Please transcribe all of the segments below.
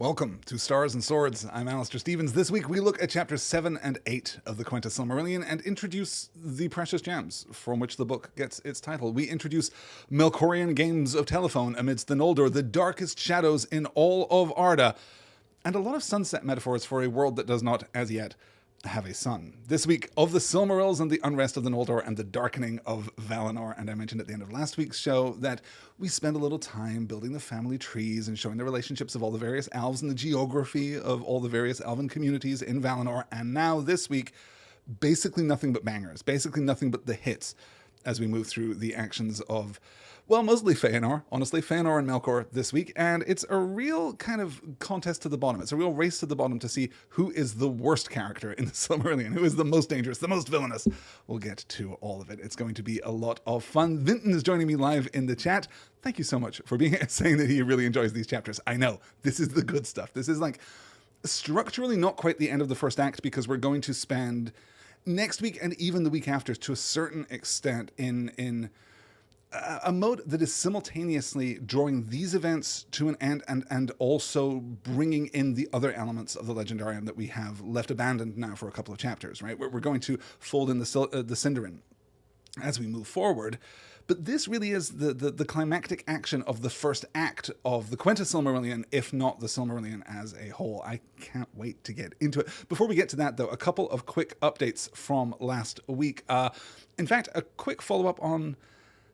Welcome to Stars and Swords. I'm Alistair Stevens. This week we look at chapters 7 and 8 of the Quenta Silmarillion and introduce the precious gems from which the book gets its title. We introduce Melkorian games of telephone amidst the Noldor, the darkest shadows in all of Arda, and a lot of sunset metaphors for a world that does not, as yet, have a sun. This week, of the Silmarils and the unrest of the Noldor and the darkening of Valinor. And I mentioned at the end of last week's show that we spend a little time building the family trees and showing the relationships of all the various elves and the geography of all the various elven communities in Valinor. And now, this week, basically nothing but bangers, basically nothing but the hits as we move through the actions of, well, mostly Feanor, honestly, Feanor and Melkor this week, and it's a real kind of contest to the bottom. It's a real race to the bottom to see who is the worst character in the Silmarillion, who is the most dangerous, the most villainous. We'll get to all of it. It's going to be a lot of fun. Vinton is joining me live in the chat. Thank you so much for saying that he really enjoys these chapters. I know, this is the good stuff. This is like structurally not quite the end of the first act because we're going to spend next week and even the week after to a certain extent in a mode that is simultaneously drawing these events to an end and also bringing in the other elements of the Legendarium that we have left abandoned now for a couple of chapters, right? We're going to fold in the Sindarin as we move forward. But this really is the climactic action of the first act of the Quenta Silmarillion, if not the Silmarillion as a whole. I can't wait to get into it. Before we get to that, though, a couple of quick updates from last week. In fact, a quick follow-up on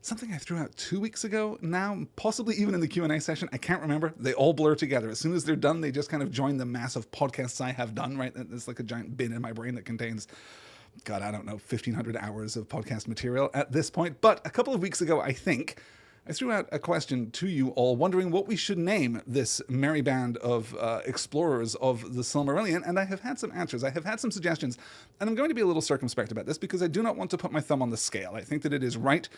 something I threw out 2 weeks ago now, possibly even in the Q&A session. I can't remember. They all blur together. As soon as they're done, they just kind of join the massive podcasts I have done, right? It's like a giant bin in my brain that contains, God, I don't know, 1,500 hours of podcast material at this point. But a couple of weeks ago, I think, I threw out a question to you all wondering what we should name this merry band of explorers of the Silmarillion, and I have had some answers. I have had some suggestions, and I'm going to be a little circumspect about this because I do not want to put my thumb on the scale. I think that it is right,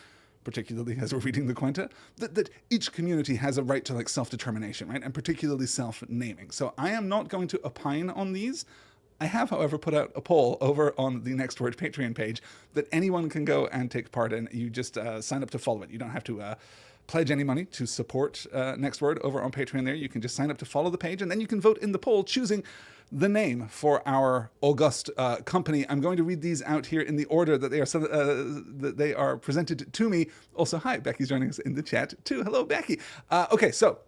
particularly as we're reading the Quenta, that each community has a right to like self-determination, right? And particularly self-naming. So I am not going to opine on these. I have, however, put out a poll over on the Next Word Patreon page that anyone can go and take part in. You just sign up to follow it. You don't have to pledge any money to support Next Word over on Patreon there. You can just sign up to follow the page, and then you can vote in the poll choosing the name for our august company. I'm going to read these out here in the order that they are presented to me. Also, hi, Becky's joining us in the chat too. Hello, Becky. Okay, so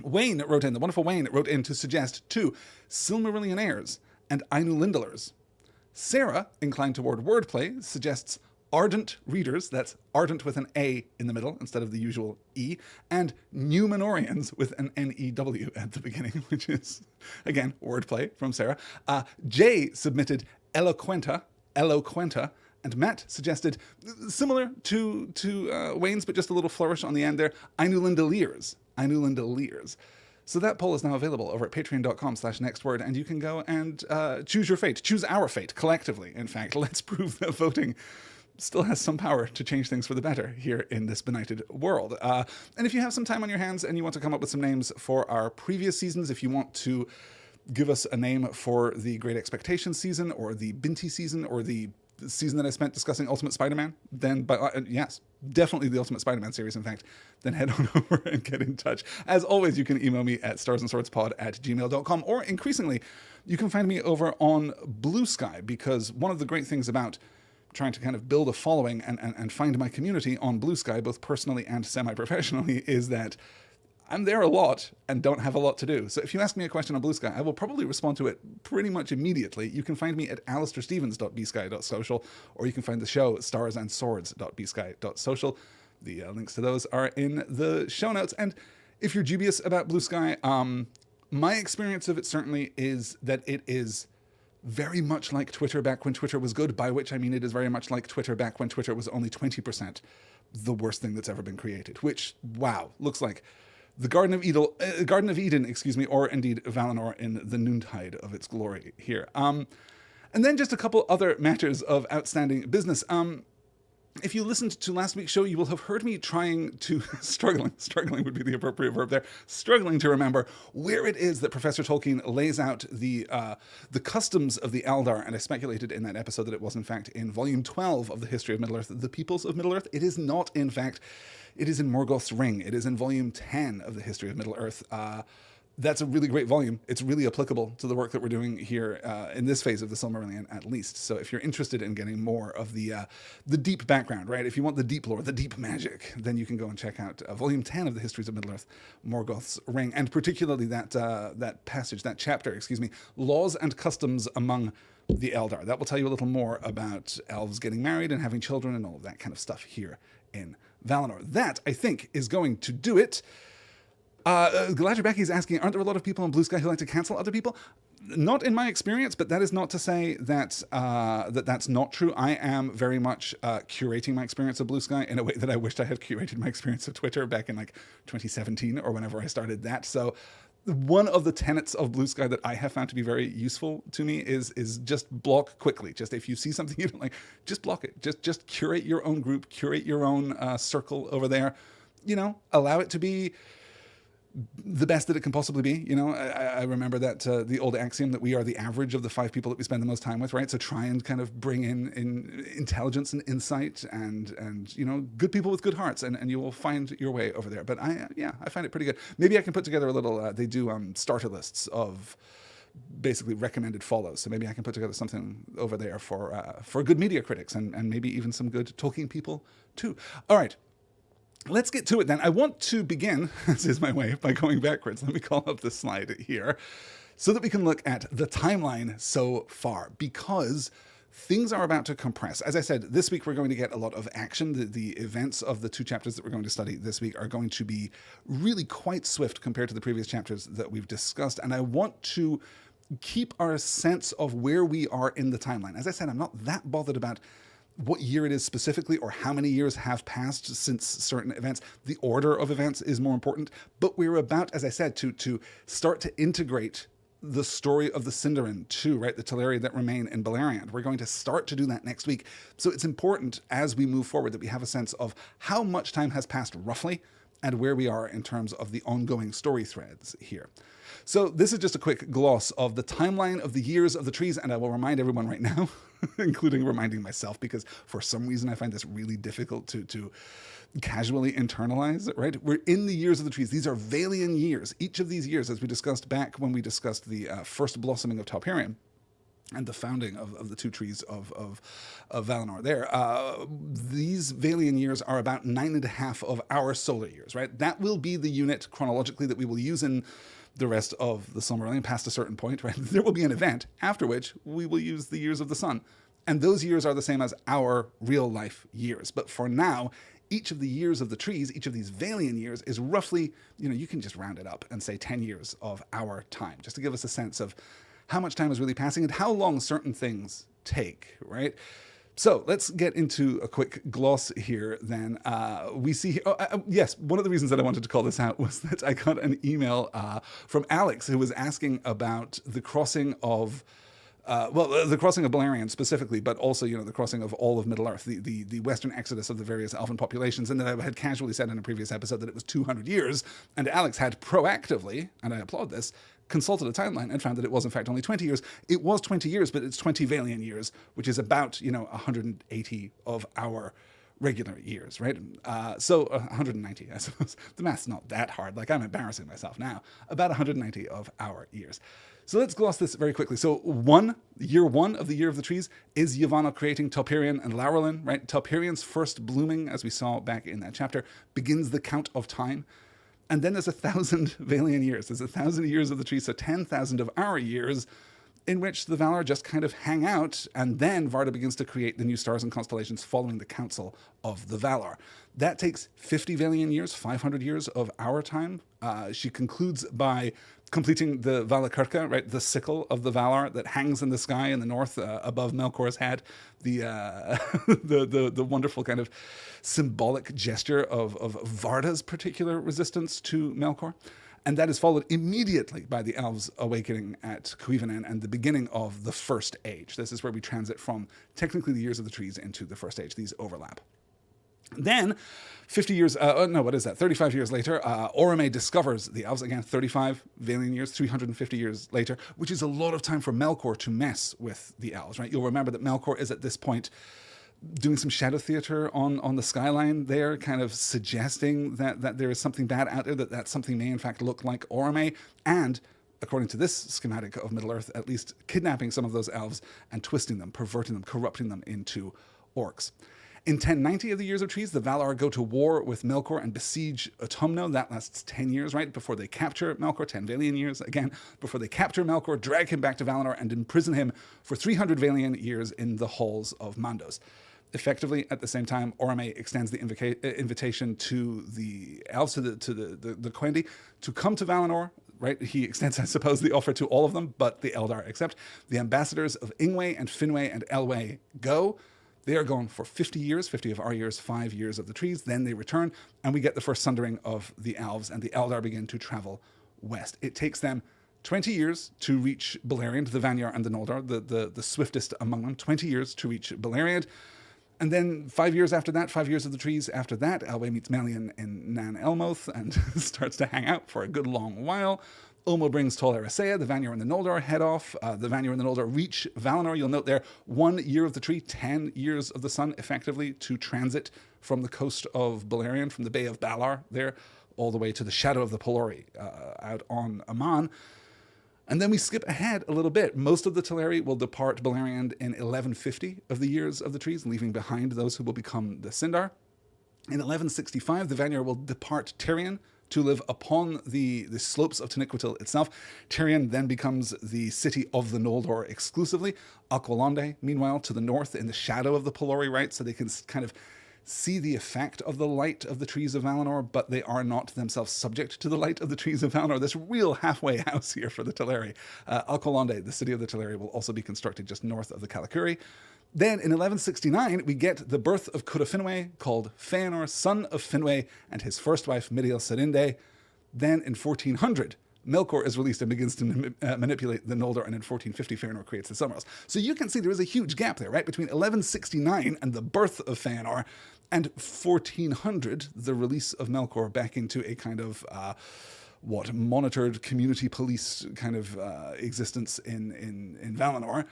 Wayne wrote in, the wonderful Wayne wrote in to suggest 2 Silmarillionaires and Ainulindalers. Sarah, inclined toward wordplay, suggests ardent readers, that's ardent with an A in the middle instead of the usual E, and Numenorians with an N-E-W at the beginning, which is, again, wordplay from Sarah. Jay submitted Eloquenta, and Matt suggested, similar to Wayne's, but just a little flourish on the end there, Ainulindaleers. So that poll is now available over at patreon.com/nextword, and you can go and choose your fate. Choose our fate, collectively, in fact. Let's prove that voting still has some power to change things for the better here in this benighted world. And if you have some time on your hands and you want to come up with some names for our previous seasons, if you want to give us a name for the Great Expectations season, or the Binti season, or the season that I spent discussing Ultimate Spider-Man, then, yes, definitely the Ultimate Spider-Man series, in fact, then head on over and get in touch. As always, you can email me at starsandswordspod@gmail.com, or increasingly, you can find me over on Blue Sky, because one of the great things about trying to kind of build a following and find my community on Blue Sky, both personally and semi-professionally, is that I'm there a lot and don't have a lot to do. So if you ask me a question on Blue Sky, I will probably respond to it pretty much immediately. You can find me at alistairstevens.bsky.social, or you can find the show at starsandSwords.bsky.social. The links to those are in the show notes. And if you're dubious about Blue Sky, my experience of it certainly is that it is very much like Twitter back when Twitter was good, by which I mean it is very much like Twitter back when Twitter was only 20% the worst thing that's ever been created, which, wow, looks like the Garden of Eden, or indeed Valinor in the noontide of its glory here. And then just a couple other matters of outstanding business. If you listened to last week's show, you will have heard me trying to, struggling would be the appropriate verb there, struggling to remember where it is that Professor Tolkien lays out the customs of the Eldar, and I speculated in that episode that it was in fact in volume 12 of the History of Middle-earth, The Peoples of Middle-earth. It is not, in fact. It is in Morgoth's Ring. It is in volume 10 of the History of Middle-earth. that's a really great volume. It's really applicable to the work that we're doing here in this phase of the Silmarillion, at least. So if you're interested in getting more of the deep background, right? If you want the deep lore, the deep magic, then you can go and check out Volume 10 of the Histories of Middle-earth, Morgoth's Ring, and particularly that passage, that chapter, excuse me, Laws and Customs Among the Eldar. That will tell you a little more about elves getting married and having children and all of that kind of stuff here in Valinor. That, I think, is going to do it. Galadriel Becky is asking, aren't there a lot of people in Blue Sky who like to cancel other people? Not in my experience, but that is not to say that that's not true. I am very much curating my experience of Blue Sky in a way that I wished I had curated my experience of Twitter back in like 2017 or whenever I started that. So one of the tenets of Blue Sky that I have found to be very useful to me is just block quickly. Just if you see something you don't like, just block it. Just curate your own group, curate your own circle over there. You know, allow it to be the best that it can possibly be. You know, I remember that the old axiom that we are the average of the 5 people that we spend the most time with, right? So try and kind of bring in intelligence and insight and you know, good people with good hearts, and you will find your way over there. But I find it pretty good. Maybe I can put together a little, they do starter lists of basically recommended follows. So maybe I can put together something over there for good media critics and maybe even some good talking people too. All right. Let's get to it then. I want to begin, as is my way, by going backwards. Let me call up the slide here so that we can look at the timeline so far, because things are about to compress. As I said, this week we're going to get a lot of action. The events of the 2 chapters that we're going to study this week are going to be really quite swift compared to the previous chapters that we've discussed, and I want to keep our sense of where we are in the timeline. As I said, I'm not that bothered about what year it is specifically or how many years have passed since certain events. The order of events is more important, but we're about, as I said, to start to integrate the story of the Sindarin too, right? The Teleri that remain in Beleriand. We're going to start to do that next week. So it's important as we move forward that we have a sense of how much time has passed roughly and where we are in terms of the ongoing story threads here. So this is just a quick gloss of the timeline of the years of the trees, and I will remind everyone right now, including reminding myself, because for some reason I find this really difficult to casually internalize, right? We're in the years of the trees. These are Vailian years. Each of these years, as we discussed back when we discussed the first blossoming of Telperion, and the founding of the 2 trees of Valinor there. These Vailian years are about 9.5 of our solar years, right? That will be the unit chronologically that we will use in the rest of the Silmarillion past a certain point, right? There will be an event after which we will use the years of the sun. And those years are the same as our real life years. But for now, each of the years of the trees, each of these Vailian years is roughly, you know, you can just round it up and say 10 years of our time, just to give us a sense of how much time is really passing and how long certain things take, right? So let's get into a quick gloss here then. We see, yes, one of the reasons that I wanted to call this out was that I got an email from Alex who was asking about the crossing of, the crossing of Beleriand specifically, but also, you know, the crossing of all of Middle-earth, the western exodus of the various elven populations, and that I had casually said in a previous episode that it was 200 years, and Alex had proactively, and I applaud this, consulted a timeline and found that it was in fact only 20 years. It was 20 years, but it's 20 Vailian years, which is about, you know, 180 of our regular years, right? So 190, I suppose. The math's not that hard. Like, I'm embarrassing myself now. About 190 of our years. So let's gloss this very quickly. So year one of the Year of the Trees is Yavanna creating Telperion and Laurelin, right? Telperion's first blooming, as we saw back in that chapter, begins the count of time. And then there's 1,000 Vailian years. There's 1,000 years of the tree, so 10,000 of our years, in which the Valar just kind of hang out, and then Varda begins to create the new stars and constellations following the Council of the Valar. That takes 50 Vailian years, 500 years of our time. She concludes by completing the Valakurka, right, the sickle of the Valar that hangs in the sky in the north above Melkor's head, the wonderful kind of symbolic gesture of Varda's particular resistance to Melkor. And that is followed immediately by the elves awakening at Cuivanen and the beginning of the First Age. This is where we transit from technically the Years of the Trees into the First Age. These overlap. Then, 35 years later, Orome discovers the elves, again, 35 Vailian years, 350 years later, which is a lot of time for Melkor to mess with the elves, right? You'll remember that Melkor is at this point doing some shadow theater on the skyline there, kind of suggesting that there is something bad out there, that something may in fact look like Orome, and according to this schematic of Middle-earth, at least kidnapping some of those elves and twisting them, perverting them, corrupting them into orcs. In 1090 of the Years of Trees, the Valar go to war with Melkor and besiege Autumno. That lasts 10 years, right, before they capture Melkor, 10 Vailian years, again, before they capture Melkor, drag him back to Valinor, and imprison him for 300 Vailian years in the halls of Mandos. Effectively, at the same time, Orome extends the invitation to the elves, to the Quendi, to come to Valinor, right? He extends, I suppose, the offer to all of them, but the Eldar accept. The ambassadors of Ingwe and Finwë and Elwë go. They are gone for 50 years, 50 of our years, 5 years of the trees. Then they return, and we get the first sundering of the elves, and the Eldar begin to travel west. It takes them 20 years to reach Beleriand, the Vanyar and the Noldor, the swiftest among them. 20 years to reach Beleriand. And then 5 years after that, 5 years of the trees after that, Elwë meets Melian in Nan Elmoth and starts to hang out for a good long while. Ulmo brings Tol Eressëa, the Vanyar and the Noldor head off. The Vanyar and the Noldor reach Valinor. You'll note there, 1 year of the tree, 10 years of the sun, effectively, to transit from the coast of Beleriand, from the Bay of Balar there, all the way to the shadow of the Pelori out on Aman. And then we skip ahead a little bit. Most of the Teleri will depart Beleriand in 1150 of the Years of the Trees, leaving behind those who will become the Sindar. In 1165, the Vanyar will depart Tirion to live upon the slopes of Taniquetil itself. Tirion then becomes the city of the Noldor exclusively. Aqualonde, meanwhile, to the north in the shadow of the Pelori, right? So they can kind of see the effect of the light of the trees of Valinor, but they are not themselves subject to the light of the trees of Valinor. This real halfway house here for the Teleri. Alcolonde, the city of the Teleri, will also be constructed just north of the Kalikuri. Then in 1169, we get the birth of Cúda Finwë, called Fëanor, son of Finwë, and his first wife, Midiel Serinde. Then in 1400, Melkor is released and begins to manipulate the Noldor, and in 1450, Fëanor creates the Silmarils. So you can see there is a huge gap there, right, between 1169 and the birth of Fëanor, and 1400, the release of Melkor back into a kind of monitored community police kind of existence in Valinor.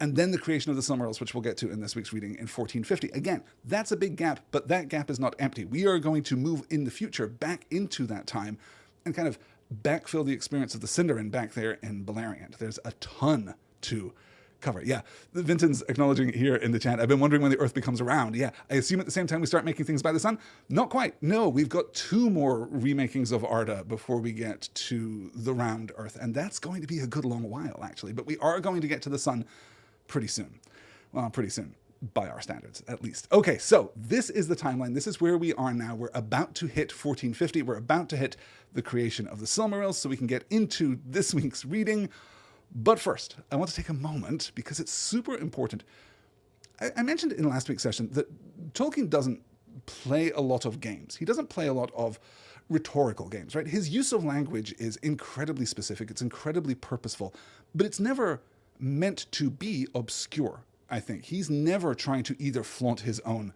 And then the creation of the Silmarils, which we'll get to in this week's reading in 1450. Again, that's a big gap, but that gap is not empty. We are going to move in the future back into that time and kind of backfill the experience of the Sindarin back there in Beleriand. There's a ton to cover. Yeah, Vinton's acknowledging here in the chat, I've been wondering when the Earth becomes round. Yeah, I assume at the same time we start making things by the sun? Not quite. No, we've got 2 more remakings of Arda before we get to the round Earth, and that's going to be a good long while, actually. But we are going to get to the sun pretty soon. Well, pretty soon, by our standards, at least. Okay, so this is the timeline. This is where we are now. We're about to hit 1450. We're about to hit the creation of the Silmarils, so we can get into this week's reading. But first, I want to take a moment, because it's super important. I mentioned in last week's session that Tolkien doesn't play a lot of games. He doesn't play a lot of rhetorical games, right? His use of language is incredibly specific. It's incredibly purposeful, but it's never meant to be obscure, I think. He's never trying to either flaunt his own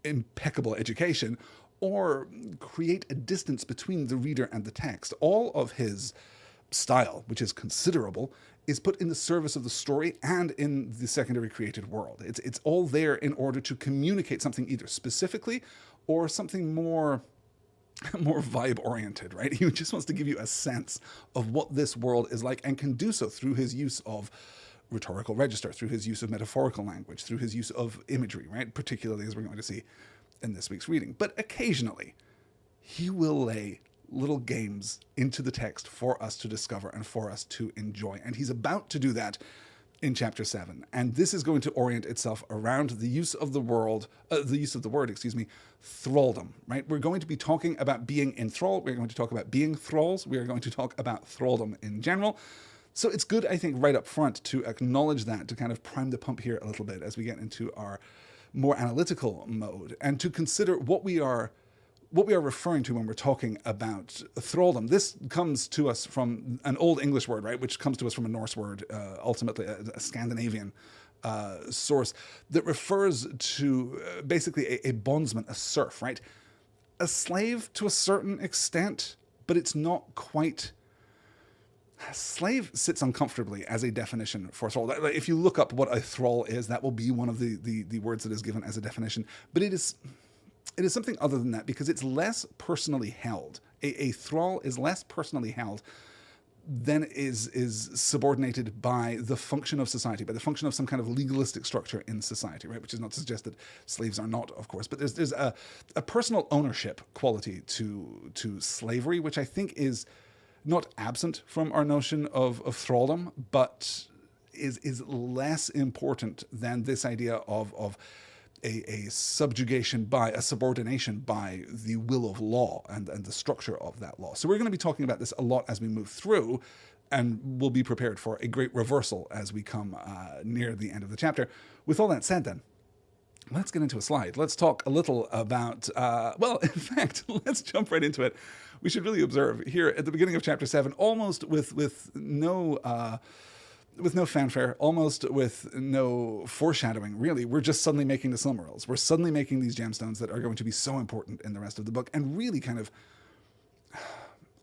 impeccable education or create a distance between the reader and the text. All of his style, which is considerable, is put in the service of the story and in the secondary created world. It's all there in order to communicate something either specifically or something more vibe-oriented, right? He just wants to give you a sense of what this world is like, and can do so through his use of rhetorical register, through his use of metaphorical language, through his use of imagery, right? Particularly as we're going to see in this week's reading. But occasionally, he will lay little games into the text for us to discover and for us to enjoy. And he's about to do that in chapter 7. And this is going to orient itself around the use of the word, thralldom, right? We're going to be talking about being enthralled. We're going to talk about being thralls. We are going to talk about thralldom in general. So it's good, I think, right up front to acknowledge that, to kind of prime the pump here a little bit as we get into our more analytical mode, and to consider what we are referring to when we're talking about thralldom. This comes to us from an Old English word, right, which comes to us from a Norse word, ultimately a Scandinavian source, that refers to basically a bondsman, a serf, right? A slave to a certain extent, but it's not quite slave sits uncomfortably as a definition for thrall. If you look up what a thrall is, that will be one of the words that is given as a definition. But it is something other than that, because it's less personally held. A thrall is less personally held than is subordinated by the function of society, by the function of some kind of legalistic structure in society, right? Which is not to suggest that slaves are not, of course, but there's a personal ownership quality to slavery, which I think is not absent from our notion of thraldom, but is less important than this idea of a subjugation by, a subordination by the will of law and the structure of that law. So we're going to be talking about this a lot as we move through, and we'll be prepared for a great reversal as we come near the end of the chapter. With all that said, then, let's get into a slide. Let's talk a little about, well, in fact, let's jump right into it. We should really observe here at the beginning of chapter 7, almost with no fanfare, almost with no foreshadowing, really. We're just suddenly making the Silmarils. We're suddenly making these gemstones that are going to be so important in the rest of the book, and really kind of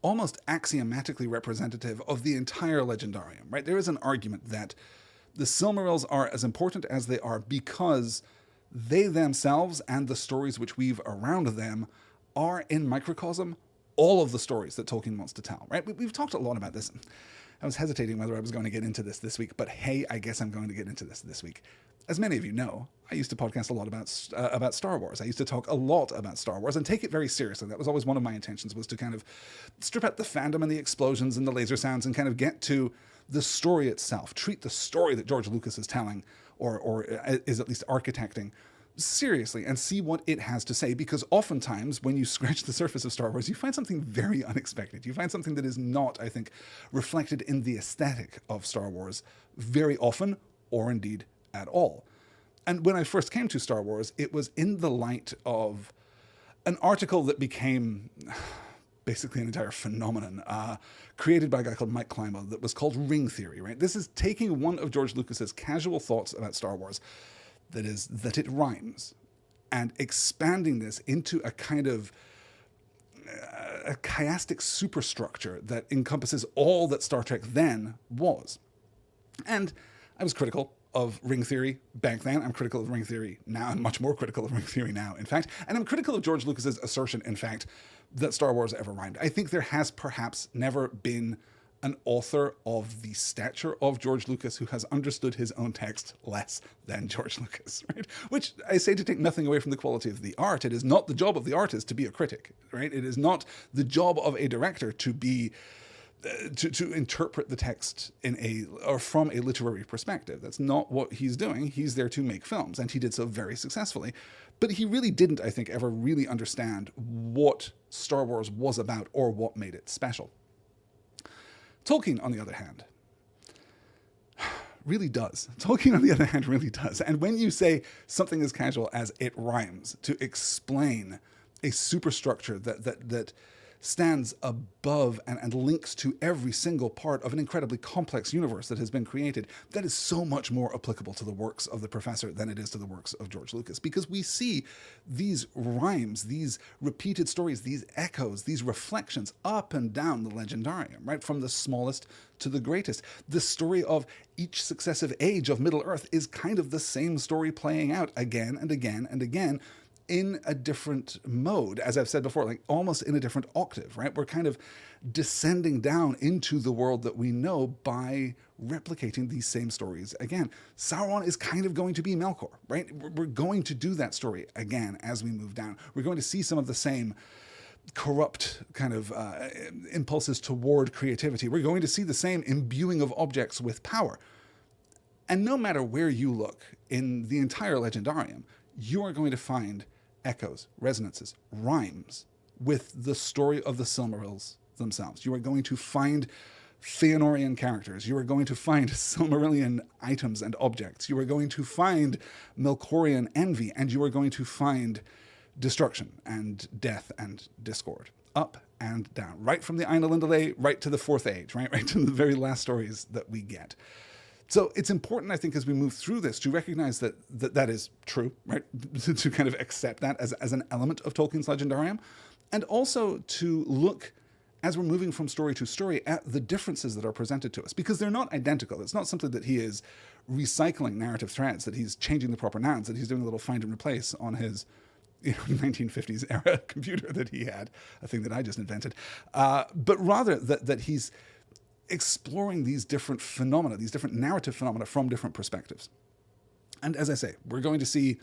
almost axiomatically representative of the entire Legendarium, right? There is an argument that the Silmarils are as important as they are because they themselves and the stories which weave around them are, in microcosm, all of the stories that Tolkien wants to tell, right? We've talked a lot about this. I was hesitating whether I was going to get into this week, but hey, I guess I'm going to get into this week. As many of you know, I used to podcast a lot about Star Wars. I used to talk a lot about Star Wars and take it very seriously. That was always one of my intentions, was to kind of strip out the fandom and the explosions and the laser sounds and kind of get to the story itself. Treat the story that George Lucas is telling, or is at least architecting, seriously, and see what it has to say, because oftentimes when you scratch the surface of Star Wars, you find something very unexpected. You find something that is not, I think, reflected in the aesthetic of Star Wars very often, or indeed at all. And when I first came to Star Wars, it was in the light of an article that became basically an entire phenomenon, created by a guy called Mike Klima, that was called Ring Theory, right? This is taking one of George Lucas's casual thoughts about Star Wars, that is, that it rhymes, and expanding this into a kind of a chiastic superstructure that encompasses all that Star Trek then was. And I was critical of Ring Theory back then. I'm critical of Ring Theory now, and much more critical of Ring Theory now, in fact. And I'm critical of George Lucas's assertion, in fact, that Star Wars ever rhymed. I think there has perhaps never been an author of the stature of George Lucas who has understood his own text less than George Lucas, right? Which I say to take nothing away from the quality of the art. It is not the job of the artist to be a critic, right? It is not the job of a director to be to interpret the text from a literary perspective. That's not what he's doing. He's there to make films, and he did so very successfully. But he really didn't, I think, ever really understand what Star Wars was about or what made it special. Tolkien, on the other hand, really does. Tolkien, on the other hand, really does. And when you say something as casual as it rhymes to explain a superstructure that stands above and links to every single part of an incredibly complex universe that has been created, that is so much more applicable to the works of the professor than it is to the works of George Lucas, because we see these rhymes, these repeated stories, these echoes, these reflections up and down the Legendarium, right, from the smallest to the greatest. The story of each successive age of Middle-earth is kind of the same story playing out again and again and again, in a different mode, as I've said before, like almost in a different octave, right? We're kind of descending down into the world that we know by replicating these same stories again. Sauron is kind of going to be Melkor, right? We're going to do that story again as we move down. We're going to see some of the same corrupt kind of impulses toward creativity. We're going to see the same imbuing of objects with power. And no matter where you look in the entire Legendarium, you are going to find echoes, resonances, rhymes with the story of the Silmarils themselves. You are going to find Feanorian characters. You are going to find Silmarillion items and objects. You are going to find Melkorian envy, and you are going to find destruction and death and discord. Up and down. Right from the Ain Elendil right to the Fourth Age, right to the very last stories that we get. So it's important, I think, as we move through this, to recognize that is true, right? To kind of accept that as an element of Tolkien's Legendarium, and also to look as we're moving from story to story at the differences that are presented to us, because they're not identical. It's not simply that he is recycling narrative threads, that he's changing the proper nouns, that he's doing a little find and replace on his 1950s era computer that he had, a thing that I just invented, but rather that he's exploring these different phenomena, these different narrative phenomena from different perspectives. And as I say, we're going to see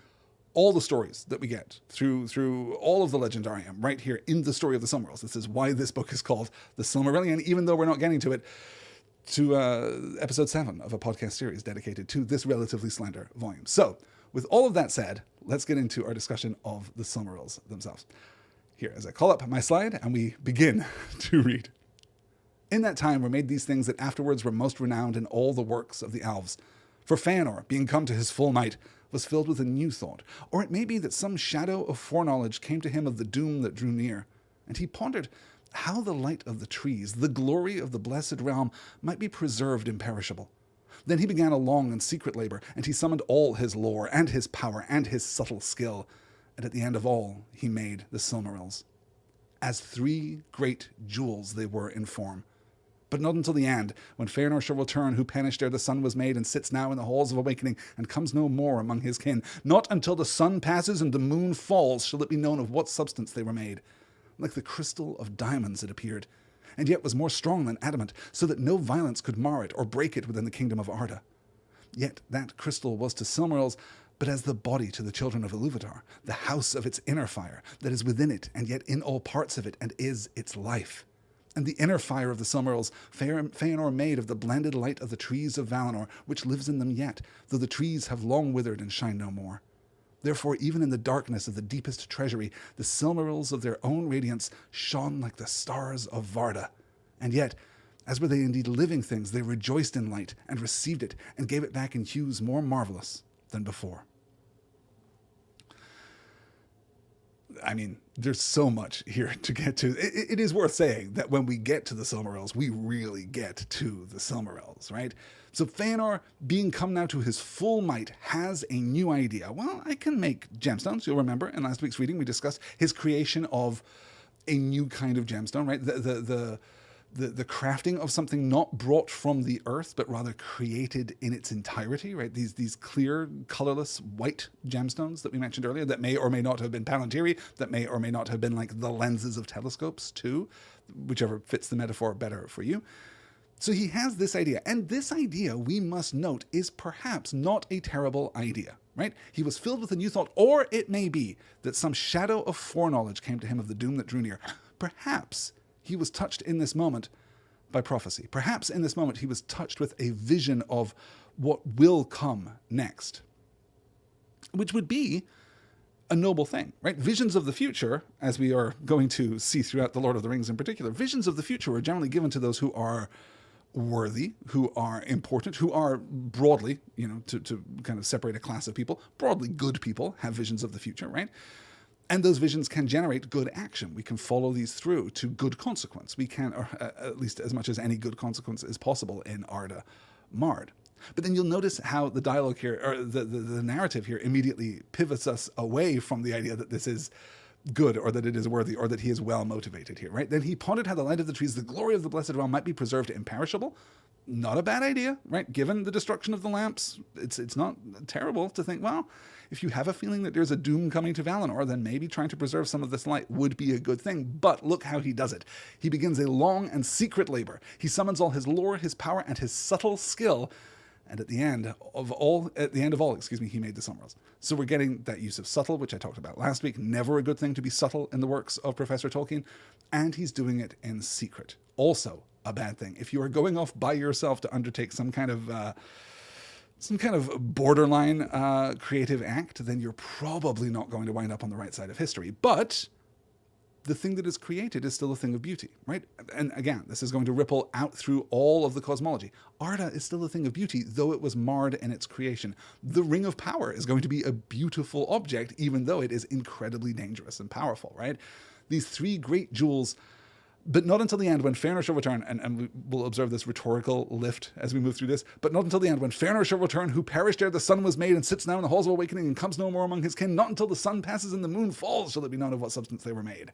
all the stories that we get through all of the Legendarium right here in the story of the Silmarils. This is why this book is called the Silmarillion, even though we're not getting to it to episode 7 of a podcast series dedicated to this relatively slender volume. So, with all of that said, let's get into our discussion of the Silmarils themselves. Here, as I call up my slide, and we begin to read. In that time were made these things that afterwards were most renowned in all the works of the elves. For Feanor, being come to his full might, was filled with a new thought, or it may be that some shadow of foreknowledge came to him of the doom that drew near, and he pondered how the light of the trees, the glory of the blessed realm, might be preserved imperishable. Then he began a long and secret labor, and he summoned all his lore, and his power, and his subtle skill, and at the end of all he made the Silmarils. As 3 great jewels they were in form, but not until the end, when Feanor shall return, who perished ere the sun was made, and sits now in the halls of awakening, and comes no more among his kin. Not until the sun passes and the moon falls shall it be known of what substance they were made. Like the crystal of diamonds it appeared, and yet was more strong than adamant, so that no violence could mar it or break it within the kingdom of Arda. Yet that crystal was to Silmarils but as the body to the children of Iluvatar, the house of its inner fire, that is within it, and yet in all parts of it, and is its life. And the inner fire of the Silmarils Feanor made of the blended light of the trees of Valinor, which lives in them yet, though the trees have long withered and shine no more. Therefore, even in the darkness of the deepest treasury, the Silmarils of their own radiance shone like the stars of Varda. And yet, as were they indeed living things, they rejoiced in light, and received it, and gave it back in hues more marvelous than before. I mean, there's so much here to get to. It is worth saying that when we get to the Silmarils, we really get to the Silmarils, right? So Feanor, being come now to his full might, has a new idea. Well, I can make gemstones. You'll remember in last week's reading, we discussed his creation of a new kind of gemstone, right? The crafting of something not brought from the earth, but rather created in its entirety, right? These clear, colorless, white gemstones that we mentioned earlier that may or may not have been Palantiri, that may or may not have been like the lenses of telescopes too, whichever fits the metaphor better for you. So he has this idea, and this idea, we must note, is perhaps not a terrible idea, right? He was filled with a new thought, or it may be that some shadow of foreknowledge came to him of the doom that drew near. Perhaps he was touched in this moment by prophecy. Perhaps in this moment he was touched with a vision of what will come next, which would be a noble thing, right? Visions of the future, as we are going to see throughout The Lord of the Rings in particular, visions of the future are generally given to those who are worthy, who are important, who are broadly, to kind of separate a class of people, broadly good people have visions of the future, right? And those visions can generate good action. We can follow these through to good consequence. We can, or at least as much as any good consequence is possible in Arda Mard. But then you'll notice how the dialogue here, or the narrative here, immediately pivots us away from the idea that this is good, or that it is worthy, or that he is well motivated here, right? Then he pondered how the light of the trees, the glory of the blessed realm, might be preserved imperishable. Not a bad idea, right? Given the destruction of the lamps, it's not terrible to think, well, if you have a feeling that there's a doom coming to Valinor, then maybe trying to preserve some of this light would be a good thing. But look how he does it. He begins a long and secret labor. He summons all his lore, his power, and his subtle skill. And at the end of all, he made the Silmarils. So we're getting that use of subtle, which I talked about last week. Never a good thing to be subtle in the works of Professor Tolkien. And he's doing it in secret. Also a bad thing. If you are going off by yourself to undertake some kind of borderline creative act, then you're probably not going to wind up on the right side of history. But the thing that is created is still a thing of beauty, right? And again, this is going to ripple out through all of the cosmology. Arda is still a thing of beauty, though it was marred in its creation. The Ring of Power is going to be a beautiful object, even though it is incredibly dangerous and powerful, right? These 3 great jewels, but not until the end when Feanor shall return, and we'll observe this rhetorical lift as we move through this, but not until the end when Feanor shall return, who perished ere the sun was made, and sits now in the halls of awakening, and comes no more among his kin. Not until the sun passes and the moon falls shall it be known of what substance they were made.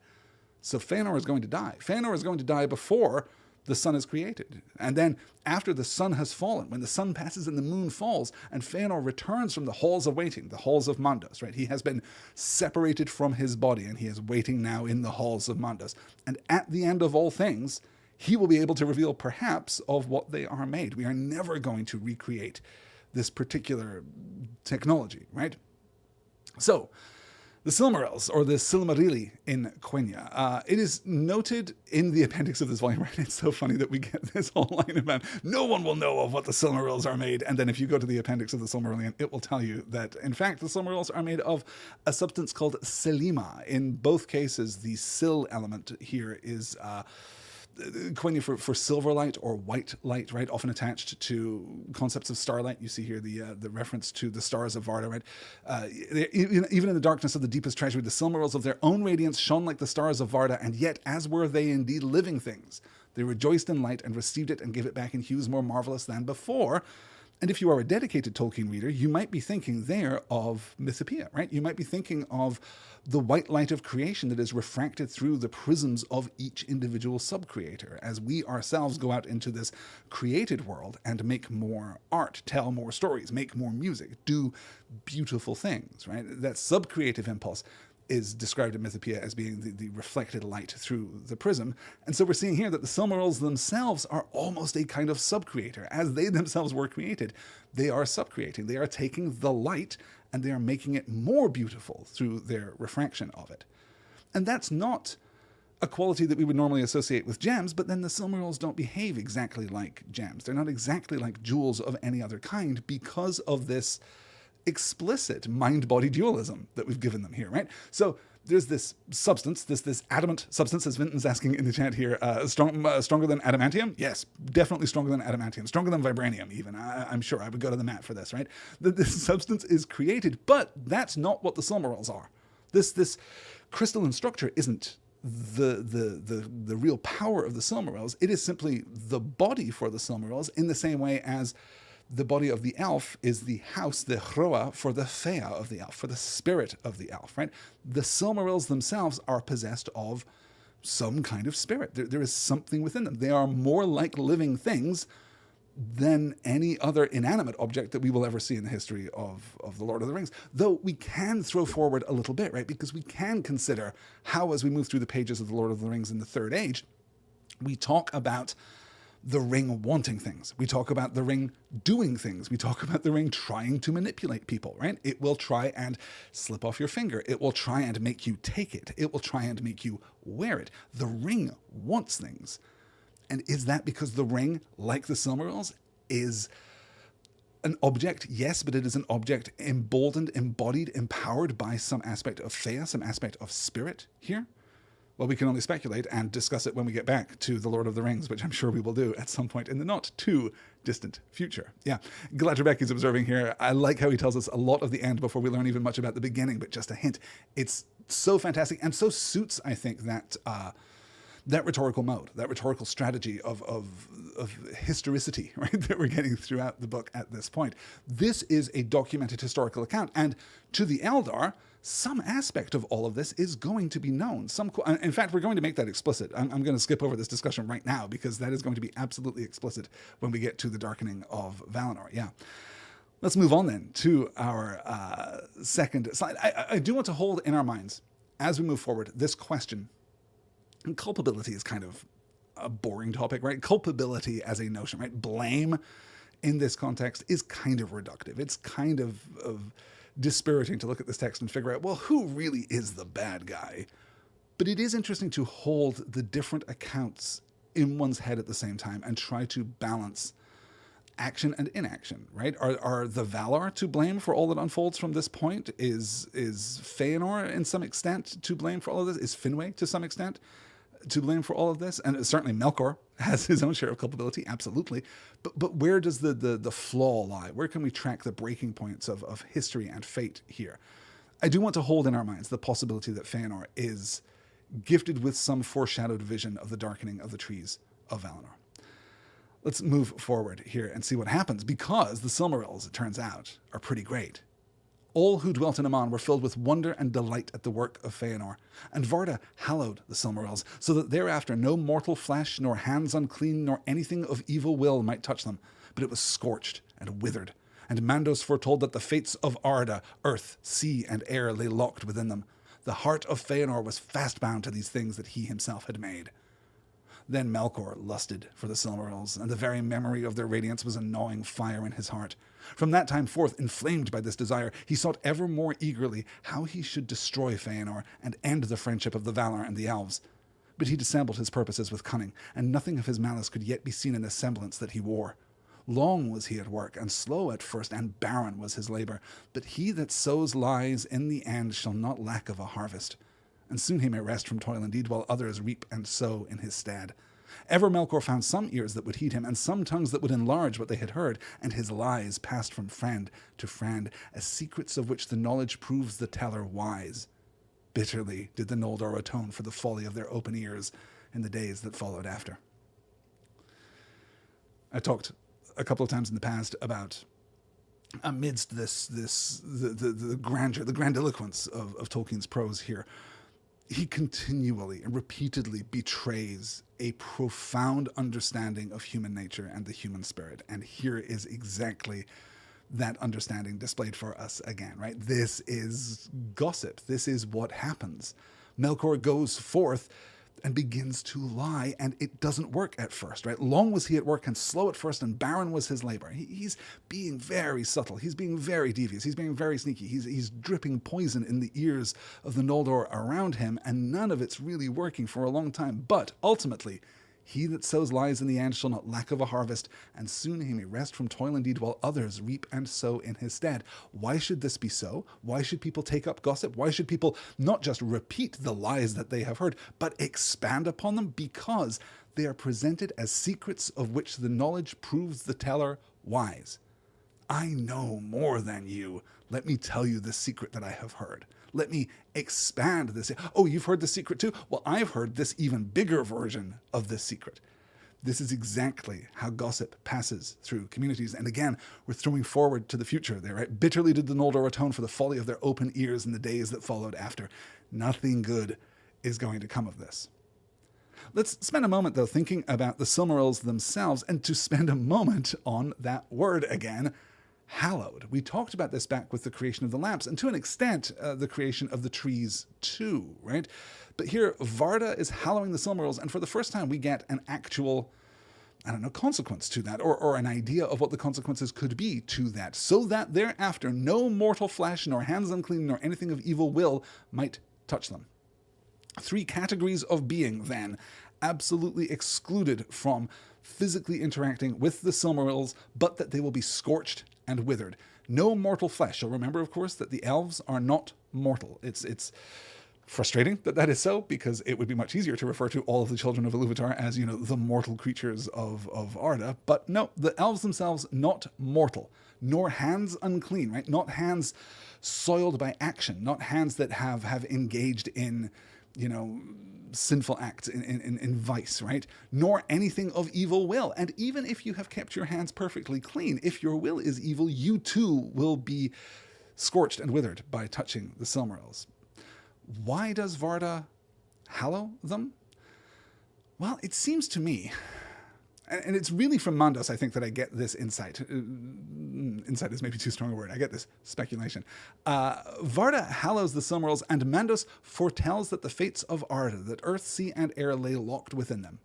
So Fëanor is going to die. Fëanor is going to die before the sun is created. And then after the sun has fallen, when the sun passes and the moon falls, and Fëanor returns from the halls of waiting, the halls of Mandos, right? He has been separated from his body, and he is waiting now in the halls of Mandos. And at the end of all things, he will be able to reveal perhaps of what they are made. We are never going to recreate this particular technology, right? So, the Silmarils, or the Silmarilli in Quenya. It is noted in the appendix of this volume, right? It's so funny that we get this whole line about no one will know of what the Silmarils are made. And then if you go to the appendix of the Silmarillion, it will tell you that, in fact, the Silmarils are made of a substance called Selima. In both cases, the Sil element here is Quenya for silver light or white light, right? Often attached to concepts of starlight. You see here the reference to the stars of Varda, right? Even in the darkness of the deepest treasury, the Silmarils of their own radiance shone like the stars of Varda, and yet, as were they indeed living things, they rejoiced in light and received it and gave it back in hues more marvelous than before. And if you are a dedicated Tolkien reader, you might be thinking there of Mythopoeia, right? You might be thinking of the white light of creation that is refracted through the prisms of each individual sub-creator as we ourselves go out into this created world and make more art, tell more stories, make more music, do beautiful things, right? That sub-creative impulse is described in Mythopoeia as being the reflected light through the prism. And so we're seeing here that the Silmarils themselves are almost a kind of sub-creator. As they themselves were created, they are sub-creating. They are taking the light and they are making it more beautiful through their refraction of it. And that's not a quality that we would normally associate with gems, but then the Silmarils don't behave exactly like gems. They're not exactly like jewels of any other kind because of this explicit mind-body dualism that we've given them here, right? So there's this substance, this adamant substance, as Vinton's asking in the chat here, stronger than adamantium? Yes, definitely stronger than adamantium, stronger than vibranium even. I'm sure I would go to the mat for this, right? This substance is created, but that's not what the Silmarils are. This crystalline structure isn't the real power of the Silmarils. It is simply the body for the Silmarils, in the same way as the body of the elf is the house, the hroa, for the fea of the elf, for the spirit of the elf, right? The Silmarils themselves are possessed of some kind of spirit. There is something within them. They are more like living things than any other inanimate object that we will ever see in the history of the Lord of the Rings. Though we can throw forward a little bit, right? Because we can consider how, as we move through the pages of the Lord of the Rings in the Third Age, we talk about the ring wanting things. We talk about the ring doing things. We talk about the ring trying to manipulate people, right? It will try and slip off your finger. It will try and make you take it. It will try and make you wear it. The ring wants things. And is that because the ring, like the Silmarils, is an object? Yes, but it is an object emboldened, embodied, empowered by some aspect of Thea, some aspect of spirit here? Well, we can only speculate and discuss it when we get back to The Lord of the Rings, which I'm sure we will do at some point in the not too distant future. Yeah, glad Rebecca's observing here. I like how he tells us a lot of the end before we learn even much about the beginning, but just a hint. It's so fantastic and so suits, I think, that rhetorical mode, that rhetorical strategy of historicity, right, that we're getting throughout the book at this point. This is a documented historical account, and to the Eldar, some aspect of all of this is going to be known. In fact, we're going to make that explicit. I'm going to skip over this discussion right now because that is going to be absolutely explicit when we get to the Darkening of Valinor. Yeah. Let's move on then to our second slide. I do want to hold in our minds, as we move forward, this question. And culpability is kind of a boring topic, right? Culpability as a notion, right? Blame in this context is kind of reductive. It's kind of dispiriting to look at this text and figure out, well, who really is the bad guy? But it is interesting to hold the different accounts in one's head at the same time and try to balance action and inaction, right? Are the Valar to blame for all that unfolds from this point? Is Fëanor in some extent to blame for all of this? Is Finwë to some extent to blame for all of this? And certainly Melkor has his own share of culpability, absolutely. But where does the flaw lie? Where can we track the breaking points of history and fate here? I do want to hold in our minds the possibility that Fëanor is gifted with some foreshadowed vision of the darkening of the trees of Valinor. Let's move forward here and see what happens, because the Silmarils, it turns out, are pretty great. All who dwelt in Aman were filled with wonder and delight at the work of Feanor. And Varda hallowed the Silmarils, so that thereafter no mortal flesh, nor hands unclean, nor anything of evil will might touch them, but it was scorched and withered. And Mandos foretold that the fates of Arda, earth, sea, and air lay locked within them. The heart of Feanor was fast bound to these things that he himself had made. Then Melkor lusted for the Silmarils, and the very memory of their radiance was a gnawing fire in his heart. From that time forth, inflamed by this desire, he sought ever more eagerly how he should destroy Feanor and end the friendship of the Valar and the Elves. But he dissembled his purposes with cunning, and nothing of his malice could yet be seen in the semblance that he wore. Long was he at work, and slow at first, and barren was his labour. But he that sows lies in the end shall not lack of a harvest. And soon he may rest from toil indeed, while others reap and sow in his stead. Ever Melkor found some ears that would heed him, and some tongues that would enlarge what they had heard, and his lies passed from friend to friend, as secrets of which the knowledge proves the teller wise. Bitterly did the Noldor atone for the folly of their open ears in the days that followed after. I talked a couple of times in the past about, amidst the grandeur, the grandiloquence of Tolkien's prose here, he continually and repeatedly betrays a profound understanding of human nature and the human spirit. And here is exactly that understanding displayed for us again, right? This is gossip. This is what happens. Melkor goes forth and begins to lie, and it doesn't work at first, right? Long was he at work, and slow at first, and barren was his labor. He's being very subtle. He's being very devious. He's being very sneaky. He's dripping poison in the ears of the Noldor around him, and none of it's really working for a long time. But ultimately, he that sows lies in the end shall not lack of a harvest, and soon he may rest from toil indeed, while others reap and sow in his stead. Why should this be so? Why should people take up gossip? Why should people not just repeat the lies that they have heard, but expand upon them? Because they are presented as secrets of which the knowledge proves the teller wise. I know more than you. Let me tell you the secret that I have heard. Let me expand this. Oh, you've heard the secret too? Well, I've heard this even bigger version of this secret. This is exactly how gossip passes through communities. And again, we're throwing forward to the future there, right? Bitterly did the Noldor atone for the folly of their open ears in the days that followed after. Nothing good is going to come of this. Let's spend a moment, though, thinking about the Silmarils themselves, and to spend a moment on that word again, hallowed. We talked about this back with the creation of the lamps, and to an extent, the creation of the trees too, right? But here, Varda is hallowing the Silmarils, and for the first time we get an actual, consequence to that, or an idea of what the consequences could be to that, so that thereafter no mortal flesh, nor hands unclean, nor anything of evil will might touch them. 3 categories of being, then, absolutely excluded from physically interacting with the Silmarils, but that they will be scorched and withered. No mortal flesh. You'll remember, of course, that the elves are not mortal. It's frustrating that is so, because it would be much easier to refer to all of the children of Ilúvatar as, the mortal creatures of Arda. But no, the elves themselves, not mortal, nor hands unclean, right? Not hands soiled by action, not hands that have engaged in, sinful acts, in vice, right? Nor anything of evil will. And even if you have kept your hands perfectly clean, if your will is evil, you too will be scorched and withered by touching the Silmarils. Why does Varda hallow them? Well, it seems to me, and it's really from Mandos, I think, that I get this insight. Insight is maybe too strong a word. I get this speculation. Varda hallows the Silmarils, and Mandos foretells that the fates of Arda, that earth, sea, and air lay locked within them.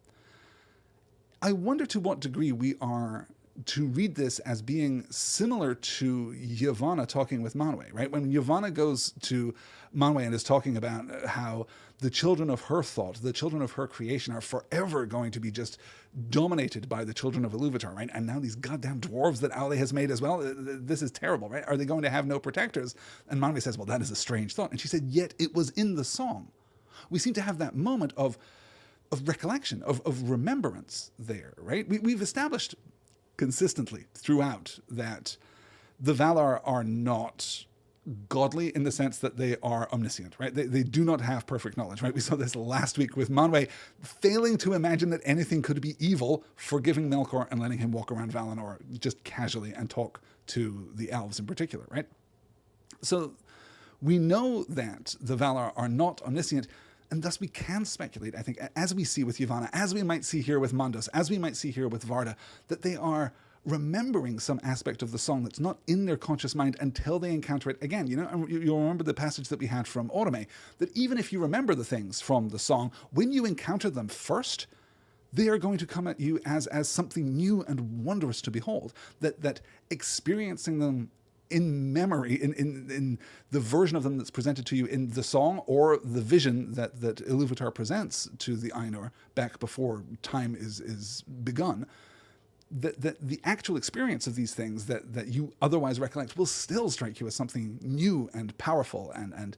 I wonder to what degree we are to read this as being similar to Yavanna talking with Manwë, right? When Yavanna goes to Manwë and is talking about how the children of her thought, the children of her creation, are forever going to be just dominated by the children of Ilúvatar, right? And now these goddamn dwarves that Aule has made as well, this is terrible, right? Are they going to have no protectors? And Manwë says, well, that is a strange thought. And she said, yet it was in the song. We seem to have that moment of recollection, of remembrance there, right? We've established consistently throughout that the Valar are not godly in the sense that they are omniscient, right? They do not have perfect knowledge, right? We saw this last week with Manwë failing to imagine that anything could be evil, forgiving Melkor and letting him walk around Valinor just casually and talk to the elves in particular, right? So we know that the Valar are not omniscient, and thus we can speculate, I think, as we see with Yavanna, as we might see here with Mandos, as we might see here with Varda, that they are remembering some aspect of the song that's not in their conscious mind until they encounter it again. You know, and you'll remember the passage that we had from Orome, that even if you remember the things from the song, when you encounter them first, they are going to come at you as something new and wondrous to behold. That experiencing them in memory, in the version of them that's presented to you in the song or the vision that Ilúvatar presents to the Ainur back before time is begun, that the actual experience of these things that you otherwise recollect will still strike you as something new and powerful and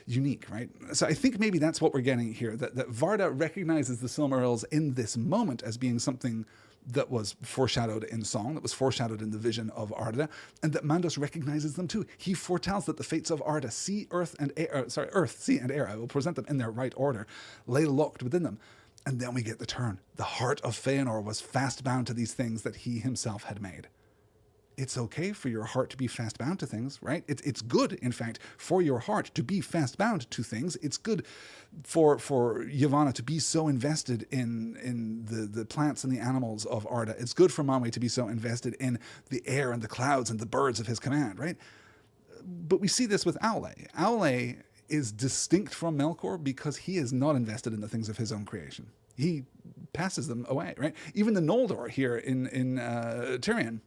unique, right? So I think maybe that's what we're getting here, that Varda recognizes the Silmarils in this moment as being something that was foreshadowed in song, that was foreshadowed in the vision of Arda, and that Mandos recognizes them too. He foretells that the fates of Arda, earth, sea, and air, I will present them in their right order, lay locked within them. And then we get the turn. The heart of Feanor was fast bound to these things that he himself had made. It's okay for your heart to be fast bound to things, right? It's good, in fact, for your heart to be fast bound to things. It's good for Yavanna to be so invested in the plants and the animals of Arda. It's good for Manwë to be so invested in the air and the clouds and the birds of his command, right? But we see this with Aule. Aule is distinct from Melkor because he is not invested in the things of his own creation. He passes them away, right? Even the Noldor here in Tirion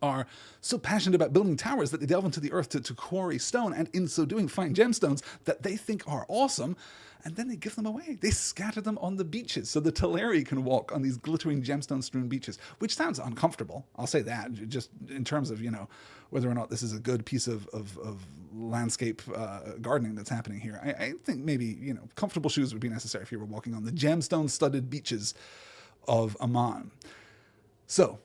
are so passionate about building towers that they delve into the earth to quarry stone, and in so doing find gemstones that they think are awesome, and then they give them away. They scatter them on the beaches so the Teleri can walk on these glittering gemstone-strewn beaches, which sounds uncomfortable. I'll say that, just in terms of, whether or not this is a good piece of landscape gardening that's happening here. I think maybe, comfortable shoes would be necessary if you were walking on the gemstone-studded beaches of Aman. So,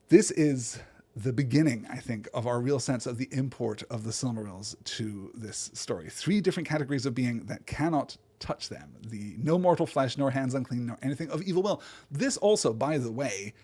this is the beginning, I think, of our real sense of the import of the Silmarils to this story. 3 different categories of being that cannot touch them. The no mortal flesh, nor hands unclean, nor anything of evil will. This also, by the way,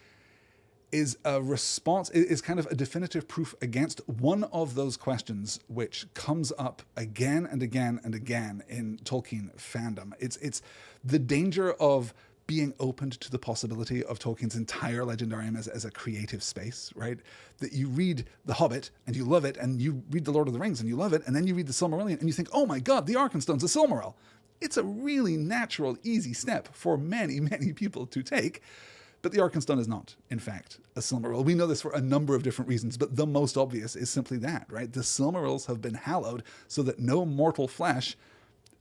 is a response, is kind of a definitive proof against one of those questions which comes up again and again and again in Tolkien fandom. It's the danger of being opened to the possibility of Tolkien's entire legendarium as a creative space, right? That you read The Hobbit and you love it, and you read The Lord of the Rings and you love it, and then you read the Silmarillion and you think, oh my God, the Arkenstone's a Silmaril. It's a really natural, easy step for many, many people to take, but the Arkenstone is not, in fact, a Silmaril. We know this for a number of different reasons, but the most obvious is simply that, right? The Silmarils have been hallowed so that no mortal flesh,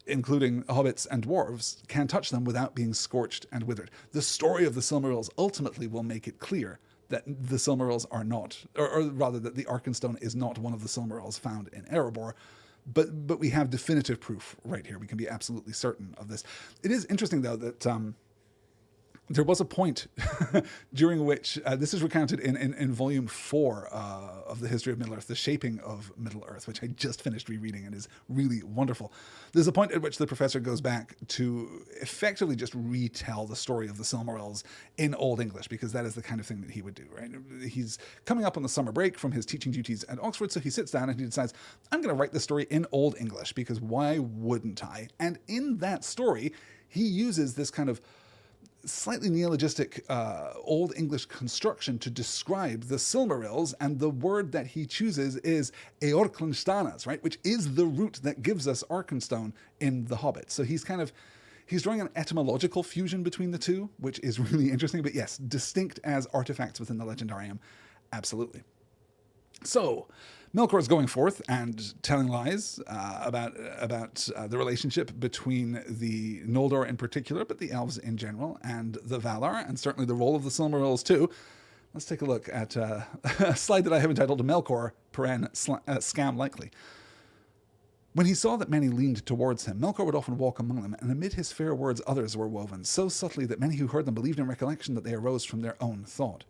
including hobbits and dwarves, can touch them without being scorched and withered. The story of the Silmarils ultimately will make it clear that the Silmarils are not, or rather that the Arkenstone is not one of the Silmarils found in Erebor, but we have definitive proof right here. We can be absolutely certain of this. It is interesting, though, that there was a point during which, this is recounted in volume 4 of the History of Middle-earth, The Shaping of Middle-earth, which I just finished rereading and is really wonderful. There's a point at which the professor goes back to effectively just retell the story of the Silmarils in Old English, because that is the kind of thing that he would do, right? He's coming up on the summer break from his teaching duties at Oxford, so he sits down and he decides, I'm going to write the story in Old English, because why wouldn't I? And in that story, he uses this kind of slightly neologistic Old English construction to describe the Silmarils, and the word that he chooses is Eorclenstanas, right, which is the root that gives us Arkenstone in The Hobbit. So he's drawing an etymological fusion between the two, which is really interesting, but yes, distinct as artifacts within the Legendarium, absolutely. So, Melkor is going forth and telling lies about the relationship between the Noldor in particular, but the elves in general, and the Valar, and certainly the role of the Silmarils too. Let's take a look at a slide that I have entitled Melkor, Scam Likely. When he saw that many leaned towards him, Melkor would often walk among them, and amid his fair words others were woven, so subtly that many who heard them believed in recollection that they arose from their own thought.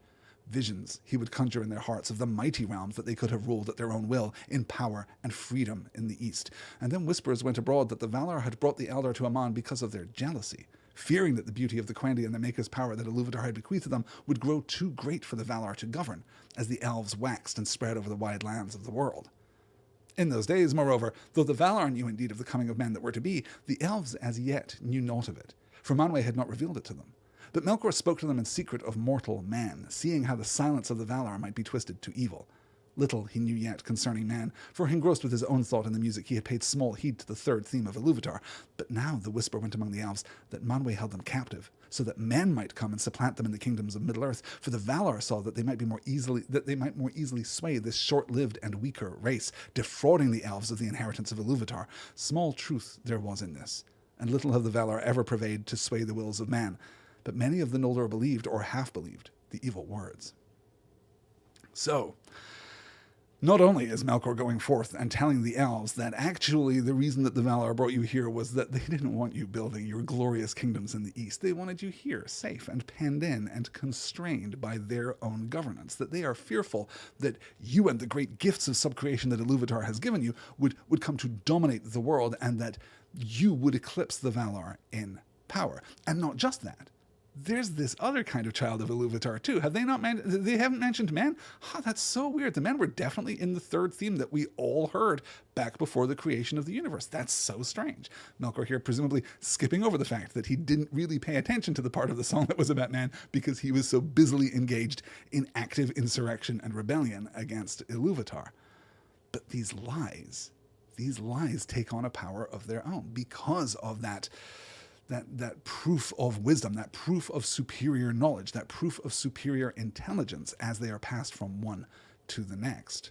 Visions he would conjure in their hearts of the mighty realms that they could have ruled at their own will, in power and freedom in the east. And then whispers went abroad that the Valar had brought the Eldar to Aman because of their jealousy, fearing that the beauty of the Quendi and the Maker's power that Ilúvatar had bequeathed to them would grow too great for the Valar to govern, as the elves waxed and spread over the wide lands of the world. In those days, moreover, though the Valar knew indeed of the coming of men that were to be, the elves as yet knew naught of it, for Manwë had not revealed it to them. But Melkor spoke to them in secret of mortal man, seeing how the silence of the Valar might be twisted to evil. Little he knew yet concerning man, for engrossed with his own thought in the music he had paid small heed to the third theme of Ilúvatar. But now the whisper went among the elves that Manwë held them captive, so that men might come and supplant them in the kingdoms of Middle-earth, for the Valar saw that they might more easily sway this short-lived and weaker race, defrauding the elves of the inheritance of Ilúvatar. Small truth there was in this, and little have the Valar ever prevailed to sway the wills of man. But many of the Noldor believed, or half-believed, the evil words. So, not only is Melkor going forth and telling the elves that actually the reason that the Valar brought you here was that they didn't want you building your glorious kingdoms in the east. They wanted you here, safe and penned in and constrained by their own governance, that they are fearful that you and the great gifts of subcreation that Ilúvatar has given you would come to dominate the world, and that you would eclipse the Valar in power. And not just that. There's this other kind of child of Ilúvatar too. Have they not they haven't mentioned men? That's so weird. The men were definitely in the third theme that we all heard back before the creation of the universe. That's so strange. Melkor here presumably skipping over the fact that he didn't really pay attention to the part of the song that was about men because he was so busily engaged in active insurrection and rebellion against Ilúvatar. But these lies take on a power of their own because of that proof of wisdom, that proof of superior knowledge, that proof of superior intelligence as they are passed from one to the next.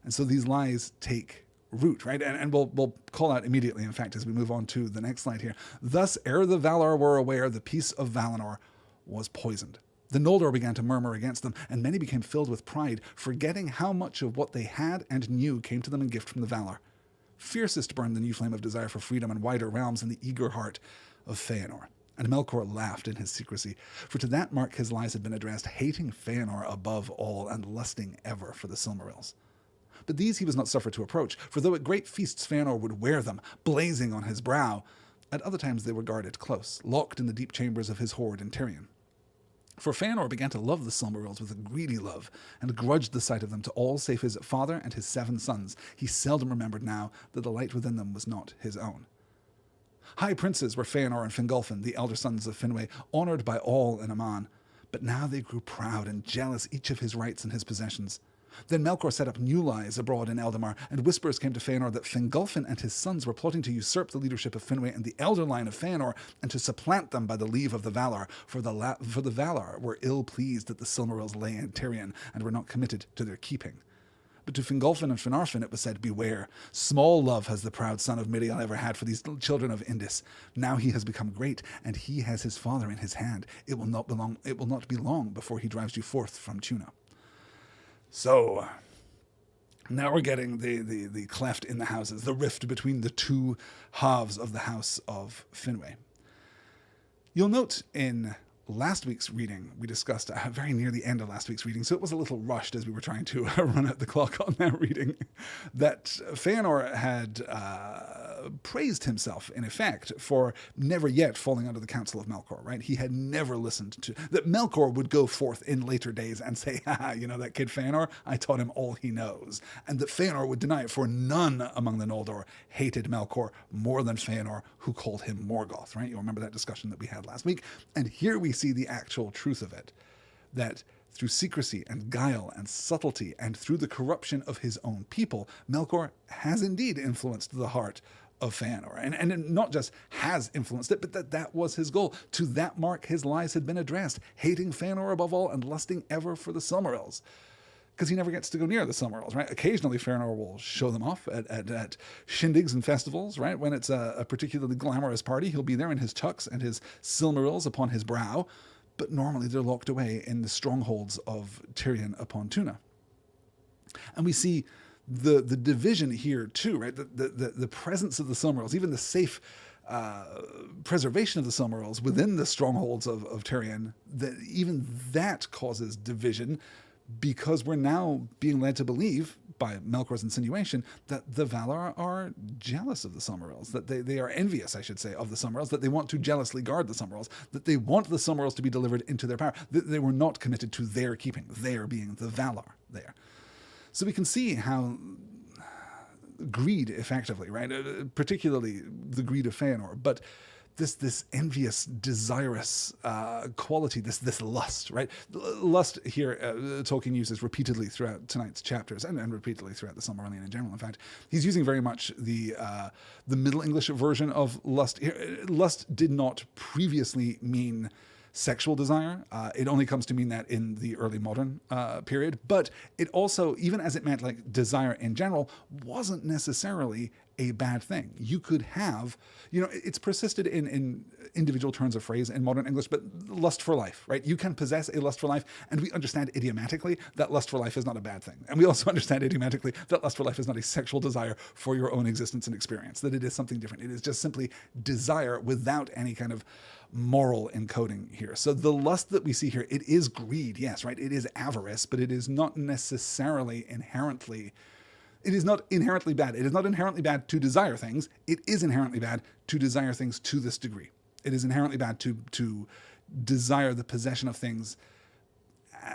And so these lies take root, right? And we'll call out immediately, in fact, as we move on to the next slide here. Thus, ere the Valar were aware, the peace of Valinor was poisoned. The Noldor began to murmur against them, and many became filled with pride, forgetting how much of what they had and knew came to them in gift from the Valar. Fiercest burned the new flame of desire for freedom and wider realms in the eager heart of Feanor. And Melkor laughed in his secrecy, for to that mark his lies had been addressed, hating Feanor above all and lusting ever for the Silmarils. But these he was not suffered to approach, for though at great feasts Feanor would wear them, blazing on his brow, at other times they were guarded close, locked in the deep chambers of his hoard in Tirion. For Feanor began to love the Silmarils with a greedy love, and grudged the sight of them to all save his father and his 7 sons. He seldom remembered now that the light within them was not his own. High princes were Feanor and Fingolfin, the elder sons of Finwë, honoured by all in Aman. But now they grew proud and jealous each of his rights and his possessions. Then Melkor set up new lies abroad in Eldamar, and whispers came to Feanor that Fingolfin and his sons were plotting to usurp the leadership of Finwë and the elder line of Feanor, and to supplant them by the leave of the Valar, for the Valar were ill-pleased that the Silmarils lay in Tirion, and were not committed to their keeping. But to Fingolfin and Finarfin it was said, "Beware, small love has the proud son of Miriel ever had for these children of Indis. Now he has become great, and he has his father in his hand. It will not be long before he drives you forth from Tuna." So, now we're getting the cleft in the houses, the rift between the two halves of the house of Finwë. You'll note in last week's reading, we discussed very near the end of last week's reading, so it was a little rushed as we were trying to run out the clock on that reading, that Feanor had praised himself, in effect, for never yet falling under the counsel of Melkor, right? He had never listened to... That Melkor would go forth in later days and say, that kid Feanor, I taught him all he knows. And that Feanor would deny it, for none among the Noldor hated Melkor more than Feanor, who called him Morgoth, right? You'll remember that discussion that we had last week. And here we see the actual truth of it, that through secrecy and guile and subtlety and through the corruption of his own people, Melkor has indeed influenced the heart of Feanor. And not just has influenced it, but that was his goal. To that mark his lies had been addressed, hating Feanor above all and lusting ever for the Silmarils. Because he never gets to go near the Silmarils, right? Occasionally Feanor will show them off at shindigs and festivals, right? When it's a particularly glamorous party, he'll be there in his tux and his Silmarils upon his brow, but normally they're locked away in the strongholds of Tirion upon Tuna. And we see the division here too, right? The presence of the Silmarils, even the safe preservation of the Silmarils within the strongholds of Tirion, even that causes division, because we're now being led to believe, by Melkor's insinuation, that the Valar are jealous of the Silmarils, that they are envious, I should say, of the Silmarils, that they want to jealously guard the Silmarils, that they want the Silmarils to be delivered into their power, that they were not committed to their keeping, their being the Valar there. So we can see how greed, effectively, right? Particularly the greed of Feanor, but this envious, desirous quality, this lust, right? Lust here, Tolkien uses repeatedly throughout tonight's chapters, and repeatedly throughout the Silmarillion in general. In fact, he's using very much the Middle English version of lust. Lust did not previously mean sexual desire. It only comes to mean that in the early modern period. But it also, even as it meant like desire in general, wasn't necessarily a bad thing. You could have, it's persisted in individual turns of phrase in modern English, but lust for life, right? You can possess a lust for life, and we understand idiomatically that lust for life is not a bad thing. And we also understand idiomatically that lust for life is not a sexual desire for your own existence and experience, that it is something different. It is just simply desire without any kind of moral encoding here. So the lust that we see here, it is greed, yes, right? It is avarice, but it is not necessarily inherently bad. It is not inherently bad to desire things. It is inherently bad to desire things to this degree. It is inherently bad to desire the possession of things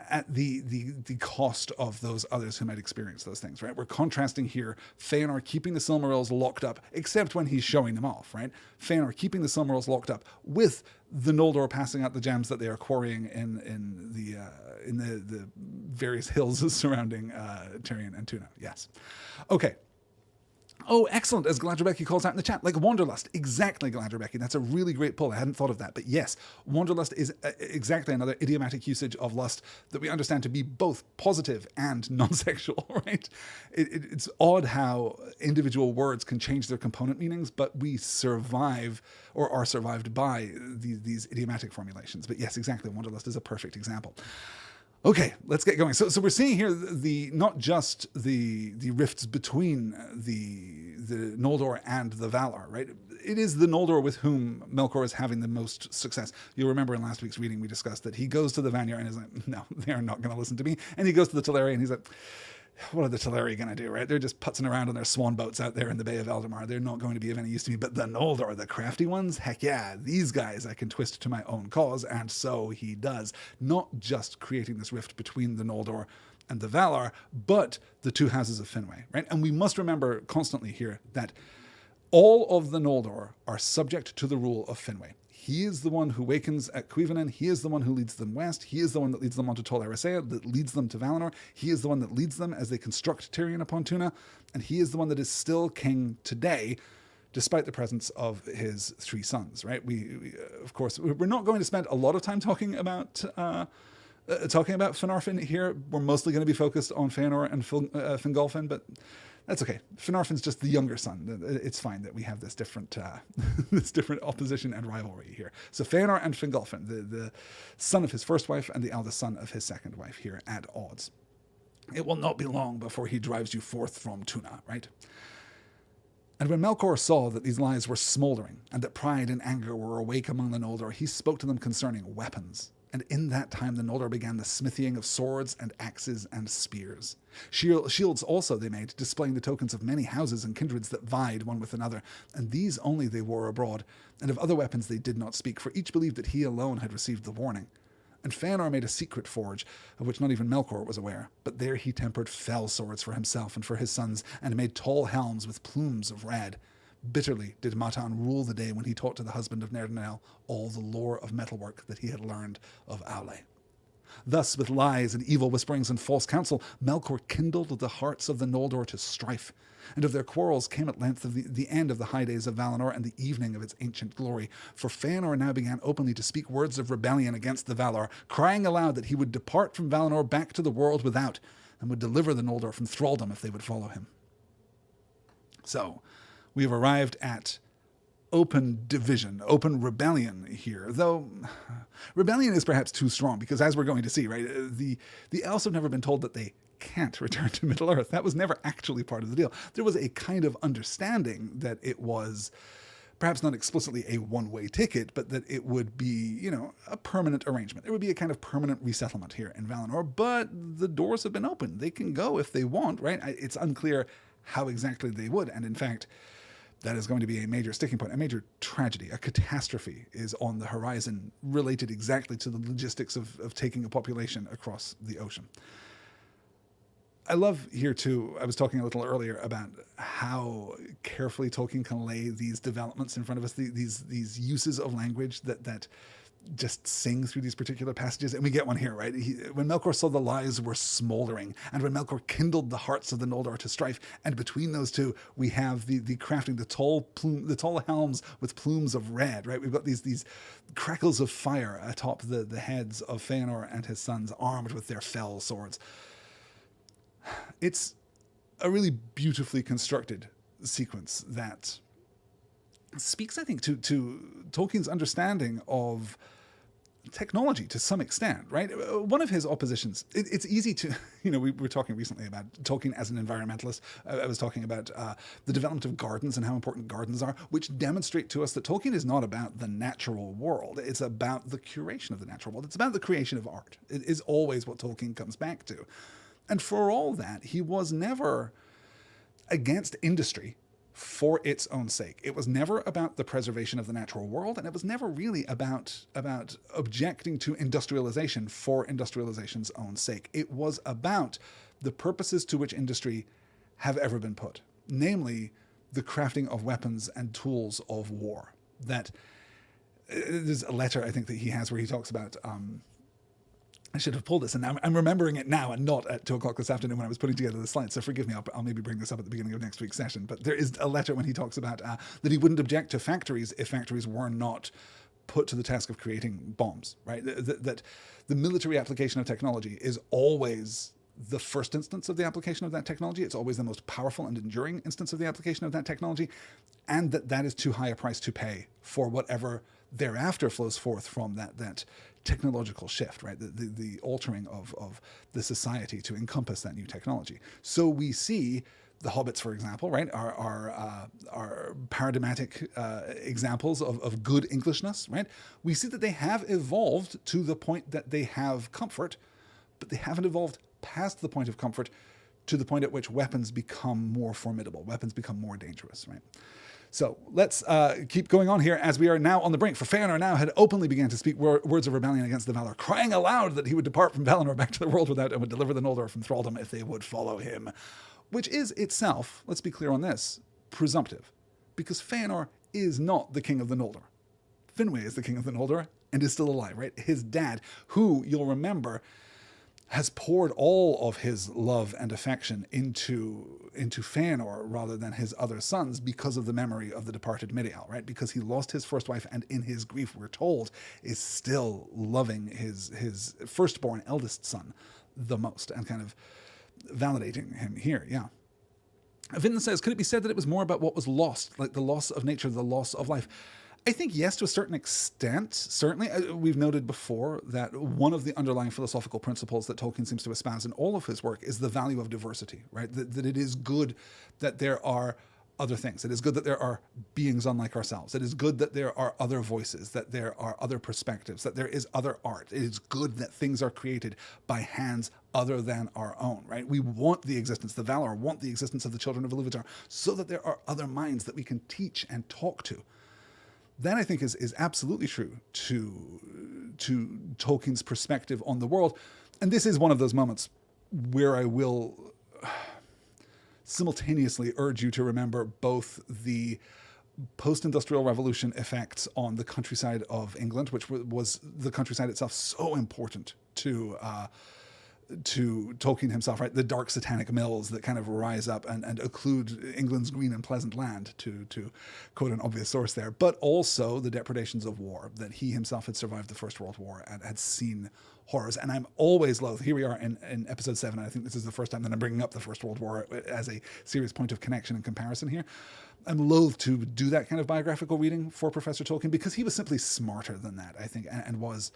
at the cost of those others who might experience those things, right? We're contrasting here Feanor keeping the Silmarils locked up, except when he's showing them off, right? Feanor keeping the Silmarils locked up with the Noldor passing out the gems that they are quarrying in the various hills surrounding Tirion and Tuna. Yes. Okay. Oh, excellent, as Gladrebecki calls out in the chat. Like Wanderlust. Exactly, Gladrebecki. That's a really great pull. I hadn't thought of that. But yes, Wanderlust is exactly another idiomatic usage of lust that we understand to be both positive and non-sexual, right? It's odd how individual words can change their component meanings, but we survive or are survived by these idiomatic formulations. But yes, exactly, Wanderlust is a perfect example. Okay, let's get going. So we're seeing here not just the rifts between the Noldor and the Valar, right? It is the Noldor with whom Melkor is having the most success. You'll remember in last week's reading we discussed that he goes to the Vanyar and is like, no, they are not going to listen to me. And he goes to the Teleri and he's like, what are the Teleri going to do, right? They're just putzing around on their swan boats out there in the Bay of Eldamar. They're not going to be of any use to me. But the Noldor, the crafty ones, heck yeah, these guys I can twist to my own cause. And so he does. Not just creating this rift between the Noldor and the Valar, but the two houses of Finwë, right? And we must remember constantly here that all of the Noldor are subject to the rule of Finwë. He is the one who wakens at Cuivanen. He is the one who leads them west. He is the one that leads them onto Tol Eressëa, that leads them to Valinor. He is the one that leads them as they construct Tirion upon Tuna. And he is the one that is still king today, despite the presence of his three sons, right? We of course, we're not going to spend a lot of time talking about Finarfin here. We're mostly going to be focused on Feanor and Fingolfin, but that's okay. Finarfin's just the younger son. It's fine that we have this different opposition and rivalry here. So Feanor and Fingolfin, the son of his first wife and the eldest son of his second wife here at odds. It will not be long before he drives you forth from Tuna, right? And when Melkor saw that these lies were smouldering and that pride and anger were awake among the Noldor, he spoke to them concerning weapons. And in that time the Noldor began the smithying of swords and axes and spears. Shields also they made, displaying the tokens of many houses and kindreds that vied one with another, and these only they wore abroad, and of other weapons they did not speak, for each believed that he alone had received the warning. And Feanor made a secret forge, of which not even Melkor was aware, but there he tempered fell swords for himself and for his sons, and made tall helms with plumes of red. Bitterly did Matan rule the day when he taught to the husband of Nerdanel all the lore of metalwork that he had learned of Aule. Thus, with lies and evil whisperings and false counsel, Melkor kindled the hearts of the Noldor to strife, and of their quarrels came at length the end of the high days of Valinor and the evening of its ancient glory. For Feanor now began openly to speak words of rebellion against the Valar, crying aloud that he would depart from Valinor back to the world without, and would deliver the Noldor from thraldom if they would follow him. So, we have arrived at open division, open rebellion here, though rebellion is perhaps too strong because, as we're going to see, right, the elves have never been told that they can't return to Middle-earth. That was never actually part of the deal. There was a kind of understanding that it was perhaps not explicitly a one-way ticket, but that it would be, a permanent arrangement. There would be a kind of permanent resettlement here in Valinor, but the doors have been opened. They can go if they want, right? It's unclear how exactly they would, and in fact, that is going to be a major sticking point, a major tragedy, a catastrophe is on the horizon related exactly to the logistics of taking a population across the ocean. I love here too, I was talking a little earlier about how carefully Tolkien can lay these developments in front of us, these uses of language that just sing through these particular passages. And we get one here, right? When Melkor saw the lies were smoldering, and when Melkor kindled the hearts of the Noldor to strife, and between those two, we have the crafting, the tall helms with plumes of red, right? We've got these crackles of fire atop the heads of Feanor and his sons, armed with their fell swords. It's a really beautifully constructed sequence that speaks, I think, to Tolkien's understanding of technology to some extent, right? One of his oppositions, it's easy to, we were talking recently about Tolkien as an environmentalist. I was talking about the development of gardens and how important gardens are, which demonstrate to us that Tolkien is not about the natural world. It's about the curation of the natural world. It's about the creation of art. It is always what Tolkien comes back to. And for all that, he was never against industry for its own sake. It was never about the preservation of the natural world, and it was never really about objecting to industrialization for industrialization's own sake. It was about the purposes to which industry have ever been put, namely the crafting of weapons and tools of war. That there's a letter, I think, that he has where he talks about I should have pulled this, and I'm remembering it now and not at 2 o'clock this afternoon when I was putting together the slides, so forgive me, I'll maybe bring this up at the beginning of next week's session. But there is a letter when he talks about that he wouldn't object to factories if factories were not put to the task of creating bombs, right? That the military application of technology is always the first instance of the application of that technology. It's always the most powerful and enduring instance of the application of that technology, and that is too high a price to pay for whatever thereafter flows forth from that technological shift, right? The altering of the society to encompass that new technology. So we see the hobbits, for example, right, are paradigmatic examples of good Englishness, right? We see that they have evolved to the point that they have comfort, but they haven't evolved past the point of comfort to the point at which weapons become more formidable, weapons become more dangerous, right? So let's keep going on here as we are now on the brink. For Feanor now had openly began to speak words of rebellion against the Valar, crying aloud that he would depart from Valinor back to the world without and would deliver the Noldor from thraldom if they would follow him. Which is itself, let's be clear on this, presumptive. Because Feanor is not the king of the Noldor. Finwë is the king of the Noldor and is still alive, right? His dad, who, you'll remember, has poured all of his love and affection into Feanor rather than his other sons because of the memory of the departed Midial, right? Because he lost his first wife and in his grief, we're told, is still loving his firstborn eldest son the most and kind of validating him here, yeah. Vinton says, could it be said that it was more about what was lost, like the loss of nature, the loss of life? I think yes, to a certain extent, certainly. We've noted before that one of the underlying philosophical principles that Tolkien seems to espouse in all of his work is the value of diversity, right? That it is good that there are other things. It is good that there are beings unlike ourselves. It is good that there are other voices, that there are other perspectives, that there is other art. It is good that things are created by hands other than our own, right? We want the existence, the Valar want the existence of the children of Iluvatar so that there are other minds that we can teach and talk to. That, I think, is absolutely true to Tolkien's perspective on the world. And this is one of those moments where I will simultaneously urge you to remember both the post-industrial revolution effects on the countryside of England, which was the countryside itself so important to Tolkien himself, right? The dark satanic mills that kind of rise up and occlude England's green and pleasant land, to quote an obvious source there, but also the depredations of war, that he himself had survived the First World War and had seen horrors. And I'm always loath, here we are in episode 7, and I think this is the first time that I'm bringing up the First World War as a serious point of connection and comparison here. I'm loath to do that kind of biographical reading for Professor Tolkien because he was simply smarter than that, I think, and was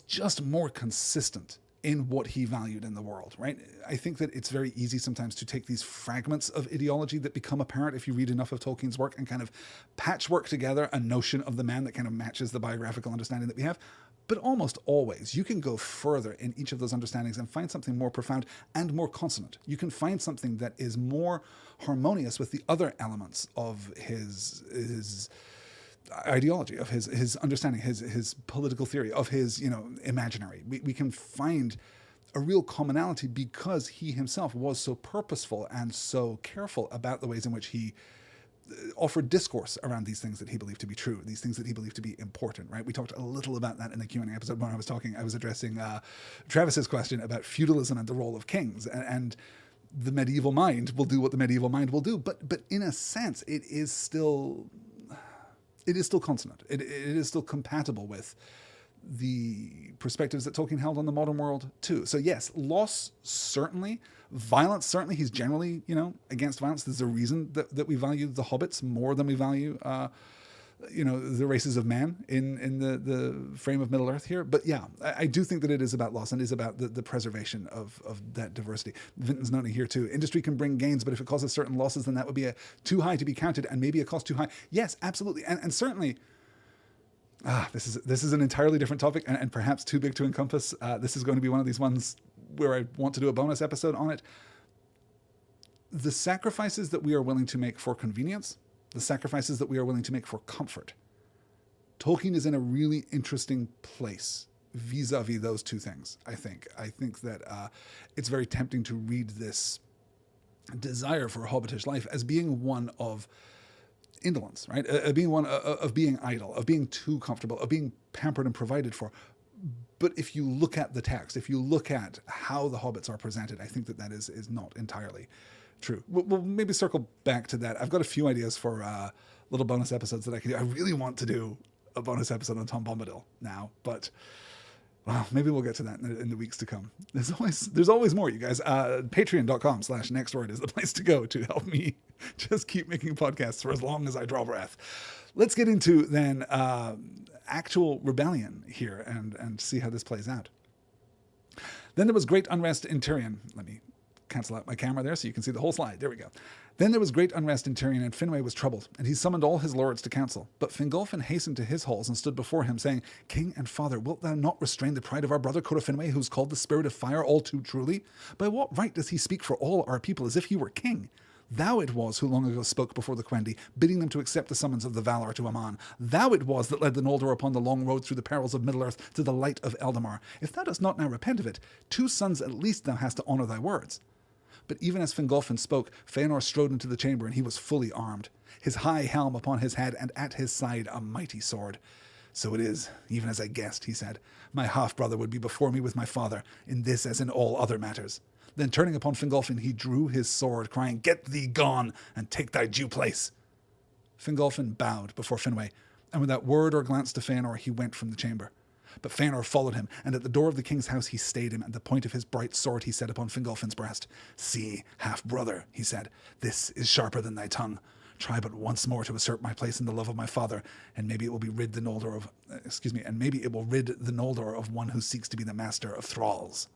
just more consistent in what he valued in the world, right? I think that it's very easy sometimes to take these fragments of ideology that become apparent if you read enough of Tolkien's work and kind of patchwork together a notion of the man that kind of matches the biographical understanding that we have. But almost always, you can go further in each of those understandings and find something more profound and more consonant. You can find something that is more harmonious with the other elements of his ideology, of his understanding, his political theory, of his, imaginary. We can find a real commonality because he himself was so purposeful and so careful about the ways in which he offered discourse around these things that he believed to be true, these things that he believed to be important, right? We talked a little about that in the Q&A episode when I was addressing Travis's question about feudalism and the role of kings, and the medieval mind will do what the medieval mind will do, but in a sense, it is still consonant. It is still compatible with the perspectives that Tolkien held on the modern world too. So yes, loss certainly, violence certainly. He's generally, against violence. There's a reason that we value the hobbits more than we value, the races of man in the frame of Middle Earth here. But yeah, I do think that it is about loss and is about the preservation of that diversity. Vinton's noting here too, industry can bring gains, but if it causes certain losses, then that would be too high to be counted and maybe a cost too high. Yes, absolutely. And certainly, this is an entirely different topic and perhaps too big to encompass. This is going to be one of these ones where I want to do a bonus episode on it. The sacrifices that we are willing to make for convenience, the sacrifices that we are willing to make for comfort. Tolkien is in a really interesting place vis-a-vis those two things, I think. I think that it's very tempting to read this desire for a hobbitish life as being one of indolence, right? Being one of being idle, of being too comfortable, of being pampered and provided for. But if you look at the text, if you look at how the hobbits are presented, I think that is not entirely true. We'll maybe circle back to that. I've got a few ideas for little bonus episodes that I can do. I really want to do a bonus episode on Tom Bombadil now, but maybe we'll get to that in the weeks to come. There's always more, you guys. Patreon.com/nextword is the place to go to help me just keep making podcasts for as long as I draw breath. Let's get into then actual rebellion here and see how this plays out. Then there was great unrest in Tirion. Let me cancel out my camera there so you can see the whole slide. There we go. Then there was great unrest in Tirion, and Finwë was troubled, and he summoned all his lords to council. But Fingolfin hastened to his halls and stood before him, saying, King and father, wilt thou not restrain the pride of our brother Cora Finwë, who is called the Spirit of Fire all too truly? By what right does he speak for all our people as if he were king? Thou it was who long ago spoke before the Quendi, bidding them to accept the summons of the Valar to Aman. Thou it was that led the Noldor upon the long road through the perils of Middle-earth to the light of Eldamar. If thou dost not now repent of it, 2 sons at least thou hast to honour thy words. But even as Fingolfin spoke, Fëanor strode into the chamber, and he was fully armed, his high helm upon his head, and at his side a mighty sword. So it is, even as I guessed, he said. My half-brother would be before me with my father, in this as in all other matters. Then turning upon Fingolfin, he drew his sword, crying, Get thee gone, and take thy due place. Fingolfin bowed before Finwë, and without word or glance to Fëanor, he went from the chamber. But Fëanor followed him, and at the door of the king's house he stayed him, and the point of his bright sword he set upon Fingolfin's breast. See, half-brother, he said, this is sharper than thy tongue. Try but once more to usurp my place in the love of my father, and maybe it will rid the Noldor of one who seeks to be the master of thralls.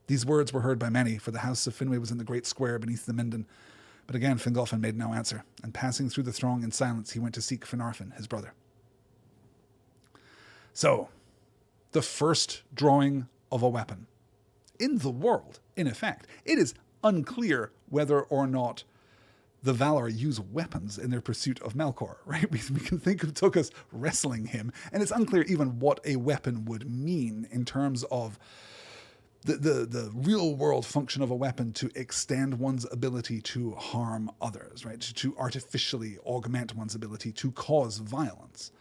These words were heard by many, for the house of Finwë was in the great square beneath the Minden. But again Fingolfin made no answer, and passing through the throng in silence, he went to seek Finarfin, his brother. So, the first drawing of a weapon in the world, in effect. It is unclear whether or not the Valar use weapons in their pursuit of Melkor, right? We can think of Tukas wrestling him, and it's unclear even what a weapon would mean in terms of the real world function of a weapon to extend one's ability to harm others, right? To artificially augment one's ability to cause violence.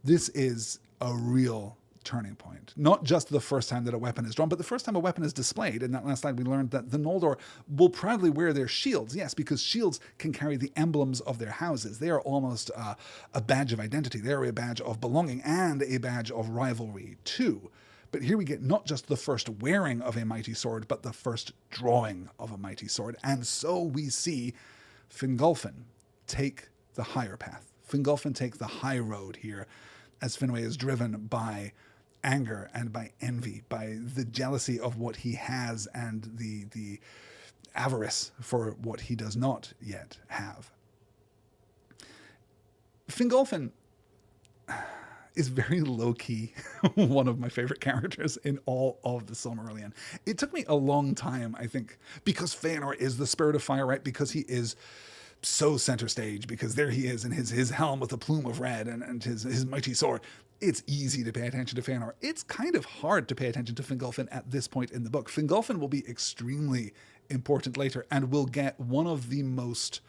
This is a real turning point. Not just the first time that a weapon is drawn, but the first time a weapon is displayed. In that last slide, we learned that the Noldor will proudly wear their shields. Yes, because shields can carry the emblems of their houses. They are almost a badge of identity. They are a badge of belonging and a badge of rivalry too. But here we get not just the first wearing of a mighty sword, but the first drawing of a mighty sword. And so we see Fingolfin take the higher path. Fingolfin take the high road here, as Finwë is driven by anger and by envy, by the jealousy of what he has and the avarice for what he does not yet have. Fingolfin is very low-key one of my favorite characters in all of the Silmarillion. It took me a long time, I think, because Fëanor is the Spirit of Fire, right? Because he is so center stage, because there he is in his helm with a plume of red and his mighty sword. it's easy to pay attention to Feanor. It's kind of hard to pay attention to Fingolfin at this point in the book. Fingolfin will be extremely important later and will get one of the most...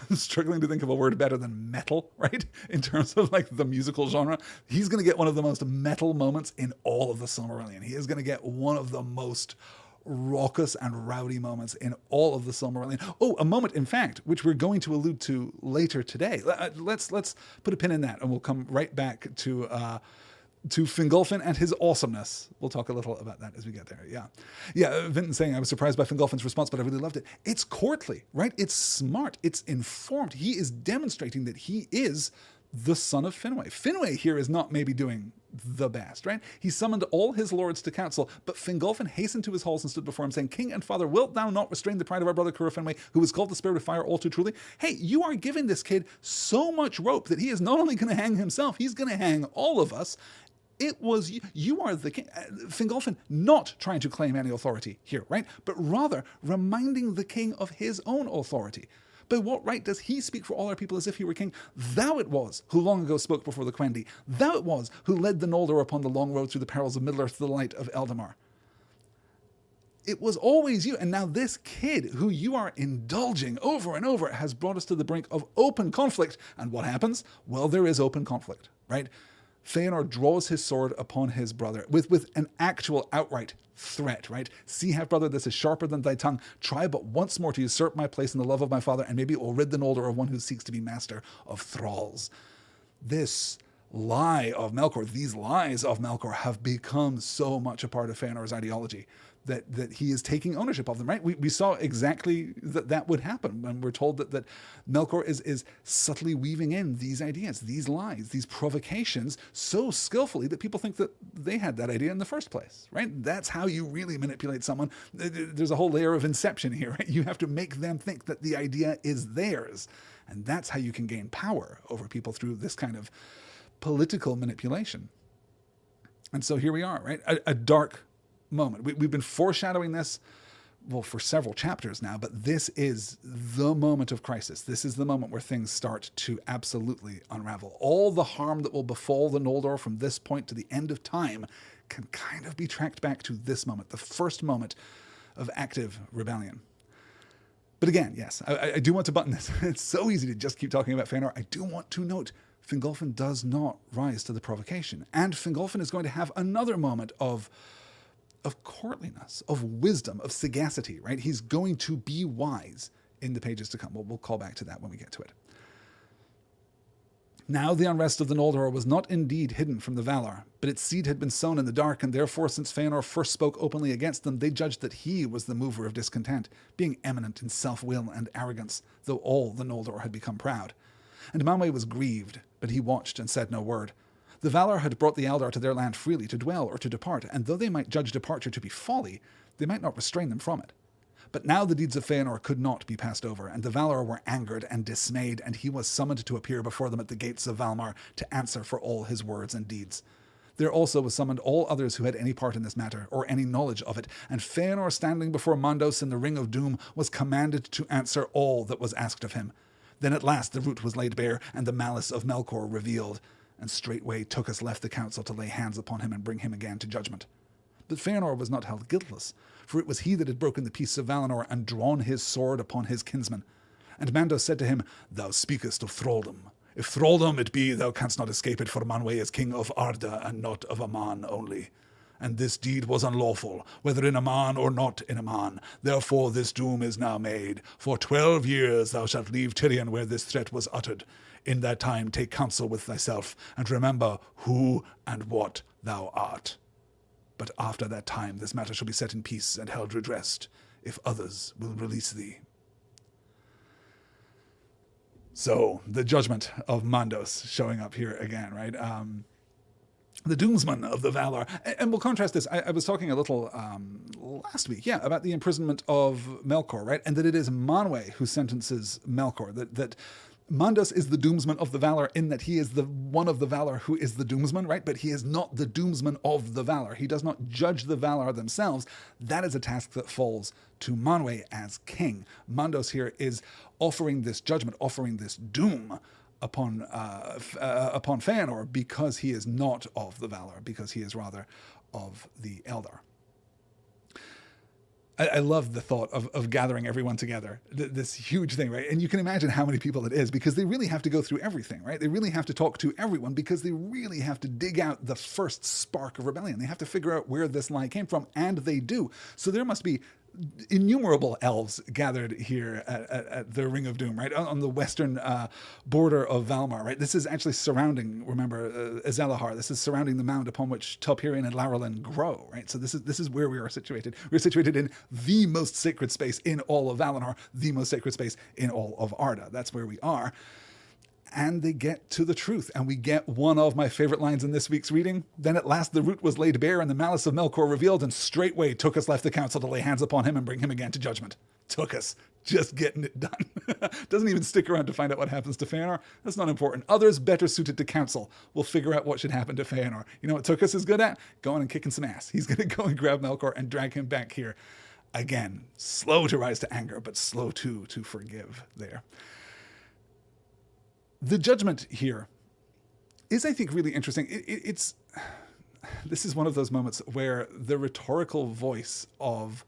I'm struggling to think of a word better than metal, right? In terms of like the musical genre. He's going to get one of the most metal moments in all of the Silmarillion. He is going to get one of the most raucous and rowdy moments in all of the Silmarillion. Oh, a moment, in fact, which we're going to allude to later today. Let's put a pin in that, and we'll come right back to Fingolfin and his awesomeness. We'll talk a little about that as we get there. Yeah, Vinton's saying, I was surprised by Fingolfin's response, but I really loved it. It's courtly, right? It's smart. It's informed. He is demonstrating that he is the son of Finwë. Finwë here is not maybe doing the best, right? He summoned all his lords to council, but Fingolfin hastened to his halls and stood before him, saying, King and father, wilt thou not restrain the pride of our brother Cura Finwë, who is called the Spirit of Fire all too truly? Hey, you are giving this kid so much rope that he is not only going to hang himself, he's going to hang all of us. It was, you are the king. Fingolfin not trying to claim any authority here, right? But rather reminding the king of his own authority. By what right does he speak for all our people as if he were king? Thou it was who long ago spoke before the Quendi. Thou it was who led the Noldor upon the long road through the perils of Middle-earth to the light of Eldamar. It was always you. And now this kid who you are indulging over and over has brought us to the brink of open conflict. And what happens? Well, there is open conflict, right? Feanor draws his sword upon his brother with an actual outright threat, right? See, half-brother, this is sharper than thy tongue. Try but once more to usurp my place in the love of my father, and maybe it will rid the Noldor of one who seeks to be master of thralls. This lie of Melkor, these lies of Melkor have become so much a part of Feanor's ideology that he is taking ownership of them, right? We saw exactly that would happen when we're told that Melkor is subtly weaving in these ideas, these lies, these provocations so skillfully that people think that they had that idea in the first place, right? That's how you really manipulate someone. There's a whole layer of inception here, right? You have to make them think that the idea is theirs. And that's how you can gain power over people, through this kind of political manipulation. And so here we are, right? A dark moment. We've been foreshadowing this, well, for several chapters now, but this is the moment of crisis. This is the moment where things start to absolutely unravel. All the harm that will befall the Noldor from this point to the end of time can kind of be tracked back to this moment, the first moment of active rebellion. But again, yes, I do want to button this. It's so easy to just keep talking about Feanor. I do want to note Fingolfin does not rise to the provocation. And Fingolfin is going to have another moment of courtliness, of wisdom, of sagacity, right? He's going to be wise in the pages to come. We'll call back to that when we get to it. Now the unrest of the Noldor was not indeed hidden from the Valar, but its seed had been sown in the dark, and therefore, since Feanor first spoke openly against them, they judged that he was the mover of discontent, being eminent in self-will and arrogance, though all the Noldor had become proud. And Manwë was grieved, but he watched and said no word. The Valar had brought the Eldar to their land freely to dwell or to depart, and though they might judge departure to be folly, they might not restrain them from it. But now the deeds of Feanor could not be passed over, and the Valar were angered and dismayed, and he was summoned to appear before them at the gates of Valmar to answer for all his words and deeds. There also was summoned all others who had any part in this matter, or any knowledge of it, and Feanor, standing before Mandos in the Ring of Doom, was commanded to answer all that was asked of him. Then at last the root was laid bare, and the malice of Melkor revealed, and straightway Tucas left the council to lay hands upon him and bring him again to judgment. But Feanor was not held guiltless, for it was he that had broken the peace of Valinor and drawn his sword upon his kinsman. And Mandos said to him, Thou speakest of thraldom. If thraldom it be, thou canst not escape it, for Manwë is king of Arda, and not of Aman only. And this deed was unlawful, whether in Aman or not in Aman. Therefore this doom is now made. For 12 years thou shalt leave Tirion where this threat was uttered. In that time take counsel with thyself, and remember who and what thou art. But after that time this matter shall be set in peace and held redressed, if others will release thee. So, the judgment of Mandos showing up here again, right? The doomsman of the Valar. And we'll contrast this. I was talking a little last week, about the imprisonment of Melkor, right? And that it is Manwë who sentences Melkor. That Mandos is the doomsman of the Valar, in that he is the one of the Valar who is the doomsman, right? But he is not the doomsman of the Valar. He does not judge the Valar themselves. That is a task that falls to Manwë as king. Mandos here is offering this judgment, offering this doom upon Feanor because he is not of the Valar, because he is rather of the Eldar. I love the thought of gathering everyone together, this huge thing, right? And you can imagine how many people it is, because they really have to go through everything, right? They really have to talk to everyone, because they really have to dig out the first spark of rebellion. They have to figure out where this lie came from, and they do. So there must be innumerable elves gathered here at the Ring of Doom, right? On the western border of Valmar, right? This is actually surrounding, remember, Azalahar. This is surrounding the mound upon which Telperion and Laurelin grow, right? So this is where we are situated. We're situated in the most sacred space in all of Valinor, the most sacred space in all of Arda. That's where we are. And they get to the truth, and we get one of my favorite lines in this week's reading. Then at last the root was laid bare, and the malice of Melkor revealed, and straightway Tukas left the council to lay hands upon him and bring him again to judgment. Tukas, just getting it done. Doesn't even stick around to find out what happens to Feanor. That's not important. Others better suited to counsel will figure out what should happen to Feanor. You know what Tukas is good at? Going and kicking some ass. He's going to go and grab Melkor and drag him back here. Again, slow to rise to anger, but slow to forgive there. The judgment here is, I think, really interesting. This is one of those moments where the rhetorical voice of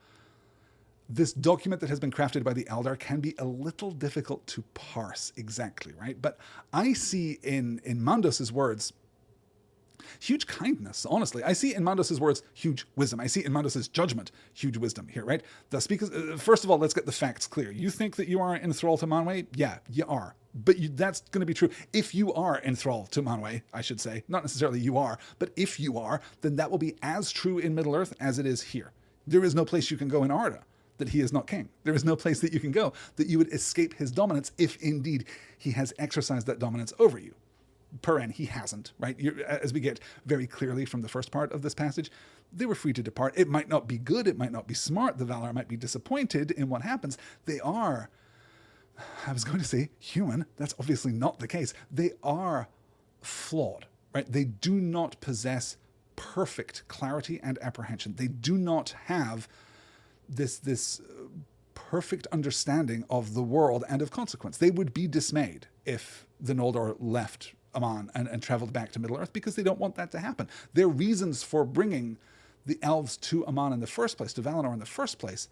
this document that has been crafted by the Eldar can be a little difficult to parse exactly, right? But I see in Mandos's words huge kindness, honestly. I see in Mandos's words huge wisdom. I see in Mandos's judgment huge wisdom here, right? The speakers, first of all, let's get the facts clear. You think that you are in thrall to Manwë? Yeah, you are. But that's going to be true. If you are in thrall to Manwë, I should say, not necessarily you are, but if you are, then that will be as true in Middle-earth as it is here. There is no place you can go in Arda that he is not king. There is no place that you can go that you would escape his dominance if indeed he has exercised that dominance over you. Peren, he hasn't, right? As we get very clearly from the first part of this passage, they were free to depart. It might not be good, it might not be smart, the Valar might be disappointed in what happens. They are, I was going to say human, that's obviously not the case. They are flawed, right? They do not possess perfect clarity and apprehension. They do not have this perfect understanding of the world and of consequence. They would be dismayed if the Noldor left Aman and traveled back to Middle-earth, because they don't want that to happen. Their reasons for bringing the elves to Aman in the first place, to Valinor in the first place,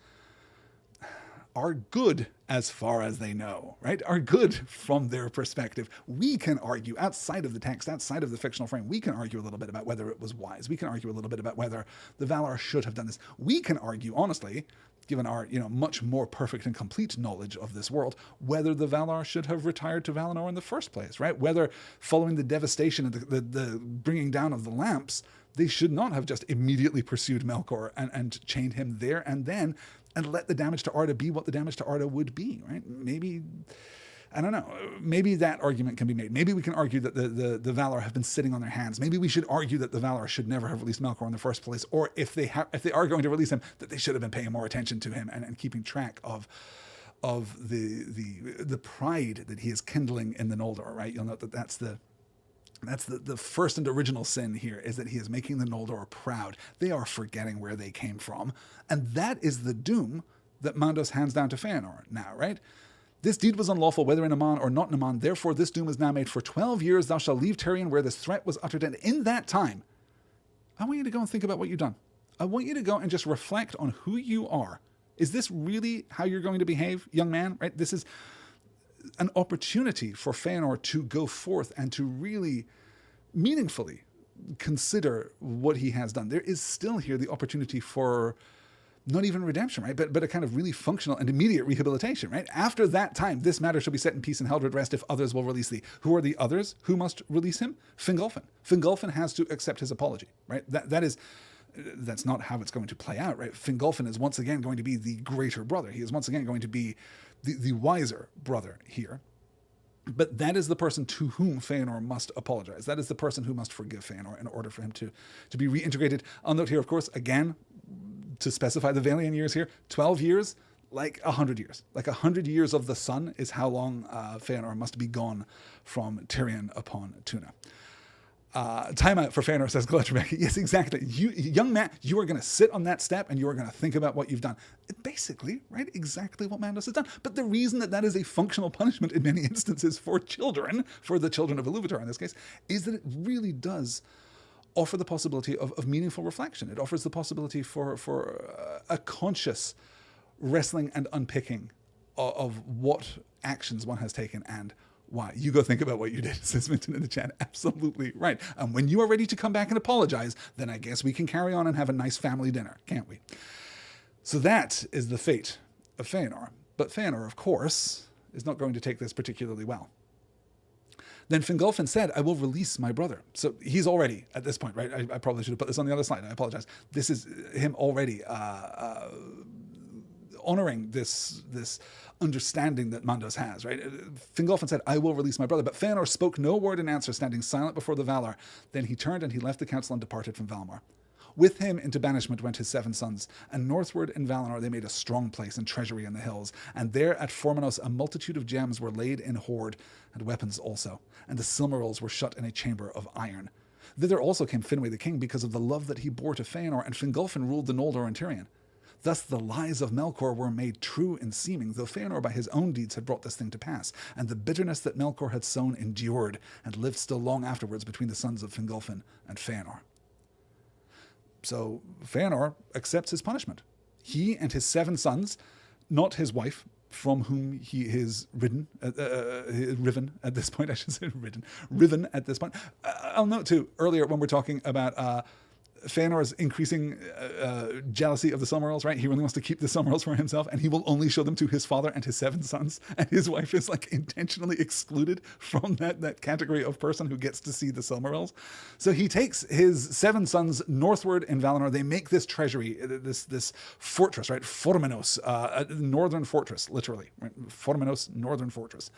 are good as far as they know, right? Are good from their perspective. We can argue outside of the text, outside of the fictional frame, we can argue a little bit about whether it was wise. We can argue a little bit about whether the Valar should have done this. We can argue, honestly, given our much more perfect and complete knowledge of this world, whether the Valar should have retired to Valinor in the first place, right? Whether following the devastation and the bringing down of the lamps, they should not have just immediately pursued Melkor and chained him there and let the damage to Arda be what the damage to Arda would be, right? Maybe, I don't know, maybe that argument can be made. Maybe we can argue that the Valar have been sitting on their hands. Maybe we should argue that the Valar should never have released Melkor in the first place, or if they are going to release him, that they should have been paying more attention to him and keeping track of the pride that he is kindling in the Noldor, right? You'll note that that's the first and original sin here, is that he is making the Noldor proud. They are forgetting where they came from. And that is the doom that Mandos hands down to Feanor now, right? This deed was unlawful, whether in Aman or not in Aman. Therefore, this doom is now made. For 12 years thou shalt leave Tirion where this threat was uttered. And in that time, I want you to go and think about what you've done. I want you to go and just reflect on who you are. Is this really how you're going to behave, young man? Right? This is an opportunity for Feanor to go forth and to really meaningfully consider what he has done. There is still here the opportunity for not even redemption, right? But a kind of really functional and immediate rehabilitation, right? After that time, this matter shall be set in peace and held at rest if others will release thee. Who are the others who must release him? Fingolfin. Fingolfin has to accept his apology, right? That's not how it's going to play out, right? Fingolfin is once again going to be the greater brother. He is once again going to be the wiser brother here. But that is the person to whom Feanor must apologize. That is the person who must forgive Feanor in order for him to be reintegrated. I'll note here, of course, again, to specify the Vailian years here, 12 years, like 100 years. Like 100 years of the sun is how long Feanor must be gone from Tirion upon Tuna. Time out for Fëanor, says Galadriel. Yes, exactly. You, young man, you are going to sit on that step and you are going to think about what you've done. Basically, right? Exactly what Mandos has done. But the reason that that is a functional punishment in many instances for children, for the children of Iluvatar in this case, is that it really does offer the possibility of meaningful reflection. It offers the possibility for a conscious wrestling and unpicking of what actions one has taken and why. You go think about what you did, says Minton in the chat. Absolutely right. And when you are ready to come back and apologize, then I guess we can carry on and have a nice family dinner, can't we? So that is the fate of Fëanor. But Fëanor, of course, is not going to take this particularly well. Then Fingolfin said, I will release my brother. So he's already, at this point, right? I probably should have put this on the other slide. I apologize. This is him already honoring this understanding that Mandos has, right? Fingolfin said, I will release my brother. But Fëanor spoke no word in answer, standing silent before the Valar. Then he turned and he left the council and departed from Valamar. With him into banishment went his 7 sons, and northward in Valinor they made a strong place and treasury in the hills, and there at Formenos a multitude of gems were laid in hoard, and weapons also, and the Silmarils were shut in a chamber of iron. Thither also came Finwë the king, because of the love that he bore to Fëanor, and Fingolfin ruled the Noldor and Tirion. Thus the lies of Melkor were made true in seeming, though Fëanor by his own deeds had brought this thing to pass, and the bitterness that Melkor had sown endured, and lived still long afterwards between the sons of Fingolfin and Fëanor. So Fëanor accepts his punishment. He and his 7 sons, not his wife, from whom he is riven at this point, I should say riven at this point. I'll note too, earlier when we're talking about Fëanor's increasing jealousy of the Silmarils, right? He really wants to keep the Silmarils for himself, and he will only show them to his father and his 7 sons, and his wife is like intentionally excluded from that category of person who gets to see the Silmarils. So he takes his 7 sons northward in Valinor. They make this treasury, this fortress, right? Formenos, northern fortress, literally. Right? Formenos, northern fortress.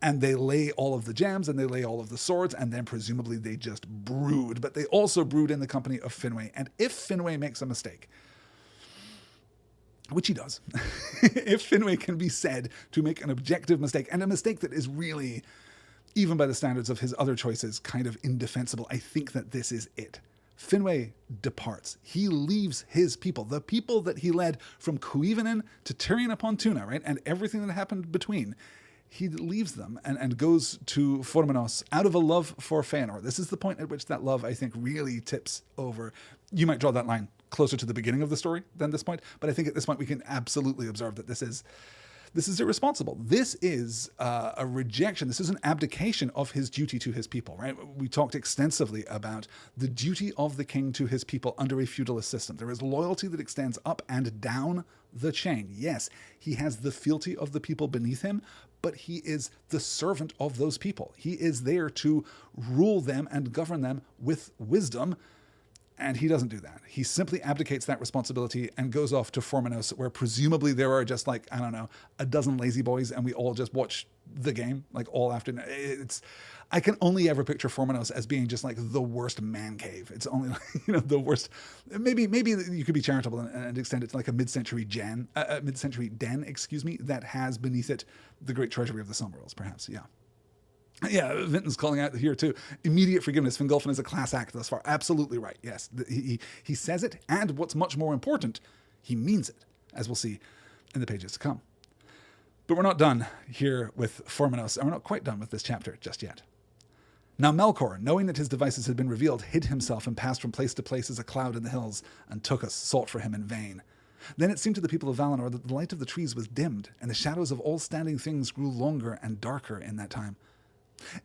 And they lay all of the gems and they lay all of the swords, and then presumably they just brood. But they also brood in the company of Finwë. And if Finwë makes a mistake, which he does, if Finwë can be said to make an objective mistake, and a mistake that is really, even by the standards of his other choices, kind of indefensible, I think that this is it. Finwë departs. He leaves his people, the people that he led from Cuivanen to Tirion upon Tuna, right? And everything that happened between. He leaves them and goes to Formenos out of a love for Fëanor. This is the point at which that love, I think, really tips over. You might draw that line closer to the beginning of the story than this point, but I think at this point we can absolutely observe that this is irresponsible. This is a rejection. This is an abdication of his duty to his people, right? We talked extensively about the duty of the king to his people under a feudalist system. There is loyalty that extends up and down the chain. Yes, he has the fealty of the people beneath him, but he is the servant of those people. He is there to rule them and govern them with wisdom, and he doesn't do that. He simply abdicates that responsibility and goes off to Formenos, where presumably there are just like, I don't know, a dozen lazy boys, and we all just watch the game like all afternoon. I can only ever picture Formenos as being just like the worst man cave. It's only like, the worst. Maybe you could be charitable and extend it to like a mid-century den, that has beneath it the great treasury of the Silmarils, perhaps. Yeah. Yeah, Vinton's calling out here too. Immediate forgiveness. Fingolfin is a class act thus far. Absolutely right. Yes, he says it, and what's much more important, he means it, as we'll see in the pages to come. But we're not done here with Formenos, and we're not quite done with this chapter just yet. Now Melkor, knowing that his devices had been revealed, hid himself and passed from place to place as a cloud in the hills, and Tukas sought for him in vain. Then it seemed to the people of Valinor that the light of the trees was dimmed, and the shadows of all standing things grew longer and darker in that time.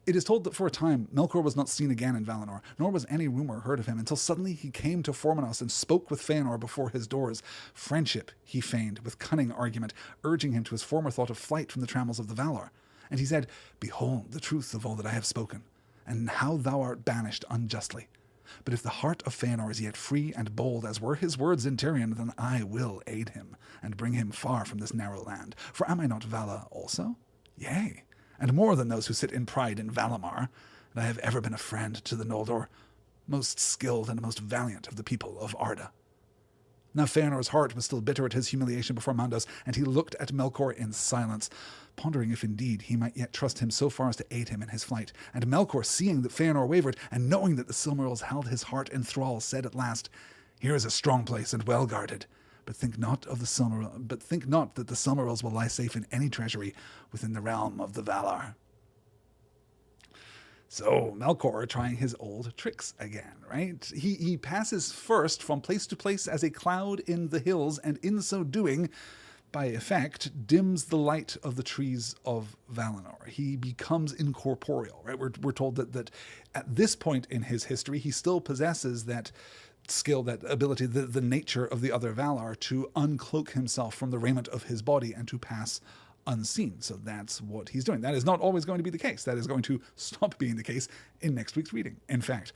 It is told that for a time Melkor was not seen again in Valinor, nor was any rumor heard of him, until suddenly he came to Formenos and spoke with Fëanor before his doors. Friendship he feigned with cunning argument, urging him to his former thought of flight from the trammels of the Valar. And he said, Behold the truth of all that I have spoken, and how thou art banished unjustly. But if the heart of Fëanor is yet free and bold, as were his words in Tirion, then I will aid him, and bring him far from this narrow land. For am I not Vala also? Yea, and more than those who sit in pride in Valamar, and I have ever been a friend to the Noldor, most skilled and most valiant of the people of Arda. Now Fëanor's heart was still bitter at his humiliation before Mandos, and he looked at Melkor in silence, pondering if indeed he might yet trust him so far as to aid him in his flight. And Melkor, seeing that Feanor wavered, and knowing that the Silmarils held his heart in thrall, said at last, "Here is a strong place and well guarded. But think not that the Silmarils will lie safe in any treasury within the realm of the Valar." So Melkor trying his old tricks again, right? He passes first from place to place as a cloud in the hills, and in so doing, by effect, dims the light of the trees of Valinor. He becomes incorporeal, right? We're told that at this point in his history, he still possesses that skill, that ability, the nature of the other Valar to uncloak himself from the raiment of his body and to pass unseen. So that's what he's doing. That is not always going to be the case. That is going to stop being the case in next week's reading, in fact.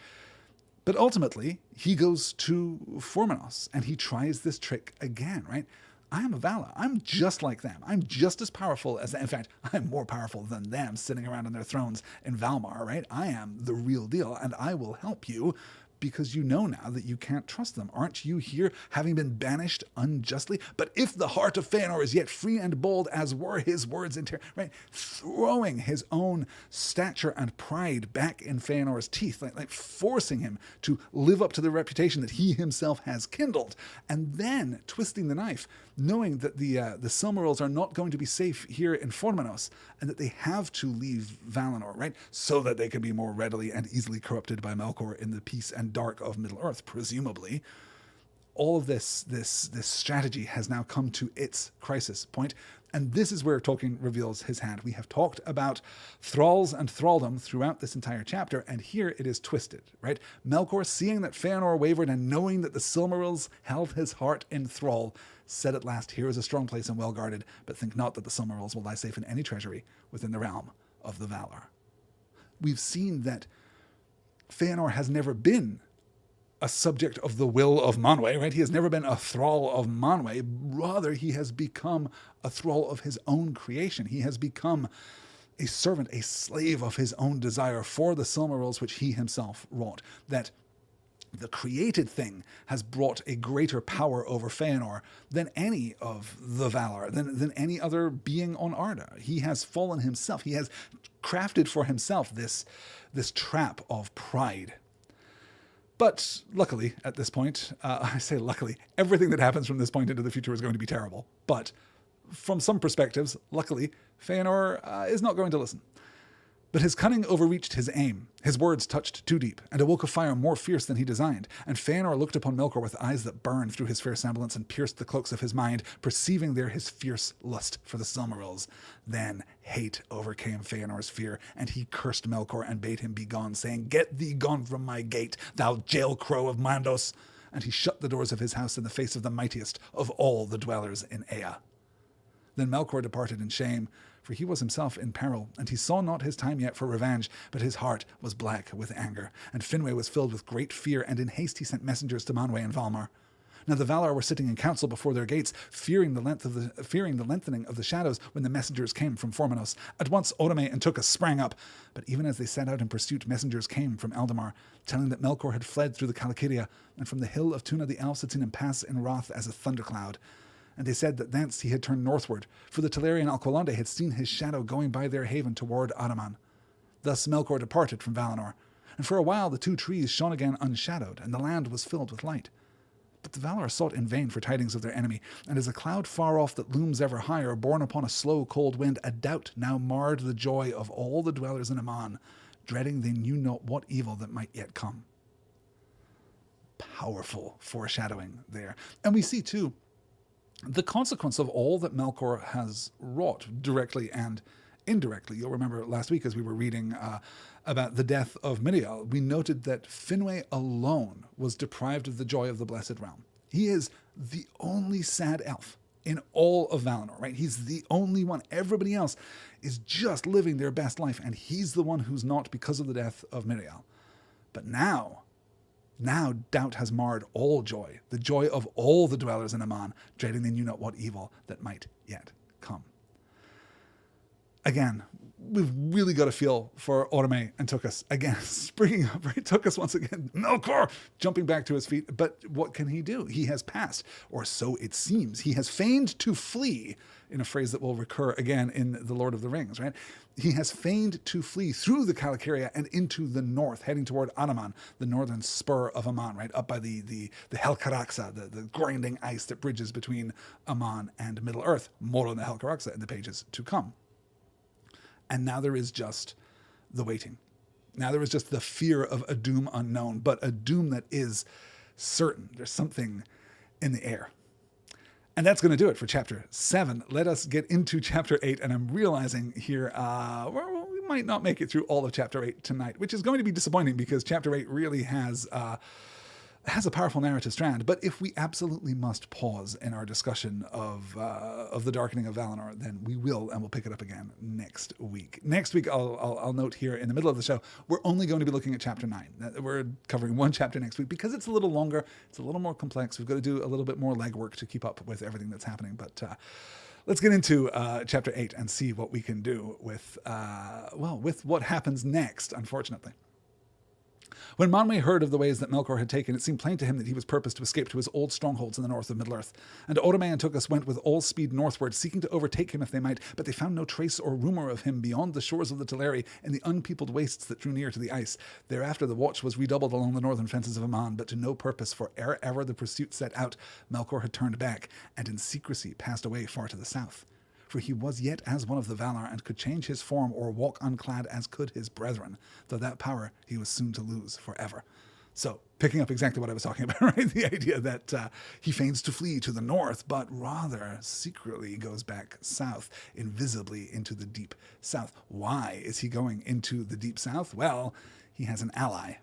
But ultimately, he goes to Formenos and he tries this trick again, right? I am a Valar. I'm just like them. I'm just as powerful as them. In fact, I'm more powerful than them sitting around on their thrones in Valmar, right? I am the real deal, and I will help you because you know now that you can't trust them. Aren't you here having been banished unjustly? But if the heart of Feanor is yet free and bold, as were his words in right? Throwing his own stature and pride back in Feanor's teeth, like forcing him to live up to the reputation that he himself has kindled, and then twisting the knife, knowing that the Silmarils are not going to be safe here in Formenos, and that they have to leave Valinor, right? So that they can be more readily and easily corrupted by Melkor in the peace and dark of Middle-earth, presumably. All of this strategy has now come to its crisis point, and this is where Tolkien reveals his hand. We have talked about thralls and thraldom throughout this entire chapter, and here it is twisted, right? Melkor, seeing that Feanor wavered and knowing that the Silmarils held his heart in thrall, said at last, "Here is a strong place and well guarded, but think not that the Silmarils will lie safe in any treasury within the realm of the Valar." We've seen that Feanor has never been a subject of the will of Manwë, right? He has never been a thrall of Manwë. Rather, he has become a thrall of his own creation. He has become a servant, a slave of his own desire for the Silmarils, which he himself wrought. That the created thing has brought a greater power over Feanor than any of the Valar, than any other being on Arda. He has fallen himself. He has crafted for himself this trap of pride. But luckily, at this point, I say luckily, everything that happens from this point into the future is going to be terrible. But from some perspectives, luckily, Feanor is not going to listen. But his cunning overreached his aim. His words touched too deep, and awoke a fire more fierce than he designed. And Feanor looked upon Melkor with eyes that burned through his fair semblance and pierced the cloaks of his mind, perceiving there his fierce lust for the Silmarils. Then hate overcame Feanor's fear, and he cursed Melkor and bade him be gone, saying, "Get thee gone from my gate, thou jail crow of Mandos." And he shut the doors of his house in the face of the mightiest of all the dwellers in Ea. Then Melkor departed in shame, for he was himself in peril, and he saw not his time yet for revenge, but his heart was black with anger. And Finwë was filled with great fear, and in haste he sent messengers to Manwë and Valmar. Now the Valar were sitting in council before their gates, fearing the lengthening of the shadows when the messengers came from Formenos. At once Orome and Tukas sprang up, but even as they set out in pursuit, messengers came from Eldamar, telling that Melkor had fled through the Calacadia, and from the hill of Tuna the elves had seen him pass in wrath as a thundercloud. And they said that thence he had turned northward, for the Telerian Alqualande had seen his shadow going by their haven toward Araman. Thus Melkor departed from Valinor, and for a while the two trees shone again unshadowed, and the land was filled with light. But the Valar sought in vain for tidings of their enemy, and as a cloud far off that looms ever higher, borne upon a slow cold wind, a doubt now marred the joy of all the dwellers in Aman, dreading they knew not what evil that might yet come. Powerful foreshadowing there. And we see too the consequence of all that Melkor has wrought, directly and indirectly. You'll remember last week as we were reading about the death of Miriel, we noted that Finwë alone was deprived of the joy of the Blessed Realm. He is the only sad elf in all of Valinor, right? He's the only one. Everybody else is just living their best life, and he's the one who's not because of the death of Miriel. But now doubt has marred all joy, the joy of all the dwellers in Aman, dreading they knew not what evil that might yet come. Again, we've really got a feel for Orome and Tukas again, springing up, right? Tukas once again, Melkor, jumping back to his feet. But what can he do? He has passed, or so it seems. He has feigned to flee, in a phrase that will recur again in The Lord of the Rings, right? He has feigned to flee through the Kalakaria and into the north, heading toward Anaman, the northern spur of Aman, right? Up by the Helcaraxa, the grinding ice that bridges between Aman and Middle-earth. More on the Helcaraxa in the pages to come. And now there is just the waiting. Now there is just the fear of a doom unknown, but a doom that is certain. There's something in the air. And that's going to do it for Chapter 7. Let us get into Chapter 8. And I'm realizing here, we might not make it through all of Chapter 8 tonight, which is going to be disappointing because Chapter 8 really has a powerful narrative strand. But if we absolutely must pause in our discussion of the Darkening of Valinor, then we will, and we'll pick it up again next week. Next week, I'll note here in the middle of the show, we're only going to be looking at Chapter 9. We're covering one chapter next week because it's a little longer, it's a little more complex. We've got to do a little bit more legwork to keep up with everything that's happening. But let's get into Chapter 8 and see what we can do with what happens next, unfortunately. When Manwë heard of the ways that Melkor had taken, it seemed plain to him that he was purposed to escape to his old strongholds in the north of Middle-earth. And Orome and Tukas went with all speed northward, seeking to overtake him if they might, but they found no trace or rumour of him beyond the shores of the Teleri and the unpeopled wastes that drew near to the ice. Thereafter the watch was redoubled along the northern fences of Aman, but to no purpose, for ere ever the pursuit set out, Melkor had turned back, and in secrecy passed away far to the south. For he was yet as one of the Valar, and could change his form or walk unclad as could his brethren, though that power he was soon to lose forever. So, picking up exactly what I was talking about, right? The idea that he feigns to flee to the north, but rather secretly goes back south, invisibly into the deep south. Why is he going into the deep south? Well, he has an ally.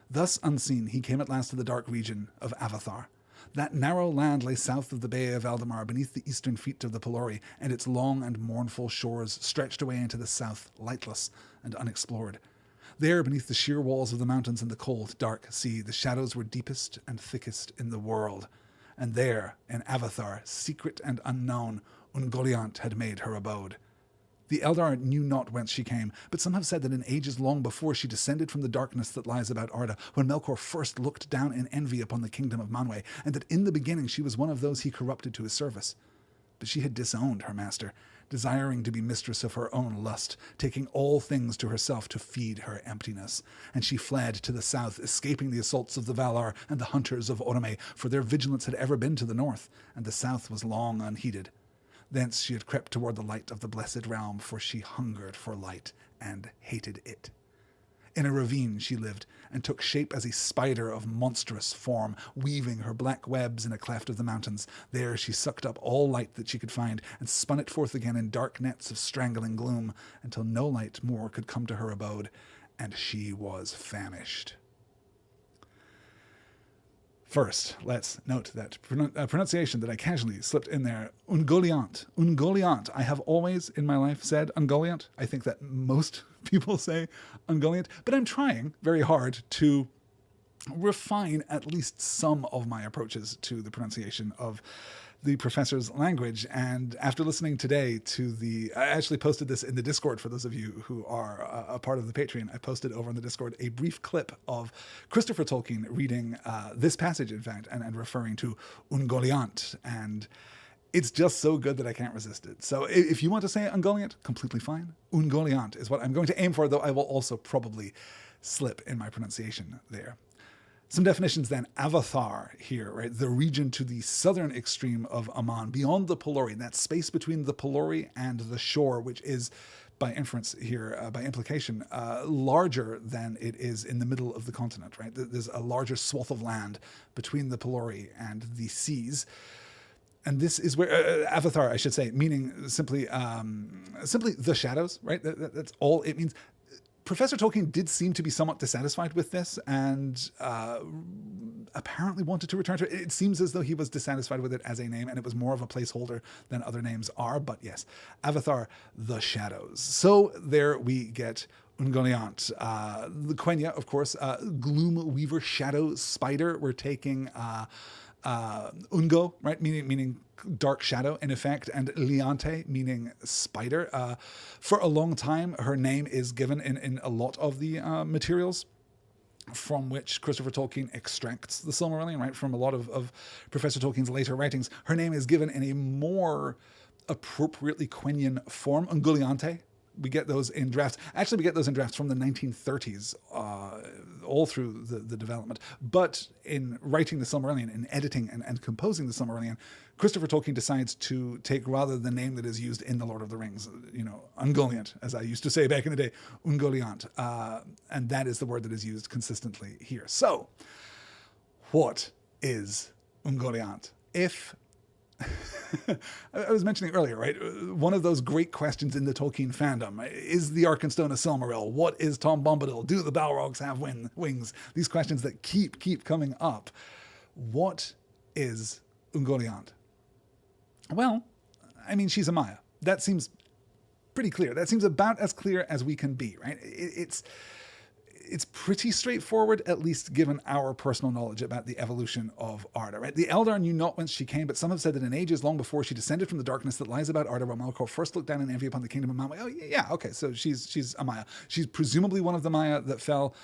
Thus unseen, he came at last to the dark region of Avathar. That narrow land lay south of the Bay of Aldemar, beneath the eastern feet of the Pelori, and its long and mournful shores stretched away into the south, lightless and unexplored. There, beneath the sheer walls of the mountains and the cold, dark sea, the shadows were deepest and thickest in the world. And there, in Avathar, secret and unknown, Ungoliant had made her abode. The Eldar knew not whence she came, but some have said that in ages long before she descended from the darkness that lies about Arda, when Melkor first looked down in envy upon the kingdom of Manwë, and that in the beginning she was one of those he corrupted to his service. But she had disowned her master, desiring to be mistress of her own lust, taking all things to herself to feed her emptiness. And she fled to the south, escaping the assaults of the Valar and the hunters of Orome, for their vigilance had ever been to the north, and the south was long unheeded. Thence she had crept toward the light of the blessed realm, for she hungered for light and hated it. In a ravine she lived, and took shape as a spider of monstrous form, weaving her black webs in a cleft of the mountains. There she sucked up all light that she could find, and spun it forth again in dark nets of strangling gloom, until no light more could come to her abode, and she was famished. First, let's note that pronunciation that I casually slipped in there, Ungoliant. Ungoliant. I have always in my life said Ungoliant. I think that most people say Ungoliant, but I'm trying very hard to refine at least some of my approaches to the pronunciation of the professor's language. And after listening today to I actually posted this in the Discord for those of you who are a part of the Patreon. I posted over on the Discord a brief clip of Christopher Tolkien reading this passage, in fact, and referring to Ungoliant. And it's just so good that I can't resist it. So if you want to say Ungoliant, completely fine. Ungoliant is what I'm going to aim for, though I will also probably slip in my pronunciation there. Some definitions then. Avathar here, right? The region to the southern extreme of Aman, beyond the Pelori, that space between the Pelori and the shore, which is, by inference here, by implication, larger than it is in the middle of the continent, right? There's a larger swath of land between the Pelori and the seas. And this is where, Avathar, I should say, meaning simply the shadows, right? That's all it means. Professor Tolkien did seem to be somewhat dissatisfied with this and apparently wanted to return to it. It seems as though he was dissatisfied with it as a name and it was more of a placeholder than other names are. But yes, Avathar, the shadows. So there we get Ungoliant. The Quenya, of course, Gloom Weaver, Shadow Spider. We're taking Ungo, right, meaning dark shadow in effect, and Liante, meaning spider. For a long time, her name is given in a lot of the materials from which Christopher Tolkien extracts the Silmarillion, right? From a lot of Professor Tolkien's later writings, her name is given in a more appropriately Quenya form, Ungoliante. We get those in drafts. Actually, we get those in drafts from the 1930s, all through the development. But in writing the Silmarillion, in editing and composing the Silmarillion, Christopher Tolkien decides to take rather the name that is used in The Lord of the Rings, Ungoliant, as I used to say back in the day, Ungoliant. And that is the word that is used consistently here. So, what is Ungoliant? If I was mentioning earlier, right? One of those great questions in the Tolkien fandom is the Arkenstone a Silmaril? What is Tom Bombadil? Do the Balrogs have wings? These questions that keep coming up. What is Ungoliant? Well, I mean, she's a Maya. That seems pretty clear. That seems about as clear as we can be, right? It's pretty straightforward, at least given our personal knowledge about the evolution of Arda, right? The Eldar knew not whence she came, but some have said that in ages long before she descended from the darkness that lies about Arda, where Melkor first looked down in envy upon the kingdom of Manwë. Oh, yeah, okay, so she's a Maya. She's presumably one of the Maya that fell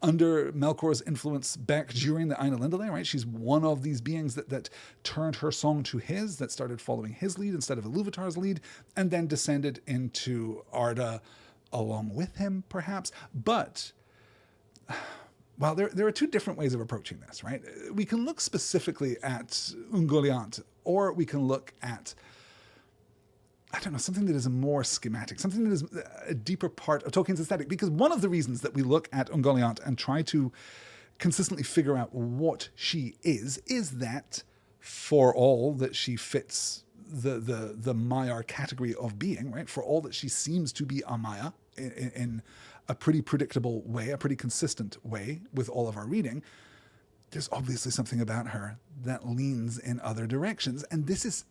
under Melkor's influence back during the Ainulindale, right? She's one of these beings that turned her song to his, that started following his lead instead of Ilúvatar's lead, and then descended into Arda along with him, perhaps. But well, there are two different ways of approaching this, right? We can look specifically at Ungoliant, or we can look at, I don't know, something that is more schematic, something that is a deeper part of Tolkien's aesthetic. Because one of the reasons that we look at Ungoliant and try to consistently figure out what she is that for all that she fits the Maiar category of being, right? For all that she seems to be a Maya in a pretty predictable way, a pretty consistent way with all of our reading, there's obviously something about her that leans in other directions. And this is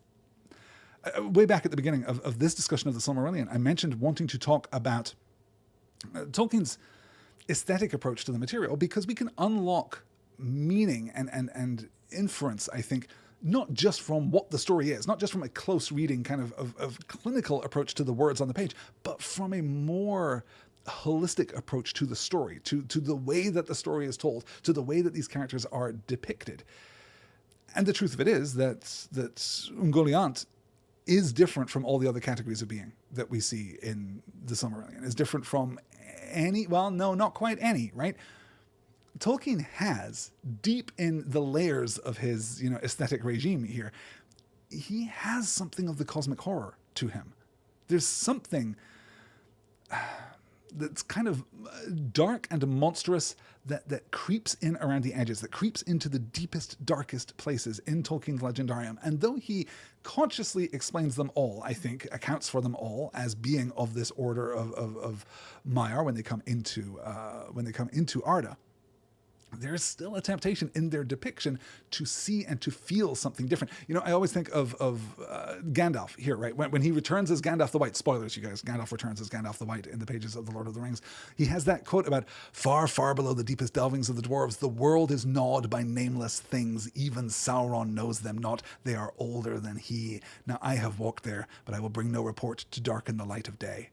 way back at the beginning of this discussion of the Silmarillion, I mentioned wanting to talk about Tolkien's aesthetic approach to the material, because we can unlock meaning and inference, I think, not just from what the story is, not just from a close reading kind of clinical approach to the words on the page, but from a more holistic approach to the story, to the way that the story is told, to the way that these characters are depicted. And the truth of it is that Ungoliant is different from all the other categories of being that we see in the Silmarillion. Is different from any, well, no, not quite any, right? Tolkien has, deep in the layers of his, aesthetic regime here, he has something of the cosmic horror to him. There's something that's kind of dark and monstrous that creeps in around the edges, that creeps into the deepest, darkest places in Tolkien's Legendarium. And though he consciously explains them all, I think, accounts for them all as being of this order of Maiar when they come into Arda, there's still a temptation in their depiction to see and to feel something different. I always think of Gandalf here, right? When he returns as Gandalf the White, spoilers, you guys, Gandalf returns as Gandalf the White in the pages of The Lord of the Rings. He has that quote about, far, far below the deepest delvings of the dwarves, the world is gnawed by nameless things. Even Sauron knows them not. They are older than he. Now I have walked there, but I will bring no report to darken the light of day.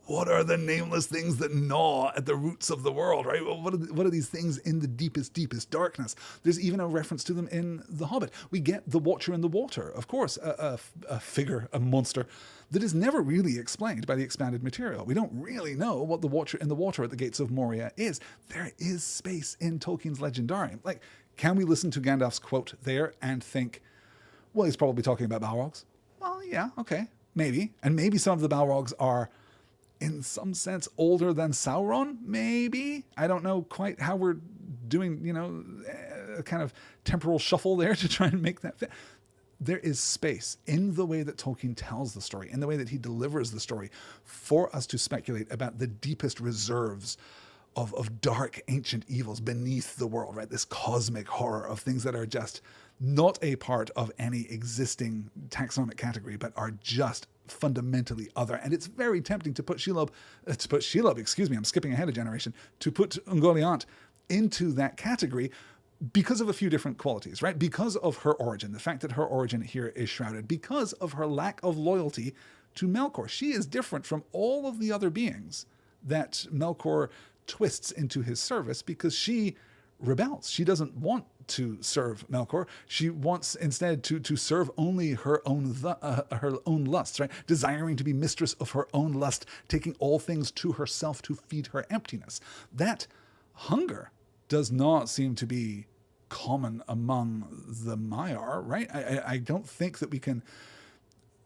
What are the nameless things that gnaw at the roots of the world, right? Well, what are these things in the deepest, deepest darkness? There's even a reference to them in The Hobbit. We get the Watcher in the Water, of course, a figure, a monster that is never really explained by the expanded material. We don't really know what the Watcher in the Water at the Gates of Moria is. There is space in Tolkien's Legendarium. Like, can we listen to Gandalf's quote there and think, well, he's probably talking about Balrogs? Well, yeah, okay, maybe. And maybe some of the Balrogs are, in some sense, older than Sauron, maybe? I don't know quite how we're doing, a kind of temporal shuffle there to try and make that fit. There is space in the way that Tolkien tells the story, in the way that he delivers the story, for us to speculate about the deepest reserves of dark, ancient evils beneath the world, right? This cosmic horror of things that are just not a part of any existing taxonomic category, but are just fundamentally other. And it's very tempting to put Shelob, I'm skipping ahead a generation, to put Ungoliant into that category, because of a few different qualities, right? Because of her origin, the fact that her origin here is shrouded, because of her lack of loyalty to Melkor. She is different from all of the other beings that Melkor twists into his service because she rebels. She doesn't want to serve Melkor. She wants instead to serve only her own lusts, right? Desiring to be mistress of her own lust, taking all things to herself to feed her emptiness. That hunger does not seem to be common among the Maiar, right? I don't think that we can.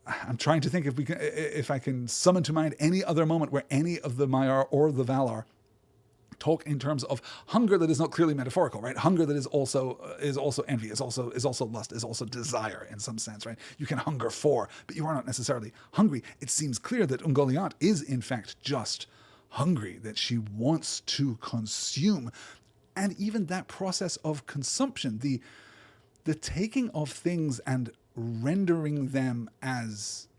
I'm trying to think if I can summon to mind any other moment where any of the Maiar or the Valar talk in terms of hunger that is not clearly metaphorical, right? Hunger that is also envy, is also lust, is also desire in some sense, right? You can hunger for, but you are not necessarily hungry. It seems clear that Ungoliant is in fact just hungry, that she wants to consume. And even that process of consumption, the taking of things and rendering them as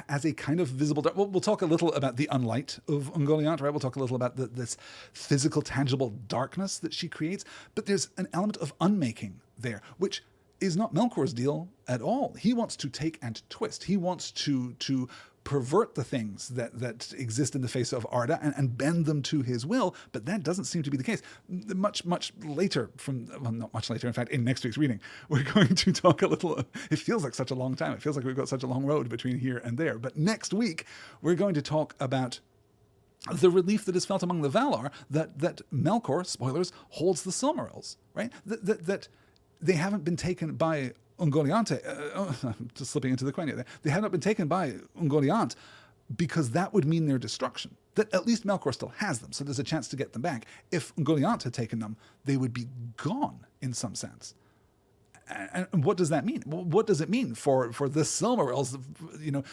a kind of visible... We'll talk a little about the unlight of Ungoliant, right? We'll talk a little about this physical, tangible darkness that she creates. But there's an element of unmaking there, which is not Melkor's deal at all. He wants to take and twist. He wants to pervert the things that exist in the face of Arda and bend them to his will, but that doesn't seem to be the case. Much later not much later, in fact, in next week's reading, we're going to talk a little... It feels like such a long time. It feels like we've got such a long road between here and there. But next week, we're going to talk about the relief that is felt among the Valar that Melkor, spoilers, holds the Silmarils, right? That they haven't been taken by Ungoliant, just slipping into the Quenya there. They have not been taken by Ungoliant because that would mean their destruction. That at least Melkor still has them, so there's a chance to get them back. If Ungoliant had taken them, they would be gone in some sense. And what does that mean? What does it mean for the Silmarils,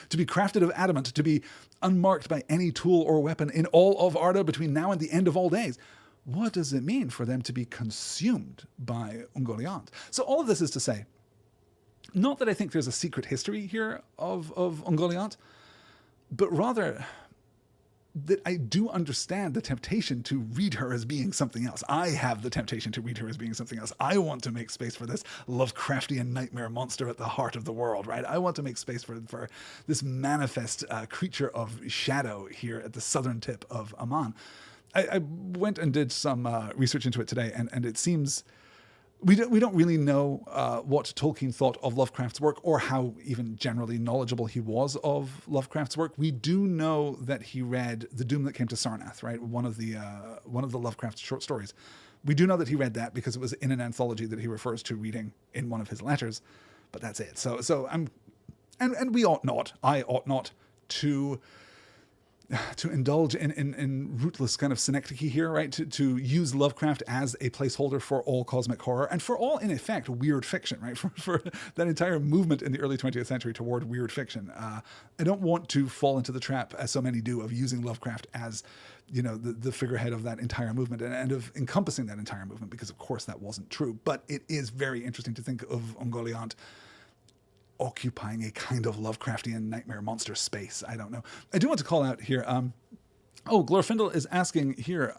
to be crafted of adamant, to be unmarked by any tool or weapon in all of Arda between now and the end of all days? What does it mean for them to be consumed by Ungoliant? So all of this is to say, not that I think there's a secret history here of Ungoliant, but rather that I do understand the temptation to read her as being something else. I have the temptation to read her as being something else. I want to make space for this Lovecraftian nightmare monster at the heart of the world, right? I want to make space for this manifest creature of shadow here at the southern tip of Aman. I went and did some research into it today, and it seems... We don't really know what Tolkien thought of Lovecraft's work or how even generally knowledgeable he was of Lovecraft's work. We do know that he read The Doom That Came to Sarnath, right? One of the Lovecraft short stories. We do know that he read that because it was in an anthology that he refers to reading in one of his letters, but that's it. So we ought not, I ought not to indulge in rootless kind of synecdoche here, right? To use Lovecraft as a placeholder for all cosmic horror and for all, in effect, weird fiction, right? For that entire movement in the early 20th century toward weird fiction. I don't want to fall into the trap, as so many do, of using Lovecraft as, the figurehead of that entire movement and of encompassing that entire movement, because of course that wasn't true. But it is very interesting to think of Ungoliant occupying a kind of Lovecraftian nightmare monster space. I don't know. I do want to call out here. Glorfindel is asking here,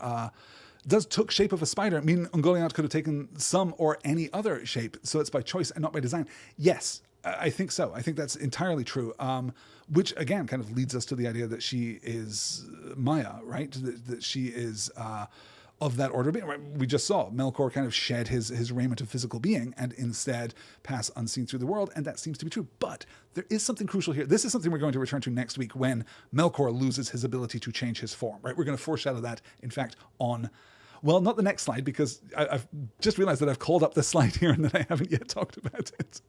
does took shape of a spider mean Ungoliant could have taken some or any other shape, so it's by choice and not by design? Yes, I think so. I think that's entirely true. Which again kind of leads us to the idea that she is Maya, right? That she is of that order. We just saw Melkor kind of shed his raiment of physical being and instead pass unseen through the world, and that seems to be true. But there is something crucial here. This is something we're going to return to next week when Melkor loses his ability to change his form, right? We're going to foreshadow that, in fact, on... Well, not the next slide, because I've just realized that I've called up this slide here and that I haven't yet talked about it.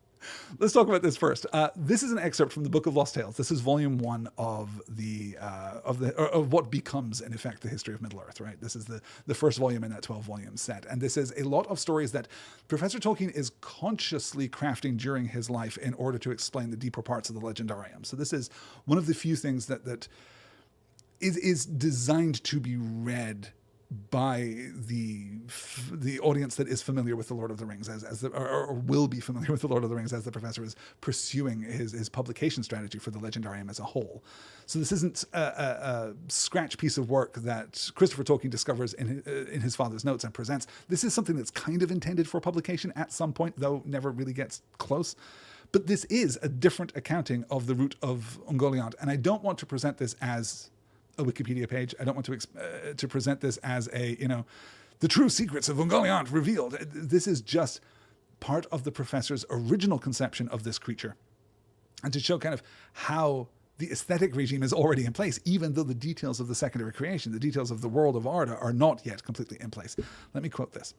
Let's talk about this first. This is an excerpt from the Book of Lost Tales. This is volume 1 of what becomes, in effect, the history of Middle-earth, right? This is the first volume in that 12-volume set. And this is a lot of stories that Professor Tolkien is consciously crafting during his life in order to explain the deeper parts of the Legendarium. So this is one of the few things that is designed to be read by the audience that is familiar with the Lord of the Rings, or will be familiar with the Lord of the Rings as the professor is pursuing his publication strategy for the Legendarium as a whole. So this isn't a scratch piece of work that Christopher Tolkien discovers in his father's notes and presents. This is something that's kind of intended for publication at some point, though never really gets close. But this is a different accounting of the route of Ungoliant, and I don't want to present this as a Wikipedia page. I don't want to present this as the true secrets of Ungoliant revealed. This is just part of the professor's original conception of this creature, and to show kind of how the aesthetic regime is already in place, even though the details of the secondary creation, the details of the world of Arda, are not yet completely in place. Let me quote this.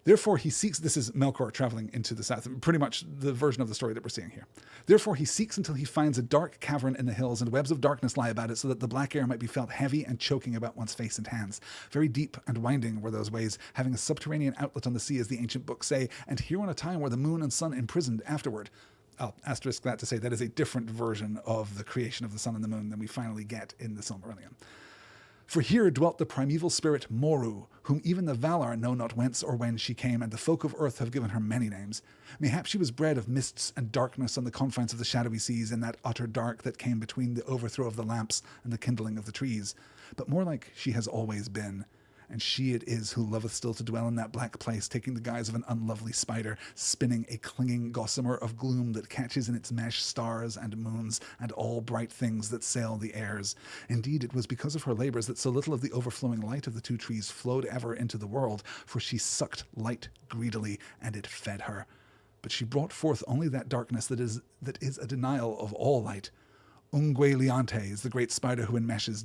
Therefore he seeks, this is Melkor traveling into the south, pretty much the version of the story that we're seeing here. Therefore he seeks until he finds a dark cavern in the hills, and webs of darkness lie about it, so that the black air might be felt heavy and choking about one's face and hands. Very deep and winding were those ways, having a subterranean outlet on the sea, as the ancient books say, and here on a time where the moon and sun imprisoned afterward. I'll asterisk that to say that is a different version of the creation of the sun and the moon than we finally get in the Silmarillion. For here dwelt the primeval spirit Moru, whom even the Valar know not whence or when she came, and the folk of earth have given her many names. Mayhap she was bred of mists and darkness on the confines of the shadowy seas, in that utter dark that came between the overthrow of the lamps and the kindling of the trees. But more like she has always been, and she it is who loveth still to dwell in that black place, taking the guise of an unlovely spider, spinning a clinging gossamer of gloom that catches in its mesh stars and moons and all bright things that sail the airs. Indeed, it was because of her labours that so little of the overflowing light of the two trees flowed ever into the world, for she sucked light greedily, and it fed her. But she brought forth only that darkness that is a denial of all light. Ungwe is the great spider who enmeshes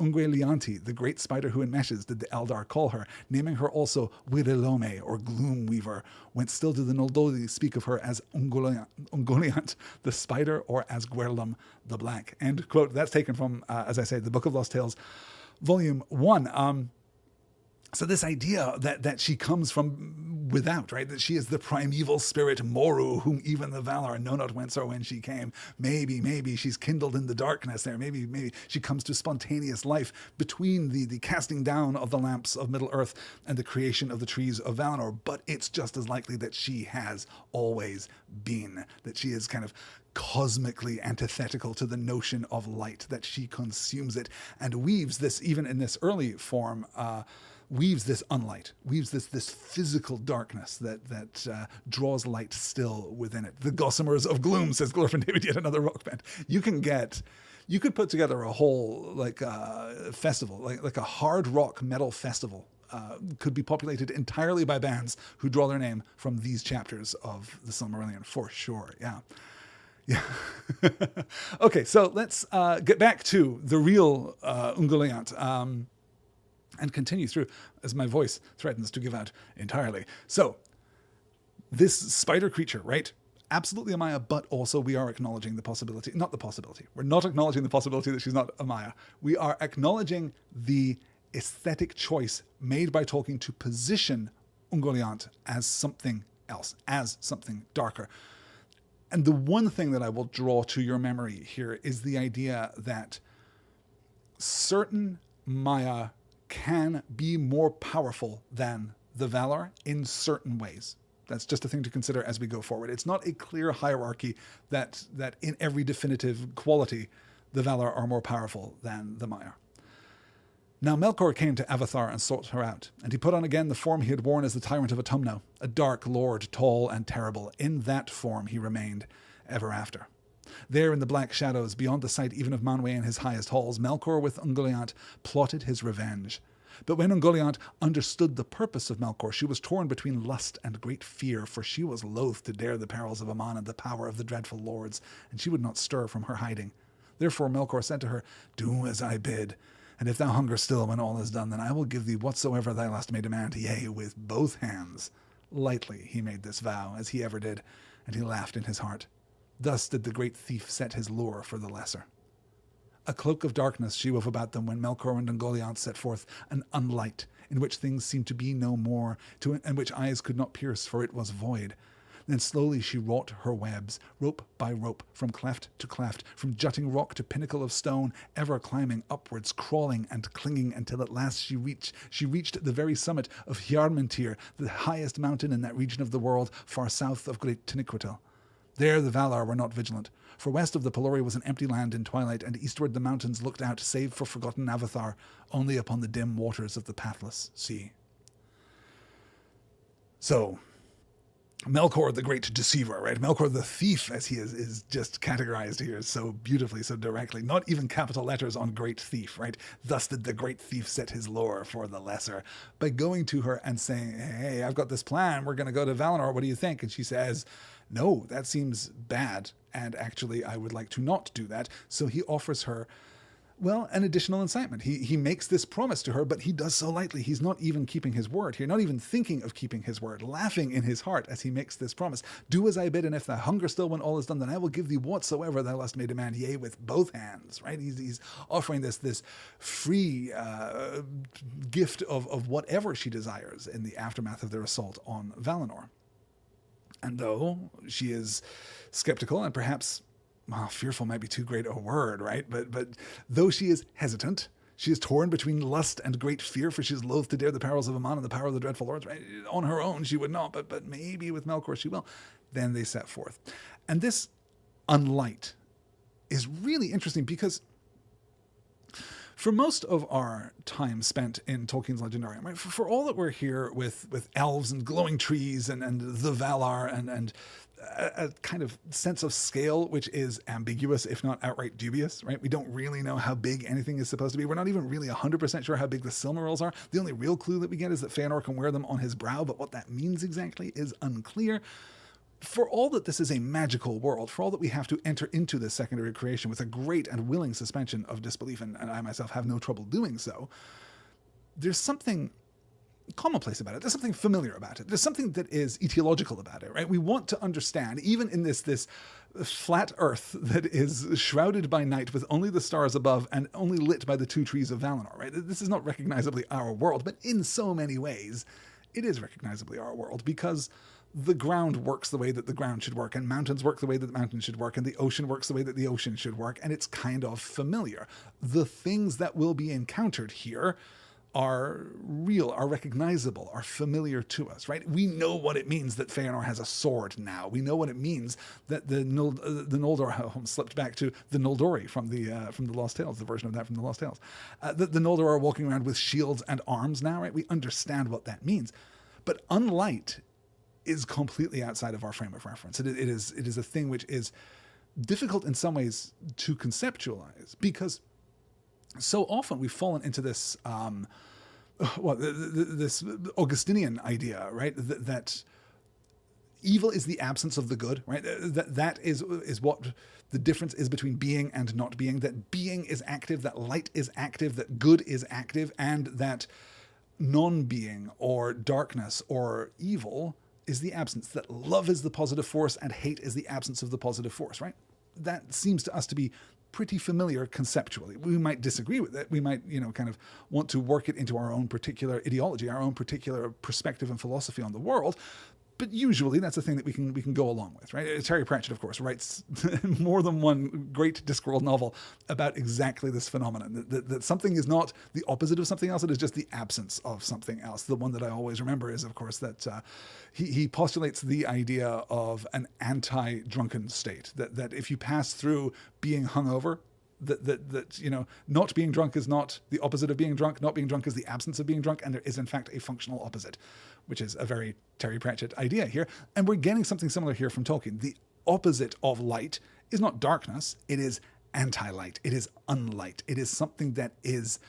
Ungwe the great spider who enmeshes, did the Eldar call her, naming her also Wirilome, or Gloom Weaver, whence still do the Noldoli speak of her as Ungoliant, the spider, or as Gwerlum, the black. End quote. That's taken from, as I say, the Book of Lost Tales, Volume 1. So this idea that she comes from without, right? That she is the primeval spirit Moru, whom even the Valar know not whence or when she came. Maybe she's kindled in the darkness there. Maybe she comes to spontaneous life between the casting down of the lamps of Middle-earth and the creation of the trees of Valinor. But it's just as likely that she has always been, that she is kind of cosmically antithetical to the notion of light, that she consumes it and weaves this, even in this early form, weaves this unlight, weaves this physical darkness that draws light still within it. The gossamers of gloom, says Glorfin David, yet another rock band. You could put together a whole festival, like a hard rock metal festival. Could be populated entirely by bands who draw their name from these chapters of the Silmarillion, for sure. Yeah. Okay, so let's get back to the real Ungoliant. And continue through as my voice threatens to give out entirely. So, this spider creature, right? Absolutely a Maya, but also we are acknowledging the possibility, we're not acknowledging the possibility that she's not a Maya. We are acknowledging the aesthetic choice made by Tolkien to position Ungoliant as something else, as something darker. And the one thing that I will draw to your memory here is the idea that certain Maya can be more powerful than the Valar in certain ways. That's just a thing to consider as we go forward. It's not a clear hierarchy that in every definitive quality, the Valar are more powerful than the Maiar. Now Melkor came to Avathar and sought her out, and he put on again the form he had worn as the tyrant of Autumno, a dark lord, tall and terrible. In that form he remained ever after. There in the black shadows, beyond the sight even of Manwë in his highest halls, Melkor with Ungoliant plotted his revenge. But when Ungoliant understood the purpose of Melkor, she was torn between lust and great fear, for she was loath to dare the perils of Aman and the power of the dreadful lords, and she would not stir from her hiding. Therefore Melkor said to her, "Do as I bid, and if thou hunger still when all is done, then I will give thee whatsoever thou last may demand, yea, with both hands." Lightly he made this vow, as he ever did, and he laughed in his heart. Thus did the great thief set his lure for the lesser. A cloak of darkness she wove about them when Melkor and Ungoliant set forth, an unlight, in which things seemed to be no more, and which eyes could not pierce, for it was void. Then slowly she wrought her webs, rope by rope, from cleft to cleft, from jutting rock to pinnacle of stone, ever climbing upwards, crawling and clinging, until at last she reached the very summit of Hjarmentir, the highest mountain in that region of the world, far south of Great Tiniquetil. There the Valar were not vigilant, for west of the Pelori was an empty land in twilight, and eastward the mountains looked out, save for forgotten Avathar, only upon the dim waters of the pathless sea. So, Melkor the great deceiver, right? Melkor the thief, as he is just categorized here so beautifully, so directly. Not even capital letters on great thief, right? Thus did the great thief set his lore for the lesser. By going to her and saying, hey, I've got this plan, we're going to go to Valinor, what do you think? And she says, no, that seems bad, and actually I would like to not do that. So he offers her, well, an additional incitement. He makes this promise to her, but he does so lightly. He's not even keeping his word here, not even thinking of keeping his word, laughing in his heart as he makes this promise. Do as I bid, and if thou hunger still when all is done, then I will give thee whatsoever thou hast made demand, yea, with both hands, right? He's offering this free gift of whatever she desires in the aftermath of their assault on Valinor. And though she is skeptical and perhaps, well, fearful might be too great a word, right? But though she is hesitant, she is torn between lust and great fear, for she is loath to dare the perils of Aman and the power of the dreadful lords. Right? On her own, she would not, but maybe with Melkor she will. Then they set forth. And this unlight is really interesting because for most of our time spent in Tolkien's Legendarium, right, for all that we're here with elves and glowing trees and the Valar and a kind of sense of scale which is ambiguous, if not outright dubious, right? We don't really know how big anything is supposed to be. We're not even really 100% sure how big the Silmarils are. The only real clue that we get is that Feanor can wear them on his brow, but what that means exactly is unclear. For all that this is a magical world, for all that we have to enter into this secondary creation with a great and willing suspension of disbelief, and I myself have no trouble doing so, there's something commonplace about it. There's something familiar about it. There's something that is etiological about it, right? We want to understand, even in this flat earth that is shrouded by night with only the stars above and only lit by the two trees of Valinor, right? This is not recognizably our world, but in so many ways, it is recognizably our world because the ground works the way that the ground should work, and mountains work the way that the mountains should work, and the ocean works the way that the ocean should work, and it's kind of familiar. The things that will be encountered here are real, are recognizable, are familiar to us, right? We know what it means that Feanor has a sword now. We know what it means that the Noldor slipped back to the Noldori from the Lost Tales, the version of that from the Lost Tales. The Noldor are walking around with shields and arms now, right? We understand what that means. But unlight is completely outside of our frame of reference. It is a thing which is difficult in some ways to conceptualize because so often we've fallen into this this Augustinian idea, right? That evil is the absence of the good, right? That is what the difference is between being and not being. That being is active, that light is active, that good is active, and that non-being or darkness or evil is the absence, that love is the positive force and hate is the absence of the positive force, right? That seems to us to be pretty familiar conceptually. We might disagree with it. We might, kind of want to work it into our own particular ideology, our own particular perspective and philosophy on the world. But usually that's a thing that we can go along with, right? Terry Pratchett, of course, writes more than one great Discworld novel about exactly this phenomenon, that something is not the opposite of something else, it is just the absence of something else. The one that I always remember is, of course, that he postulates the idea of an anti-drunken state, that if you pass through being hungover, that not being drunk is not the opposite of being drunk, not being drunk is the absence of being drunk, and there is in fact a functional opposite, which is a very Terry Pratchett idea here. And we're getting something similar here from Tolkien. The opposite of light is not darkness, it is anti-light, it is unlight, it is something that is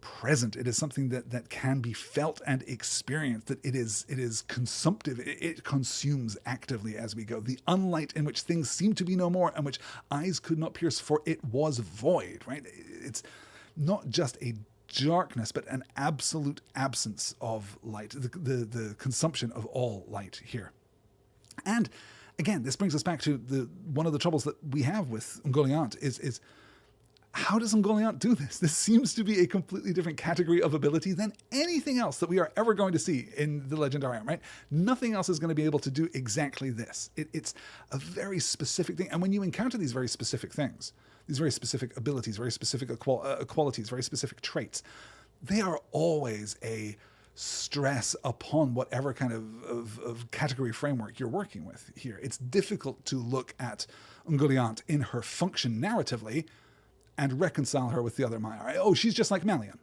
present, it is something that can be felt and experienced, that it is consumptive, it consumes actively as we go. The unlight in which things seem to be no more and which eyes could not pierce, for it was void, right? It's not just a darkness, but an absolute absence of light, the consumption of all light here. And again, this brings us back to one of the troubles that we have with Ungoliant is How does Ungoliant do this? This seems to be a completely different category of ability than anything else that we are ever going to see in the Legendarium, right? Nothing else is going to be able to do exactly this. It's a very specific thing. And when you encounter these very specific things, these very specific abilities, very specific qualities, very specific traits, they are always a stress upon whatever kind of category framework you're working with here. It's difficult to look at Ungoliant in her function narratively and reconcile her with the other Maiar. Oh, she's just like Melian.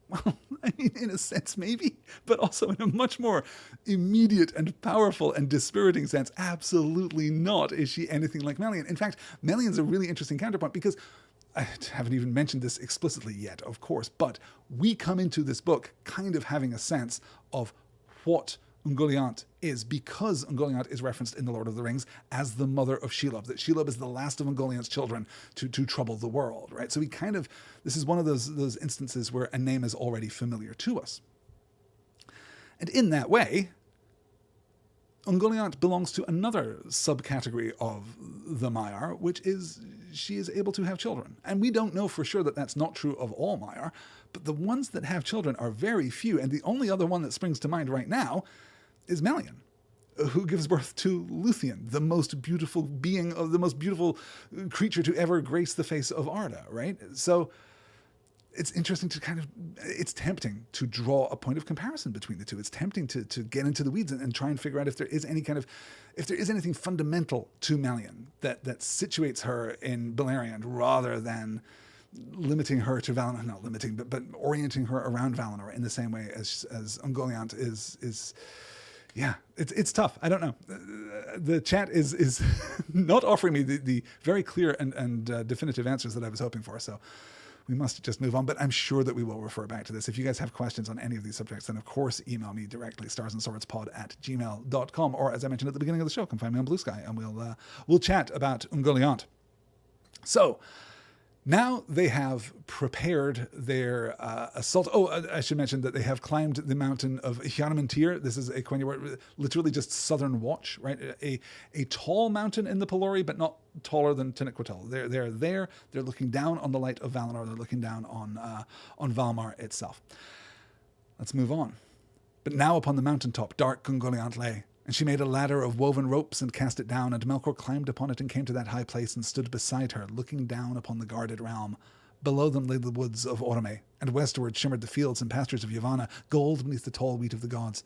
Well, I mean, in a sense, maybe, but also in a much more immediate and powerful and dispiriting sense, absolutely not is she anything like Melian. In fact, Melian's a really interesting counterpoint because I haven't even mentioned this explicitly yet, of course, but we come into this book kind of having a sense of what Ungoliant is, because Ungoliant is referenced in The Lord of the Rings as the mother of Shelob, that Shelob is the last of Ungoliant's children to trouble the world, right? So we kind of, this is one of those instances where a name is already familiar to us. And in that way, Ungoliant belongs to another subcategory of the Maiar, which is she is able to have children. And we don't know for sure that that's not true of all Maiar, but the ones that have children are very few, and the only other one that springs to mind right now is Melian, who gives birth to Luthien, the most beautiful being, of the most beautiful creature to ever grace the face of Arda, right? So it's interesting to it's tempting to draw a point of comparison between the two. It's tempting to get into the weeds and try and figure out if there is anything fundamental to Melian that situates her in Beleriand rather than limiting her to Valinor, not limiting, but orienting her around Valinor in the same way as Ungoliant is. Yeah, it's tough. I don't know. The chat is not offering me the very clear and definitive answers that I was hoping for. So we must just move on. But I'm sure that we will refer back to this. If you guys have questions on any of these subjects, then of course email me directly, starsandswordspod@gmail.com. Or as I mentioned at the beginning of the show, come find me on Blue Sky and we'll chat about Ungoliant. So now they have prepared their assault. Oh, I should mention that they have climbed the mountain of Hjarmentir. This is a Quenya word, literally just southern watch, right? A tall mountain in the Pelori, but not taller than Tenochtitl. They're there. They're looking down on the light of Valinor. They're looking down on Valmar itself. Let's move on. But now upon the mountaintop, dark Ungoliant lay. And she made a ladder of woven ropes and cast it down, and Melkor climbed upon it and came to that high place and stood beside her, looking down upon the guarded realm. Below them lay the woods of Orome, and westward shimmered the fields and pastures of Yavanna, gold beneath the tall wheat of the gods.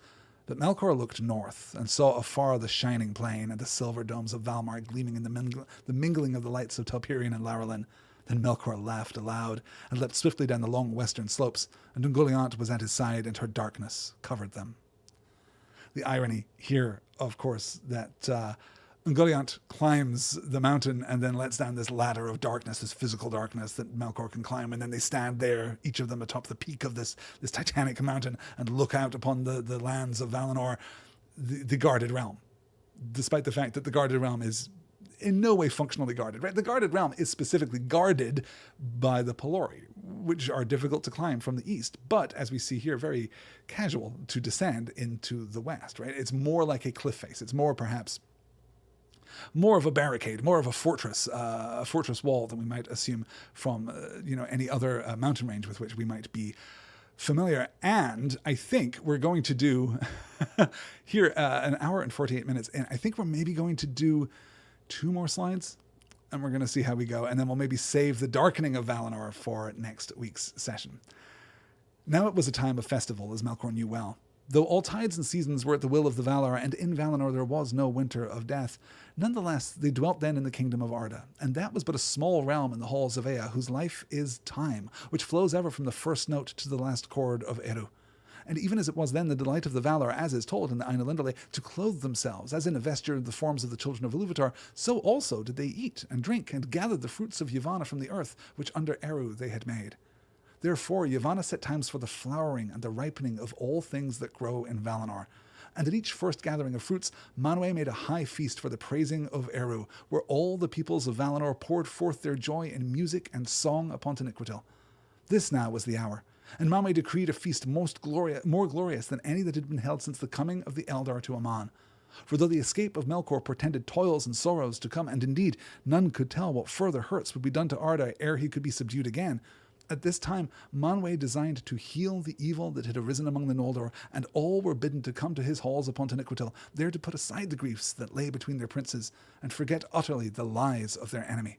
But Melkor looked north, and saw afar the shining plain and the silver domes of Valmar gleaming in the mingling of the lights of Telperion and Laurelin. Then Melkor laughed aloud, and leapt swiftly down the long western slopes, and Ungoliant was at his side, and her darkness covered them. The irony here, of course, that Ungoliant climbs the mountain and then lets down this ladder of darkness, this physical darkness that Melkor can climb, and then they stand there, each of them atop the peak of this titanic mountain, and look out upon the lands of Valinor, the guarded realm, despite the fact that the guarded realm is in no way functionally guarded, right? The guarded realm is specifically guarded by the Pelori, which are difficult to climb from the east, but as we see here, very casual to descend into the west, right? It's more like a cliff face. It's more perhaps more of a barricade, more of a fortress wall than we might assume from any other mountain range with which we might be familiar. And I think we're going to do here an hour and 48 minutes, and I think we're maybe going to do 2 more slides, and we're going to see how we go, and then we'll maybe save the darkening of Valinor for next week's session. Now it was a time of festival, as Melkor knew well. Though all tides and seasons were at the will of the Valar, and in Valinor there was no winter of death, nonetheless they dwelt then in the kingdom of Arda, and that was but a small realm in the halls of Ea, whose life is time, which flows ever from the first note to the last chord of Eru. And even as it was then the delight of the Valar, as is told in the Ainulindale, to clothe themselves, as in a vesture in the forms of the children of Iluvatar, so also did they eat and drink and gather the fruits of Yavanna from the earth, which under Eru they had made. Therefore Yavanna set times for the flowering and the ripening of all things that grow in Valinor. And at each first gathering of fruits, Manwë made a high feast for the praising of Eru, where all the peoples of Valinor poured forth their joy in music and song upon Tenochtitl. This now was the hour, and Manwë decreed a feast more glorious than any that had been held since the coming of the Eldar to Aman. For though the escape of Melkor portended toils and sorrows to come, and indeed none could tell what further hurts would be done to Arda ere he could be subdued again, at this time Manwë designed to heal the evil that had arisen among the Noldor, and all were bidden to come to his halls upon Taniquetil, there to put aside the griefs that lay between their princes, and forget utterly the lies of their enemy.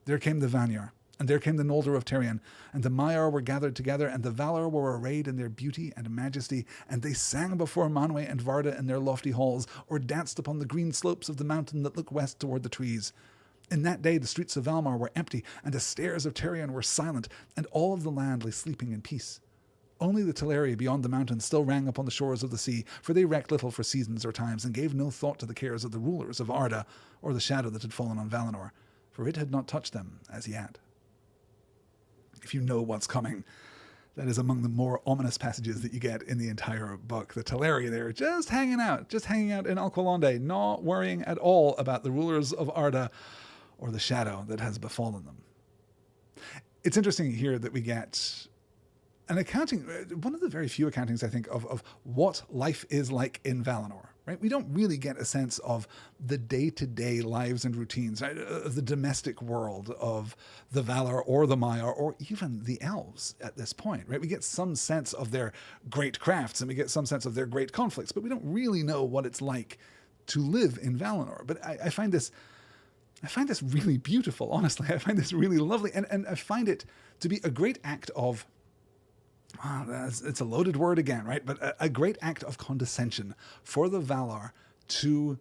There came the Vanyar, and there came the Noldor of Tirion, and the Maiar were gathered together, and the Valar were arrayed in their beauty and majesty, and they sang before Manwë and Varda in their lofty halls, or danced upon the green slopes of the mountain that look west toward the trees. In that day the streets of Valmar were empty, and the stairs of Tirion were silent, and all of the land lay sleeping in peace. Only the Teleri beyond the mountains still rang upon the shores of the sea, for they recked little for seasons or times, and gave no thought to the cares of the rulers of Arda, or the shadow that had fallen on Valinor, for it had not touched them as yet. If you know what's coming, that is among the more ominous passages that you get in the entire book. The Teleri there, just hanging out in Alqualondë, not worrying at all about the rulers of Arda or the shadow that has befallen them. It's interesting here that we get an accounting, one of the very few accountings, I think, of what life is like in Valinor, right? We don't really get a sense of the day-to-day lives and routines, right? Of the domestic world of the Valar or the Maiar or even the elves at this point, right? We get some sense of their great crafts and we get some sense of their great conflicts, but we don't really know what it's like to live in Valinor. But I find this really beautiful, honestly. I find this really lovely, and I find it to be a great act of, it's a loaded word again, right? But a great act of condescension for the Valar to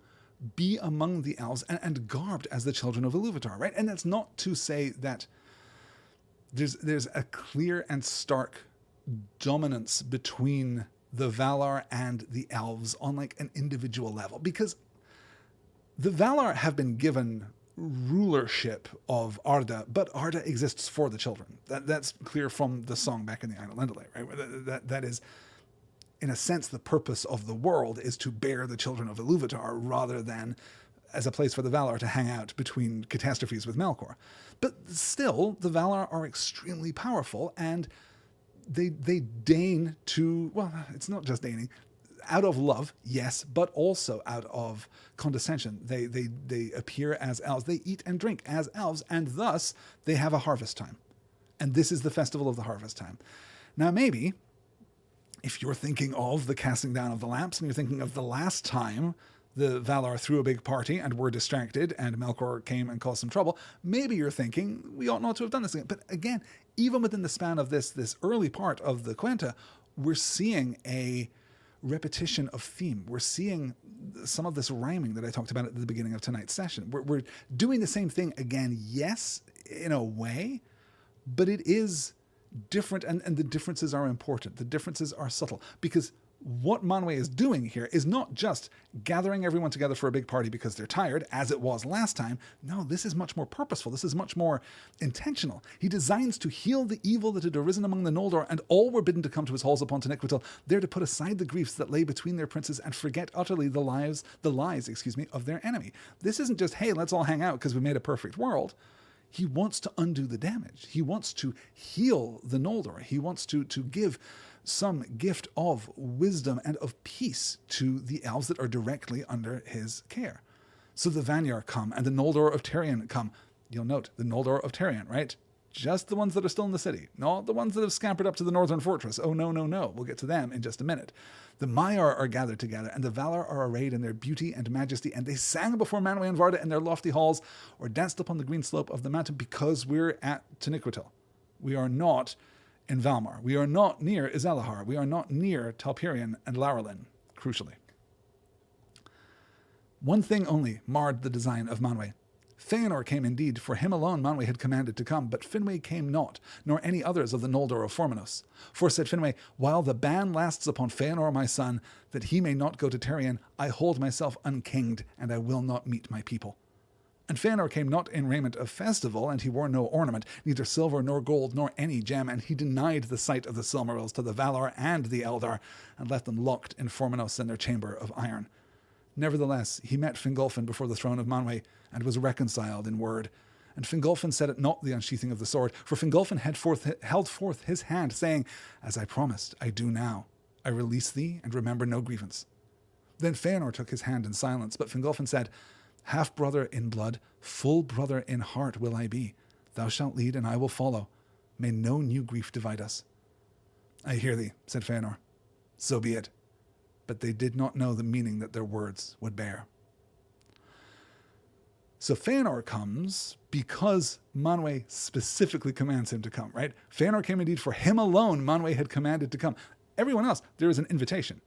be among the elves and garbed as the children of Iluvatar, right? And that's not to say that there's a clear and stark dominance between the Valar and the elves on like an individual level, because the Valar have been given rulership of Arda, but Arda exists for the children. That's clear from the song back in the Ainulindalë, right? That is, in a sense, the purpose of the world is to bear the children of Iluvatar rather than as a place for the Valar to hang out between catastrophes with Melkor. But still, the Valar are extremely powerful, and they deign to, well, it's not just deigning, out of love, yes, but also out of condescension. They appear as elves. They eat and drink as elves, and thus they have a harvest time. And this is the festival of the harvest time. Now, maybe, if you're thinking of the casting down of the lamps, and you're thinking of the last time the Valar threw a big party and were distracted, and Melkor came and caused some trouble, maybe you're thinking, we ought not to have done this again. But again, even within the span of this early part of the Quenta, we're seeing a repetition of theme. We're seeing some of this rhyming that I talked about at the beginning of tonight's session. We're doing the same thing again, yes, in a way, but it is different, and the differences are important. The differences are subtle, because what Manwë is doing here is not just gathering everyone together for a big party because they're tired, as it was last time. No, this is much more purposeful. This is much more intentional. He designs to heal the evil that had arisen among the Noldor, and all were bidden to come to his halls upon Taniquetil, there to put aside the griefs that lay between their princes and forget utterly the lies of their enemy. This isn't just, hey, let's all hang out because we made a perfect world. He wants to undo the damage. He wants to heal the Noldor. He wants to give some gift of wisdom and of peace to the elves that are directly under his care. So the Vanyar come, and the Noldor of Tirion come. You'll note, the Noldor of Tirion, right? Just the ones that are still in the city, not the ones that have scampered up to the northern fortress. Oh, no, no, no. We'll get to them in just a minute. The Maiar are gathered together, and the Valar are arrayed in their beauty and majesty, and they sang before Manwë and Varda in their lofty halls, or danced upon the green slope of the mountain, because we're at Taniquetil. We are not in Valmar. We are not near Izelahar. We are not near Talpirion and Laurelin, crucially. One thing only marred the design of Manwë. Fëanor came indeed, for him alone Manwë had commanded to come, but Finwë came not, nor any others of the Noldor of Formenos. For said Finwë, while the ban lasts upon Fëanor my son, that he may not go to Tirion, I hold myself unkinged, and I will not meet my people. And Fëanor came not in raiment of festival, and he wore no ornament, neither silver nor gold, nor any gem, and he denied the sight of the Silmarils to the Valar and the Eldar, and left them locked in Formenos in their chamber of iron. Nevertheless, he met Fingolfin before the throne of Manwë, and was reconciled in word. And Fingolfin said it not the unsheathing of the sword, for Fingolfin held forth his hand, saying, As I promised, I do now. I release thee, and remember no grievance. Then Feanor took his hand in silence, but Fingolfin said, "Half-brother in blood, full brother in heart will I be. Thou shalt lead, and I will follow. May no new grief divide us." "I hear thee," said Feanor. "So be it." But they did not know the meaning that their words would bear. So Feanor comes because Manwë specifically commands him to come, right? Feanor came indeed. For him alone, Manwë had commanded to come. Everyone else, there is an invitation.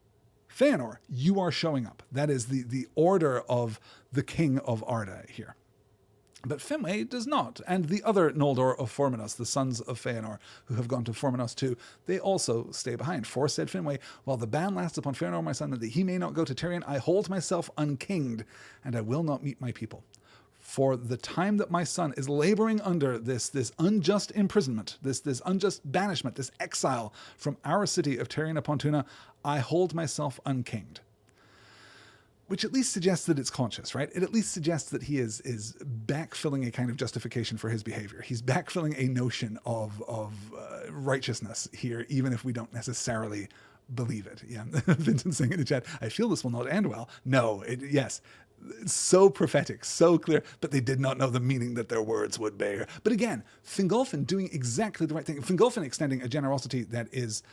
Feanor, you are showing up. That is the order of the king of Arda here. But Finwë does not. And the other Noldor of Formenos, the sons of Feanor, who have gone to Formenos too, they also stay behind. For, said Finwë, while the ban lasts upon Feanor my son, that he may not go to Tirion, I hold myself unkinged, and I will not meet my people. For the time that my son is laboring under this unjust imprisonment, this unjust banishment, this exile from our city of Tirion upon Tuna, I hold myself unkinged. Which at least suggests that it's conscious, right? It at least suggests that he is backfilling a kind of justification for his behavior. He's backfilling a notion of righteousness here, even if we don't necessarily believe it. Yeah, Vincent saying in the chat, I feel this will not end well. No, yes. It's so prophetic, so clear, but they did not know the meaning that their words would bear. But again, Fingolfin doing exactly the right thing. Fingolfin extending a generosity that is,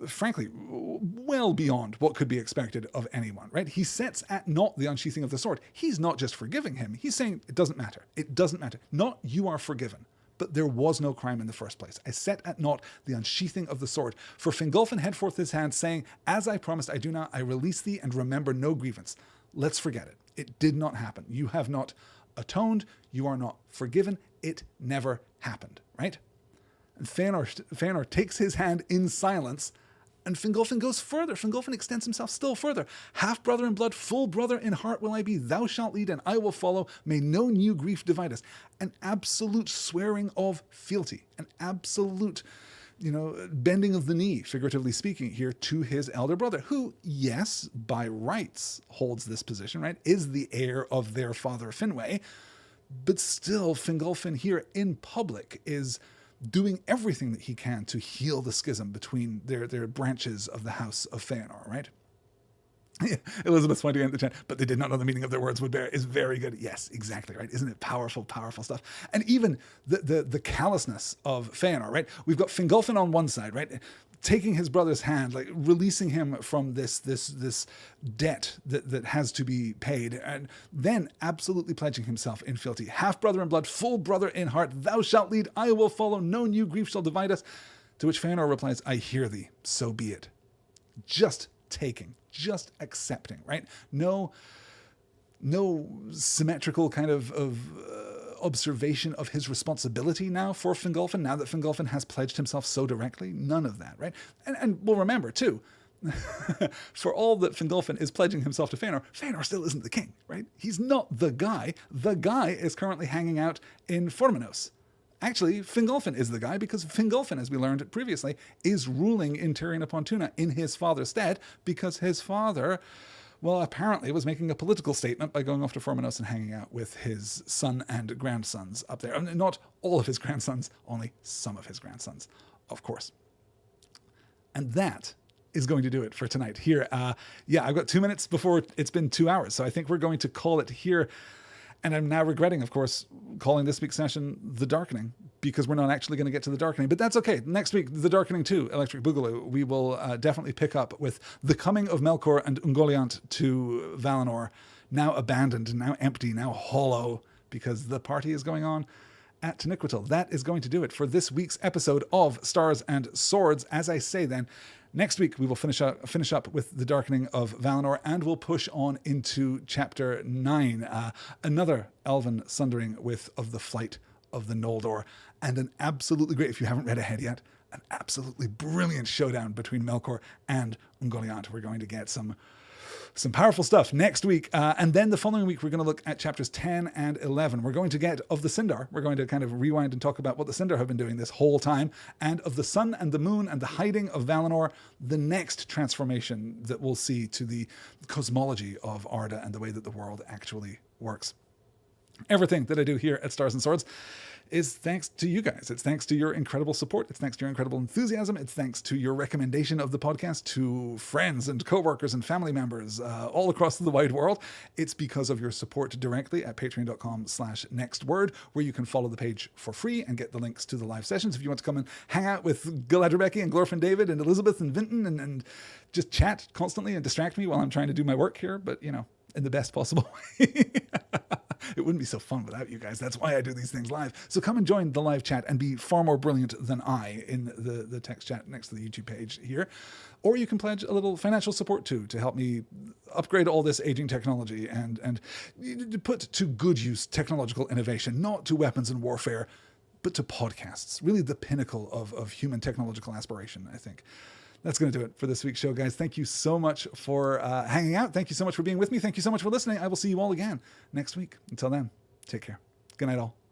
frankly, well beyond what could be expected of anyone, right? He sets at naught the unsheathing of the sword. He's not just forgiving him. He's saying, it doesn't matter. It doesn't matter. Not you are forgiven, but there was no crime in the first place. I set at naught the unsheathing of the sword. For Fingolfin held forth his hand, saying, as I promised, I do now, I release thee and remember no grievance. Let's forget it. It did not happen. You have not atoned. You are not forgiven. It never happened, right? And Feanor takes his hand in silence, and Fingolfin goes further. Fingolfin extends himself still further. Half brother in blood, full brother in heart will I be. Thou shalt lead, and I will follow. May no new grief divide us. An absolute swearing of fealty. An absolute, bending of the knee, figuratively speaking, here to his elder brother, who, yes, by rights holds this position, right? Is the heir of their father Finwë, but still Fingolfin here in public is doing everything that he can to heal the schism between their branches of the house of Feanor, right? Elizabeth's pointing out in the chat, but they did not know the meaning of their words would bear, is very good. Yes, exactly, right? Isn't it powerful, powerful stuff? And even the callousness of Feanor, right? We've got Fingolfin on one side, right? Taking his brother's hand, like releasing him from this debt that has to be paid, and then absolutely pledging himself in fealty. Half brother in blood, full brother in heart, thou shalt lead, I will follow, no new grief shall divide us. To which Feanor replies, I hear thee, so be it. Just taking, just accepting, right? No symmetrical kind of observation of his responsibility now for Fingolfin, now that Fingolfin has pledged himself so directly. None of that, right? And we'll remember, too, for all that Fingolfin is pledging himself to Feanor, Feanor still isn't the king, right? He's not the guy. The guy is currently hanging out in Formenos. Actually, Fingolfin is the guy, because Fingolfin, as we learned previously, is ruling in Tirion upon Tuna in his father's stead, because his father, well, apparently was making a political statement by going off to Formenos and hanging out with his son and grandsons up there. Not all of his grandsons, only some of his grandsons, of course. And that is going to do it for tonight here. I've got 2 minutes before it's been 2 hours, so I think we're going to call it here. And I'm now regretting, of course, calling this week's session The Darkening, because we're not actually going to get to The Darkening. But that's okay. Next week, The Darkening 2, Electric Boogaloo, we will definitely pick up with the coming of Melkor and Ungoliant to Valinor, now abandoned, now empty, now hollow, because the party is going on at Taniquetil. That is going to do it for this week's episode of Stars and Swords. As I say then, next week we will finish up with The Darkening of Valinor, and we'll push on into Chapter 9, another Elven sundering of the flight of the Noldor, and an absolutely great, if you haven't read ahead yet, an absolutely brilliant showdown between Melkor and Ungoliant. We're going to get some powerful stuff next week. And then the following week, we're going to look at chapters 10 and 11. We're going to get of the Sindar. We're going to kind of rewind and talk about what the Sindar have been doing this whole time, and of the sun and the moon and the hiding of Valinor, the next transformation that we'll see to the cosmology of Arda and the way that the world actually works. Everything that I do here at Stars and Swords is thanks to you guys. It's thanks to your incredible support. It's thanks to your incredible enthusiasm. It's thanks to your recommendation of the podcast to friends and coworkers and family members all across the wide world. It's because of your support directly at patreon.com/nextword, where you can follow the page for free and get the links to the live sessions. If you want to come and hang out with Galadriel Becky and Glorfin David and Elizabeth and Vinton and just chat constantly and distract me while I'm trying to do my work here, but, you know, in the best possible way. It wouldn't be so fun without you guys. That's why I do these things live. So come and join the live chat and be far more brilliant than I in the text chat next to the YouTube page here. Or you can pledge a little financial support too to help me upgrade all this aging technology and put to good use technological innovation, not to weapons and warfare, but to podcasts. Really the pinnacle of human technological aspiration, I think. That's going to do it for this week's show, guys. Thank you so much for hanging out. Thank you so much for being with me. Thank you so much for listening. I will see you all again next week. Until then, take care. Good night, all.